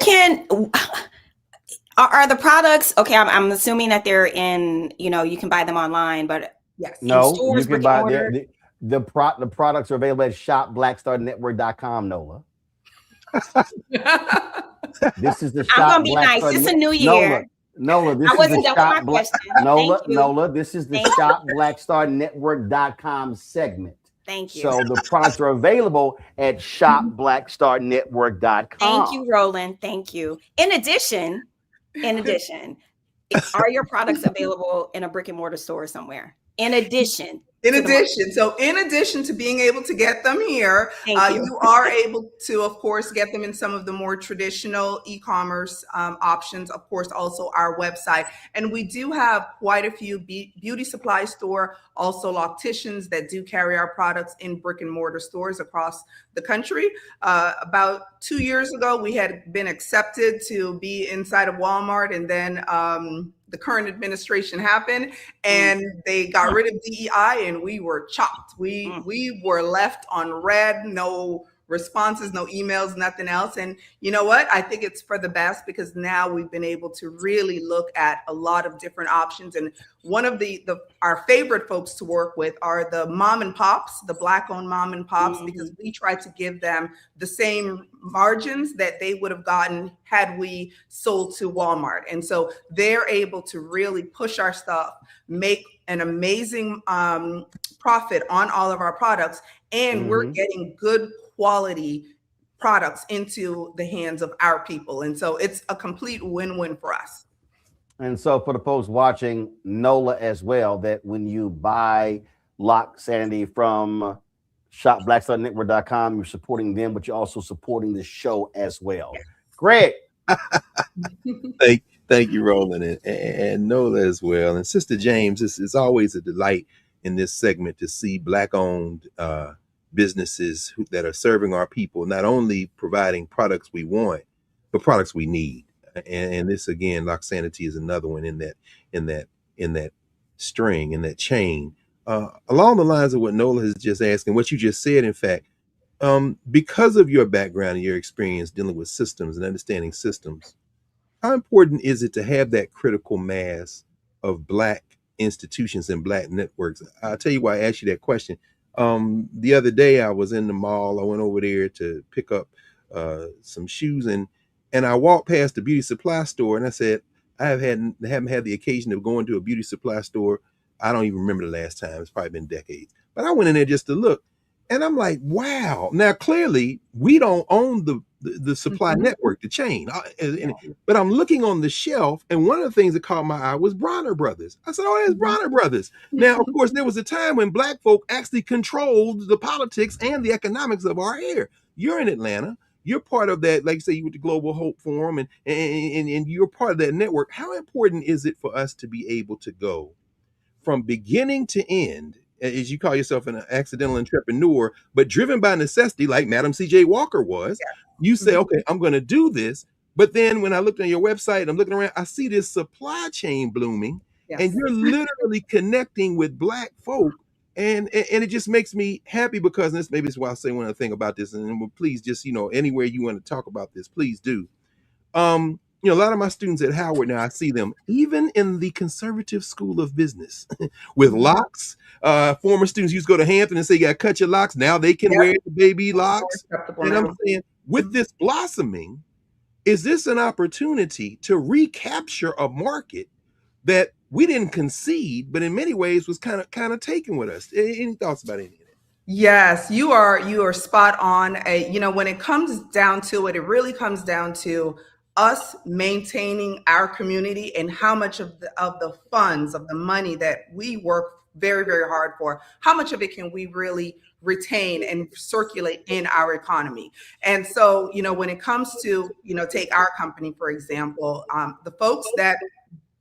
S21: are the products? Okay, I'm assuming that they're in, you can buy them online, but
S4: yes,
S1: no,
S21: stores,
S1: you can buy the products are available at shopblackstarnetwork.com, Nola. This is the shop.
S21: I'm gonna be nice. It's a new year.
S1: Nola, this
S21: I wasn't done with my question.
S1: Nola, this is the shopblackstarnetwork.com segment.
S21: Thank you.
S1: So the products are available at shopblackstarnetwork.com.
S21: Thank you, Roland. Thank you. In addition, are your products available in a brick and mortar store somewhere? In addition
S4: to being able to get them here, you are able to, of course, get them in some of the more traditional e-commerce options, of course, also our website. And we do have quite a few beauty supply store, also locticians that do carry our products in brick and mortar stores across the country. About 2 years ago, we had been accepted to be inside of Walmart, and then the current administration happened, and they got rid of DEI, and we were chopped. We were left on red, no responses, no emails, nothing else. And you know what? I think it's for the best, because now we've been able to really look at a lot of different options. And one of our favorite folks to work with are the mom and pops, the Black-owned mom and pops, because we try to give them the same margins that they would have gotten had we sold to Walmart. And so they're able to really push our stuff, make an amazing profit on all of our products, and we're getting good quality products into the hands of our people. And so it's a complete win-win for us.
S1: And so for the folks watching, Nola as well, that when you buy Loxanity from shopblackstarnetwork.com, you're supporting them, but you're also supporting the show as well. Greg.
S3: Thank you, Roland, and Nola as well. And Sister James, it's always a delight in this segment to see Black-owned businesses that are serving our people, not only providing products we want, but products we need. And this, again, Loxanity is another one in that string, in that chain. Along the lines of what Nola has just asked, and what you just said, in fact, because of your background and your experience dealing with systems and understanding systems, how important is it to have that critical mass of Black institutions and Black networks? I'll tell you why I asked you that question. The other day I was in the mall. I went over there to pick up some shoes, and I walked past the beauty supply store, and I said, I haven't had the occasion of going to a beauty supply store. I don't even remember the last time. It's probably been decades. But I went in there just to look, and I'm like, wow. Now, clearly, we don't own the supply network, the chain. But I'm looking on the shelf, and one of the things that caught my eye was Bronner Brothers. I said, oh, there's Bronner Brothers. Now, of course, there was a time when Black folk actually controlled the politics and the economics of our hair. You're in Atlanta. You're part of that, like you say, you with the Global Hope Forum, and you're part of that network. How important is it for us to be able to go from beginning to end, as you call yourself an accidental entrepreneur, but driven by necessity, like Madam C.J. Walker was? Yeah. You say, okay, I'm going to do this. But then when I looked on your website, I'm looking around, I see this supply chain blooming, and you're literally connecting with Black folk. And it just makes me happy, because, and this maybe is why I say one other thing about this, and please just, anywhere you want to talk about this, please do. You know, a lot of my students at Howard now, I see them even in the conservative school of business with locks. Former students used to go to Hampton and say, you got to cut your locks. Now they can wear the baby locks. And I'm saying, with this blossoming, is this an opportunity to recapture a market that we didn't concede, but in many ways was kind of taken with us? Any thoughts about any of that?
S4: Yes, you are spot on. When it comes down to it, it really comes down to us maintaining our community and how much of the funds, of the money that we work very, very hard for, how much of it can we really retain and circulate in our economy. And so, when it comes to, take our company, for example, the folks that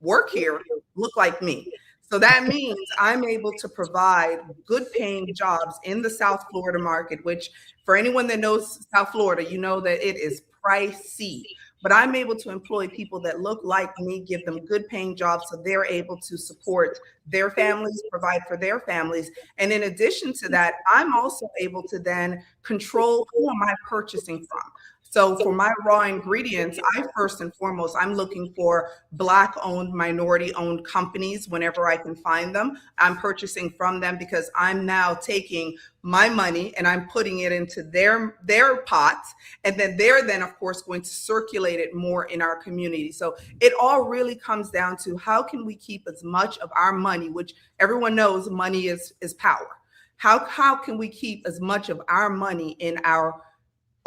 S4: work here look like me. So that means I'm able to provide good paying jobs in the South Florida market, which for anyone that knows South Florida, you know that it is pricey. But I'm able to employ people that look like me, give them good paying jobs so they're able to support their families, provide for their families. And in addition to that, I'm also able to then control who am I purchasing from. So for my raw ingredients, first and foremost, I'm looking for Black-owned, minority-owned companies whenever I can find them. I'm purchasing from them because I'm now taking my money and I'm putting it into their pots. And then they're then, of course, going to circulate it more in our community. So it all really comes down to how can we keep as much of our money, which everyone knows money is power. How can we keep as much of our money in our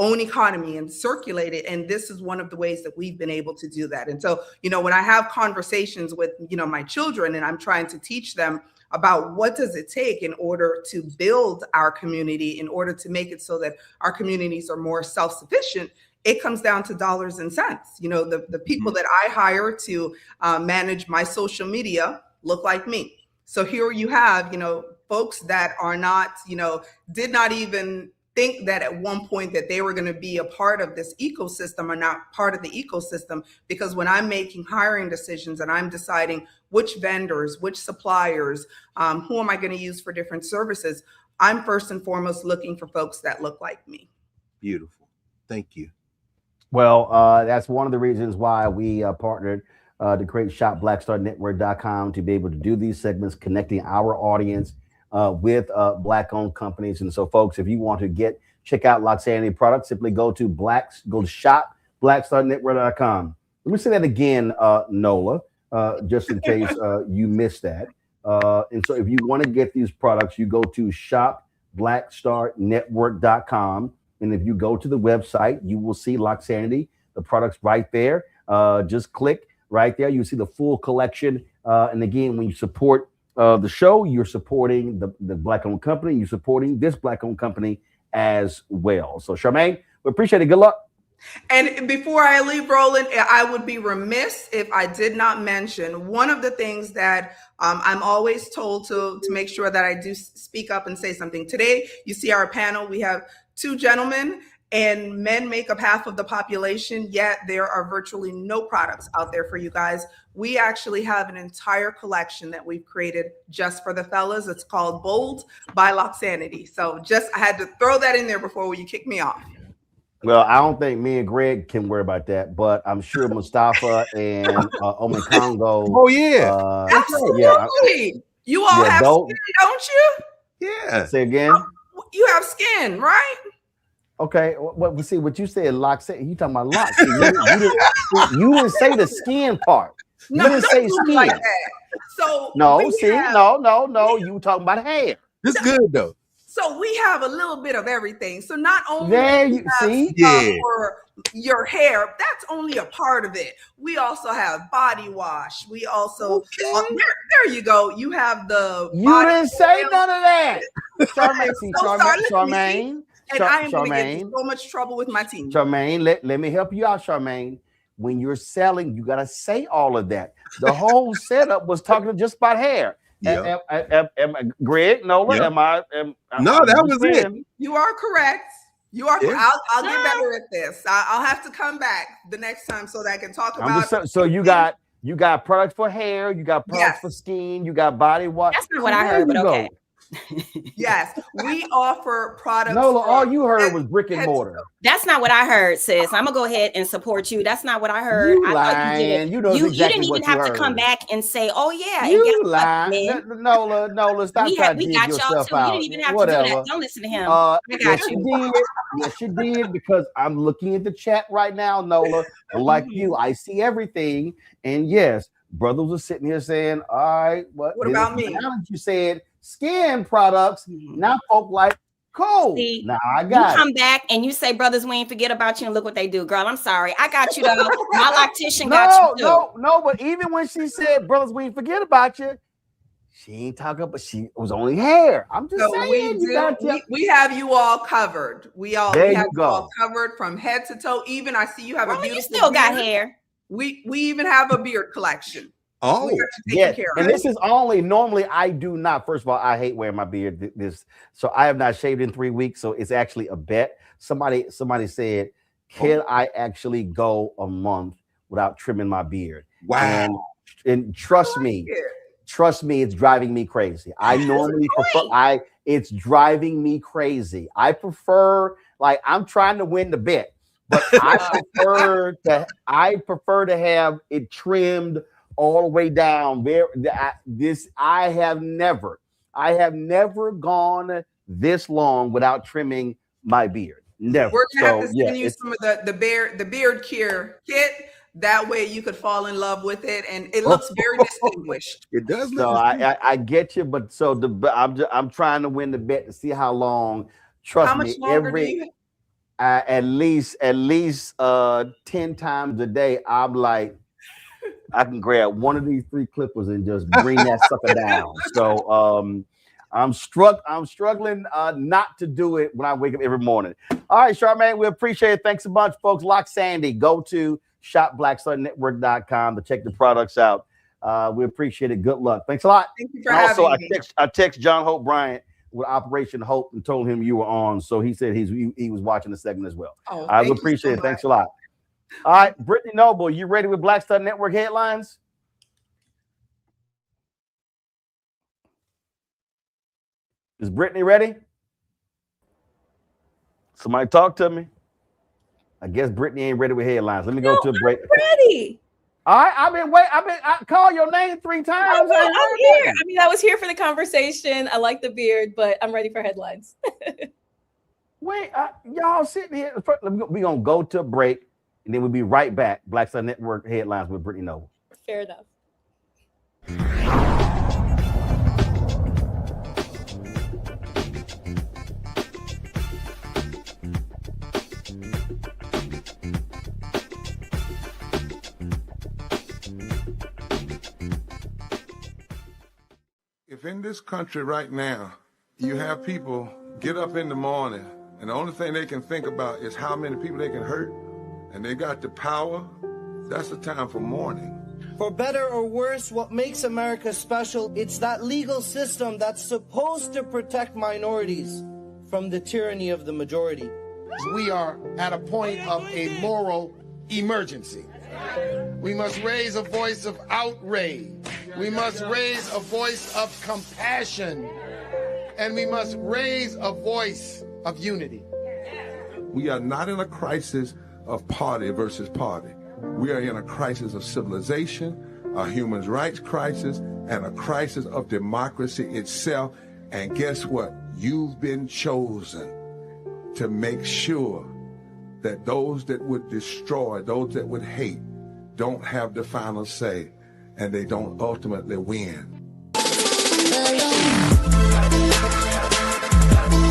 S4: own economy and circulate it? And this is one of the ways that we've been able to do that. And so, when I have conversations with, my children and I'm trying to teach them about what does it take in order to build our community, in order to make it so that our communities are more self-sufficient, it comes down to dollars and cents. The people that I hire to manage my social media look like me. So here you have, folks that are not, did not even think that at one point that they were going to be a part of this ecosystem, or not part of the ecosystem, because when I'm making hiring decisions and I'm deciding which vendors, which suppliers, who am I going to use for different services, I'm first and foremost looking for folks that look like me.
S3: Beautiful. Thank you.
S1: Well, that's one of the reasons why we partnered to create shopblackstarnetwork.com, to be able to do these segments, connecting our audience with Black-owned companies. And so, folks, if you want to check out Loxanity products, simply go to shop.blackstarnetwork.com. Let me say that again, Nola, just in case you missed that. And so, if you want to get these products, you go to shop.blackstarnetwork.com. And if you go to the website, you will see Loxanity, the products right there. Just click right there. You see the full collection. And again, when you support the show, you're supporting the Black-owned company. You're supporting this Black-owned company as well. So, Charmaine, we appreciate it. Good luck.
S4: And before I leave, Roland, I would be remiss if I did not mention one of the things that I'm always told to make sure that I do speak up and say something. Today, you see our panel. We have two gentlemen, and men make up half of the population, yet there are virtually no products out there for you guys. We actually have an entire collection that we've created just for the fellas. It's called Bold by Loxanity. So I had to throw that in there before you kick me off.
S1: Well, I don't think me and Greg can worry about that, but I'm sure Mustafa and Omen Congo.
S3: Oh, yeah.
S4: Absolutely. Yeah. You all have skin, don't you?
S3: Yeah.
S1: Say again?
S4: You have skin, right?
S1: Okay, well, see what you said, locks. You talking about locks? You didn't say the skin part. You didn't say skin.
S4: Like that. So
S1: no. You talking about hair.
S3: This is good though.
S4: So we have a little bit of everything. So not only for your hair, that's only a part of it. We also have body wash. We also there you go. You have the.
S1: You didn't say none of that,
S4: Charmaine. And I am going to get in so much trouble with my team.
S1: Charmaine, let me help you out, Charmaine. When you're selling, you got to say all of that. The whole setup was talking just about hair. Yeah. Greg, Nola,
S3: yep.
S1: No,
S3: that was it.
S4: You are correct. You are. Yeah. I'll get better at this. I'll have to come back the next time so that I can talk about.
S1: So you got products for hair. You got products for skin. You got body wash.
S21: That's not what I heard, but okay.
S4: Yes, we offer products.
S1: Nola, all you heard was brick and mortar.
S21: That's not what I heard, sis. I'm gonna go ahead and support you. That's not what I heard.
S1: You
S21: I
S1: lying. You know
S21: you
S1: exactly
S21: didn't
S1: what
S21: even
S1: you
S21: have to
S1: heard.
S21: come back and say, "Oh yeah."
S1: You lying. Nola, stop trying to dig yourself out.
S21: You didn't even have
S1: Whatever.
S21: to do that. Don't listen to him. I got
S1: yes,
S21: you.
S1: you did. Yes, you did, because I'm looking at the chat right now, Nola. And like you, I see everything. And yes, brothers were sitting here saying, all right, what
S4: about me?
S1: Now that you said skin products, now folk like, cool.
S21: See,
S1: now I got
S21: you come back and you say, brothers, we ain't forget about you, and look what they do. Girl, I'm sorry. I got you though. My lactician got you too.
S1: No, but even when she said, brothers, we ain't forget about you, she ain't talking, but she was only hair. I'm just saying.
S4: We have you all covered. We have you all covered from head to toe. Even I see you have a beautiful
S21: you still got
S4: beard.
S21: hair.
S4: We even have a beard collection.
S1: Oh, yeah. And this is only, normally I do not. First of all, I hate wearing my beard. So I have not shaved in 3 weeks. So it's actually a bet. Somebody said, can I actually go a month without trimming my beard?
S2: Wow.
S1: And trust me, it's driving me crazy. I normally prefer, it's driving me crazy. I prefer, like, I'm trying to win the bet, but I prefer to have it trimmed all the way down. I have never gone this long without trimming my beard. Never.
S4: We're gonna have to send you some of the beard cure kit. That way you could fall in love with it, and it looks very distinguished.
S2: It does.
S1: So I get you, but I'm trying to win the bet to see how long. Trust me, at least 10 times a day, I'm like, I can grab one of these 3 clippers and just bring that sucker down. So I'm struggling not to do it when I wake up every morning. All right, Charmaine, we appreciate it. Thanks a bunch, folks. Lock Sandy. Go to shopblackstarnetwork.com to check the products out. We appreciate it. Good luck. Thanks a lot.
S4: Thank you for having me.
S1: I text John Hope Bryant with Operation Hope and told him you were on. So he said he was watching the segment as well. I would appreciate it. Thanks a lot. All right, Brittany Noble, you ready with Black Star Network headlines? Is Brittany ready? Somebody talk to me. I guess Brittany ain't ready with headlines. Let me go to a break.
S5: Ready.
S1: All right, I call your name 3 times.
S5: I'm here. I mean, I was here for the conversation. I like the beard, but I'm ready for headlines.
S1: Wait, y'all sitting here. We're going to go to a break, and then we'll be right back. Black Star Network headlines with Brittany Noble.
S5: Fair enough.
S2: If in this country right now, you have people get up in the morning and the only thing they can think about is how many people they can hurt, and they got the power, that's the time for mourning.
S7: For better or worse, what makes America special, it's that legal system that's supposed to protect minorities from the tyranny of the majority.
S9: We are at a point of a moral emergency. We must raise a voice of outrage. We must raise a voice of compassion. And we must raise a voice of unity.
S2: We are not in a crisis of party versus party. We are in a crisis of civilization, a human rights crisis, and a crisis of democracy itself. And guess what? You've been chosen to make sure that those that would destroy, those that would hate, don't have the final say, and they don't ultimately win.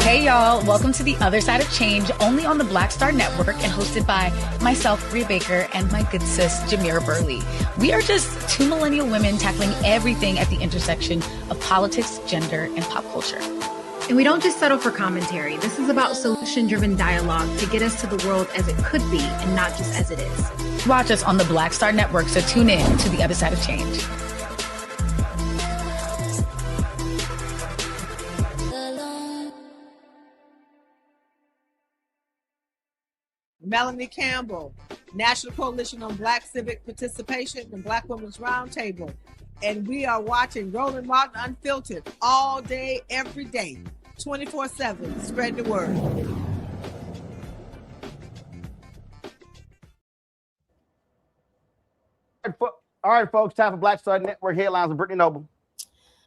S14: Hey y'all, welcome to The Other Side of Change, only on the Black Star Network and hosted by myself, Rhea Baker, and my good sis, Jamira Burley. We are just 2 millennial women tackling everything at the intersection of politics, gender, and pop culture.
S15: And we don't just settle for commentary. This is about solution-driven dialogue to get us to the world as it could be and not just as it is.
S14: Watch us on the Black Star Network, so tune in to The Other Side of Change.
S19: Melanie Campbell, National Coalition on Black Civic Participation and Black Women's Roundtable. and we are watching Roland Martin Unfiltered all day, every day, 24/7. Spread the word.
S1: All right, folks, time for Black Star Network headlines with Brittany Noble.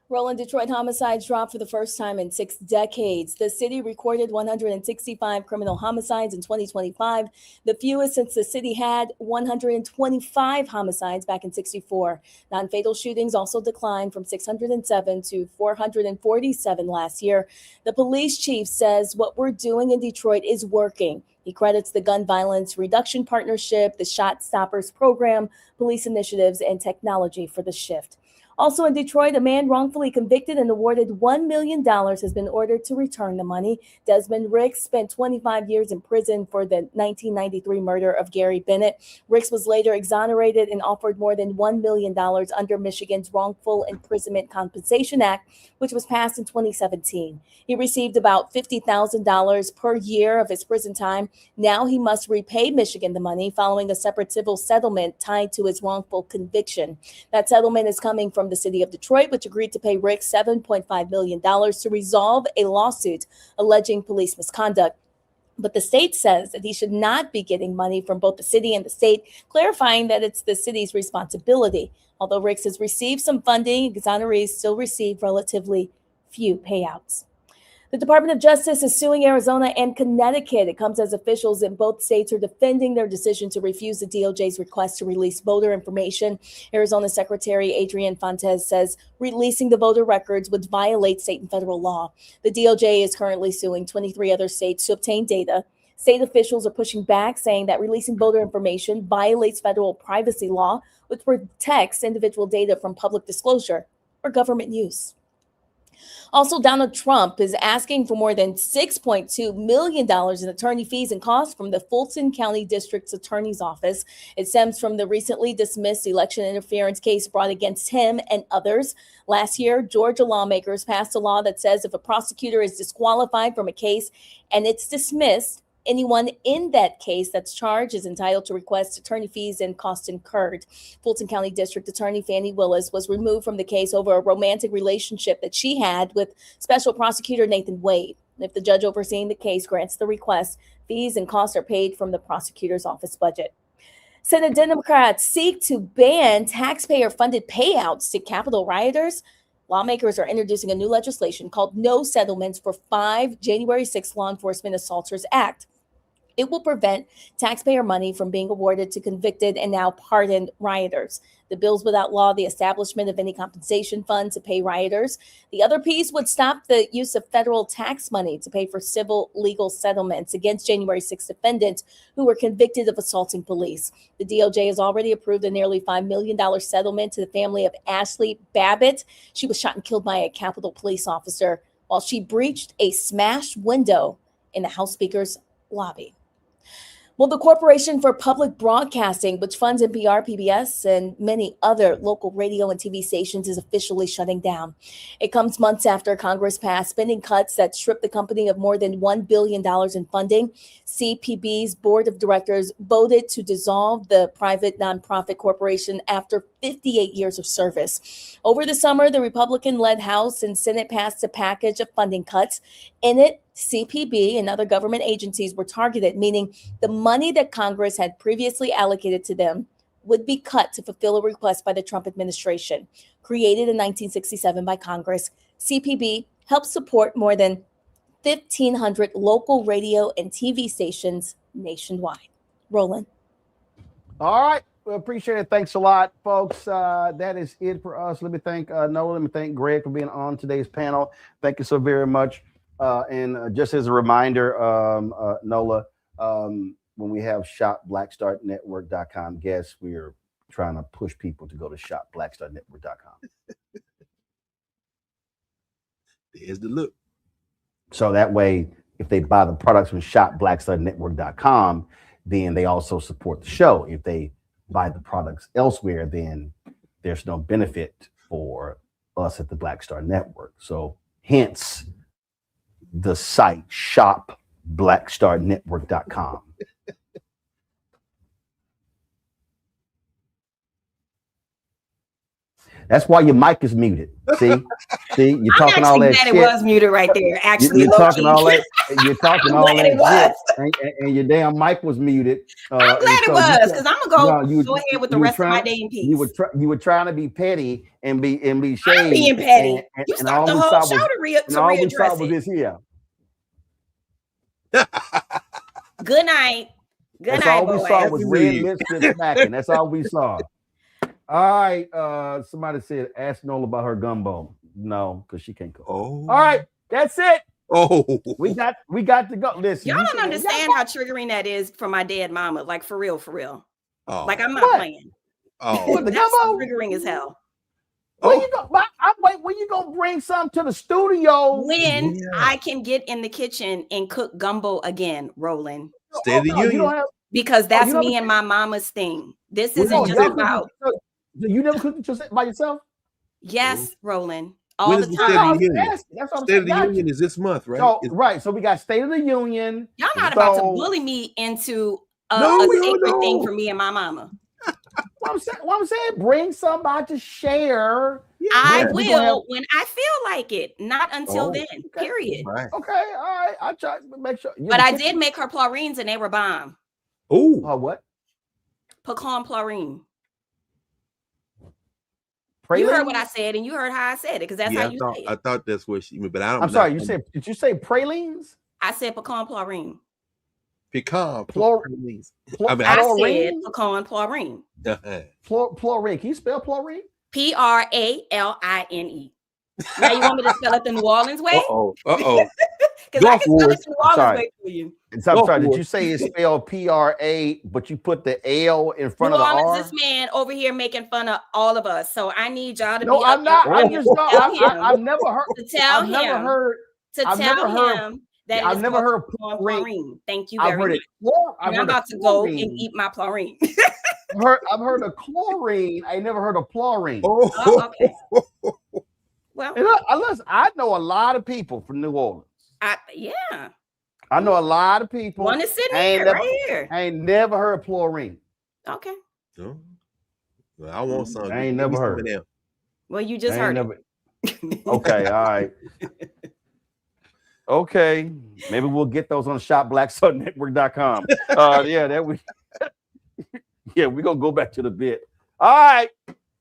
S5: Roland, Detroit homicides dropped for the first time in 6 decades. The city recorded 165 criminal homicides in 2025, the fewest since the city had 125 homicides back in 64. Non-fatal shootings also declined from 607 to 447 last year. The police chief says what we're doing in Detroit is working. He credits the Gun Violence Reduction Partnership, the Shot Stoppers program, police initiatives, and technology for the shift. Also in Detroit, a man wrongfully convicted and awarded $1 million has been ordered to return the money. Desmond Ricks spent 25 years in prison for the 1993 murder of Gary Bennett. Ricks was later exonerated and offered more than $1 million under Michigan's Wrongful Imprisonment Compensation Act, which was passed in 2017. He received about $50,000 per year of his prison time. Now he must repay Michigan the money following a separate civil settlement tied to his wrongful conviction. That settlement is coming from the city of Detroit, which agreed to pay Rick $7.5 million to resolve a lawsuit alleging police misconduct. But the state says that he should not be getting money from both the city and the state, clarifying that it's the city's responsibility. Although Ricks has received some funding, exonerees still receive relatively few payouts. The Department of Justice is suing Arizona and Connecticut. It comes as officials in both states are defending their decision to refuse the DOJ's request to release voter information. Arizona Secretary Adrian Fontes says releasing the voter records would violate state and federal law. The DOJ is currently suing 23 other states to obtain data. State officials are pushing back, saying that releasing voter information violates federal privacy law, which protects individual data from public disclosure or government use. Also, Donald Trump is asking for more than $6.2 million in attorney fees and costs from the Fulton County District's Attorney's Office. It stems from the recently dismissed election interference case brought against him and others. Last year, Georgia lawmakers passed a law that says if a prosecutor is disqualified from a case and it's dismissed, anyone in that case that's charged is entitled to request attorney fees and costs incurred. Fulton County District Attorney Fannie Willis was removed from the case over a romantic relationship that she had with Special Prosecutor Nathan Wade. If the judge overseeing the case grants the request, fees and costs are paid from the prosecutor's office budget. Senate Democrats seek to ban taxpayer-funded payouts to Capitol rioters. Lawmakers are introducing a new legislation called No Settlements for 5 January 6 Law Enforcement Assaulters Act. It will prevent taxpayer money from being awarded to convicted and now pardoned rioters. The bills would outlaw the establishment of any compensation fund to pay rioters. The other piece would stop the use of federal tax money to pay for civil legal settlements against January 6 defendants who were convicted of assaulting police. The DOJ has already approved a nearly $5 million settlement to the family of Ashley Babbitt. She was shot and killed by a Capitol police officer while she breached a smashed window in the House Speaker's lobby. Well, the Corporation for Public Broadcasting, which funds NPR, PBS, and many other local radio and TV stations, is officially shutting down. It comes months after Congress passed spending cuts that stripped the company of more than $1 billion in funding. CPB's board of directors voted to dissolve the private nonprofit corporation after 58 years of service. Over the summer, the Republican-led House and Senate passed a package of funding cuts. In it, CPB and other government agencies were targeted, meaning the money that Congress had previously allocated to them would be cut to fulfill a request by the Trump administration. Created in 1967 by Congress, CPB helped support more than 1,500 local radio and TV stations nationwide. Roland.
S1: All right. We appreciate it. Thanks a lot, folks. That is it for us. Let me thank Noah. Let me thank Greg for being on today's panel. Thank you so very much. And just as a reminder, Nola, when we have shopblackstarnetwork.com guests, we are trying to push people to go to shopblackstarnetwork.com.
S3: There's the look.
S1: So that way, if they buy the products from shopblackstarnetwork.com, then they also support the show. If they buy the products elsewhere, then there's no benefit for us at the Black Star Network. So hence the site shopblackstarnetwork.com. That's why your mic is muted. See, you're talking all that shit.
S21: It was muted right there. Actually,
S1: you're talking all that. You're talking all that shit, and your damn mic was muted.
S21: I'm glad it was, because I'm gonna go ahead with the rest of my day in peace.
S1: You were trying to be petty and be shady.
S21: I'm being petty. You
S1: and
S21: stopped the whole show to readdress it.
S1: All we saw was this here.
S21: Good night. Good
S1: That's
S21: night,
S1: all we
S21: boys.
S1: saw was red lipstick smacking. That's all we saw. All right. Somebody said, ask Nola about her gumbo. No, because she can't cook.
S3: Oh.
S1: All right. That's it.
S3: Oh.
S1: We got to go. Listen.
S21: Y'all don't understand how triggering that is for my dead mama. Like, for real.
S3: Oh.
S21: Like, I'm not playing.
S3: Oh.
S1: The
S21: That's
S1: gumbo?
S21: triggering as hell.
S1: When you gonna bring something to the studio?
S21: When I can get in the kitchen and cook gumbo again, Roland.
S3: State of the Union.
S21: Because that's me and my mama's thing. This isn't just about.
S1: You never cooked it by yourself?
S21: Yes, Roland.
S3: When
S21: All
S3: is
S21: the
S3: the State of
S21: time.
S3: the Union?
S1: That's what I'm
S3: State of
S1: saying.
S3: the Union is this month, right?
S1: So, so we got State of the Union.
S21: Y'all not about to bully me into a sacred thing for me and my mama.
S1: What I'm saying, bring somebody to share.
S21: I will when I feel like it, not until then. Period.
S1: Right. Okay, all right. I try to make sure.
S21: But I did make her plorines and they were bomb.
S3: Oh,
S1: what?
S21: Pecan plorine.
S1: Praline?
S21: You heard what I said, and you heard how I said it, because that's how you say it.
S3: I thought that's what she meant, but I don't.
S1: I'm sorry. Did you say pralines?
S21: I said pecan plorine.
S3: Pecan
S21: plorine. I said pecan plorine.
S1: Plorine. Can you spell plorine?
S21: Praline. Now you want me to spell it the New Orleans way?
S3: Uh-oh.
S21: Because I can spell it the New Orleans way for you.
S1: I'm sorry. Did you say it's spelled PRA, but you put the L in front of the R?
S21: This man over here making fun of all of us. So I need y'all to be.
S1: No, I'm not.
S21: I've
S1: never heard.
S21: To tell him that
S1: I've never heard
S21: plorine. Thank you very much. I'm about to go and eat my plorine.
S1: I've heard of chlorine. I never heard of plorine.
S21: Oh, okay. Well,
S1: listen, I know a lot of people from New Orleans.
S21: Yeah.
S1: I know a lot of people.
S21: One is sitting here, right here.
S1: I ain't never heard of plorine.
S21: Okay.
S3: Well, I want some.
S1: I ain't never heard.
S21: Well, you just heard
S1: it. Okay, all right. Okay, maybe we'll get those on shopblackstarnetwork.com. We're gonna go back to the bit. All right.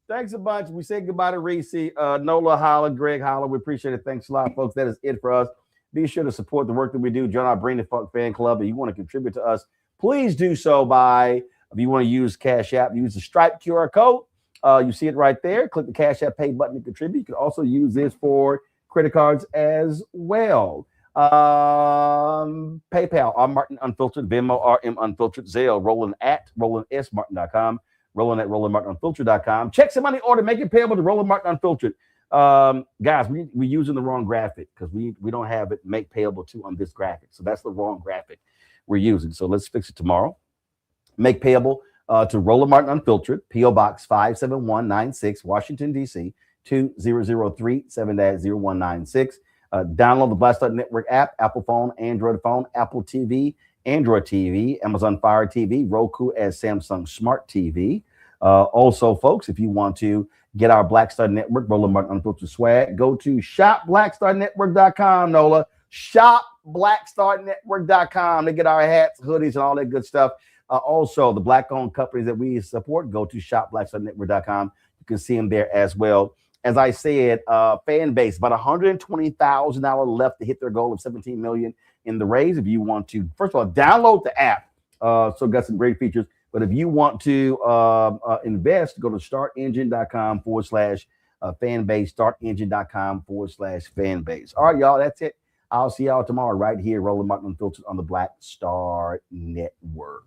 S1: Thanks a bunch. We say goodbye to Reese, Nola, Holla, Greg, Holla. We appreciate it. Thanks a lot, folks. That is it for us. Be sure to support the work that we do. Join our Bring the Funk fan club. If you want to contribute to us, please do so if you want to use Cash App, use the Stripe QR code. You see it right there. Click the Cash App pay button to contribute. You can also use this for credit cards as well. PayPal, R Martin Unfiltered, Venmo, RM Unfiltered, Zelle, Roland at RolandSMartin.com, Roland at RolandMartinUnfiltered.com. Check some money order, make it payable to Roland Martin Unfiltered. Guys, we're using the wrong graphic because we don't have it make payable to on this graphic. So that's the wrong graphic we're using. So let's fix it tomorrow. Make payable to Roland Martin Unfiltered, P.O. Box 57196, Washington, D.C. 2003 7-0196. Download the Black Star Network app, Apple phone, Android phone, Apple TV, Android TV, Amazon Fire TV, Roku as Samsung Smart TV. Also, folks, if you want to get our Black Star Network, Roland Martin Unfiltered swag, go to shopblackstarnetwork.com, Nola. Shopblackstarnetwork.com to get our hats, hoodies, and all that good stuff. Also, the Black-owned companies that we support, go to shopblackstarnetwork.com. You can see them there as well. As I said, fan base, about $120,000 left to hit their goal of 17 million in the raise. If you want to, first of all, download the app. So got some great features. But if you want to invest, go to startengine.com/fanbase, startengine.com/fanbase. All right, y'all, that's it. I'll see y'all tomorrow right here, Roland Martin Unfiltered on the Black Star Network.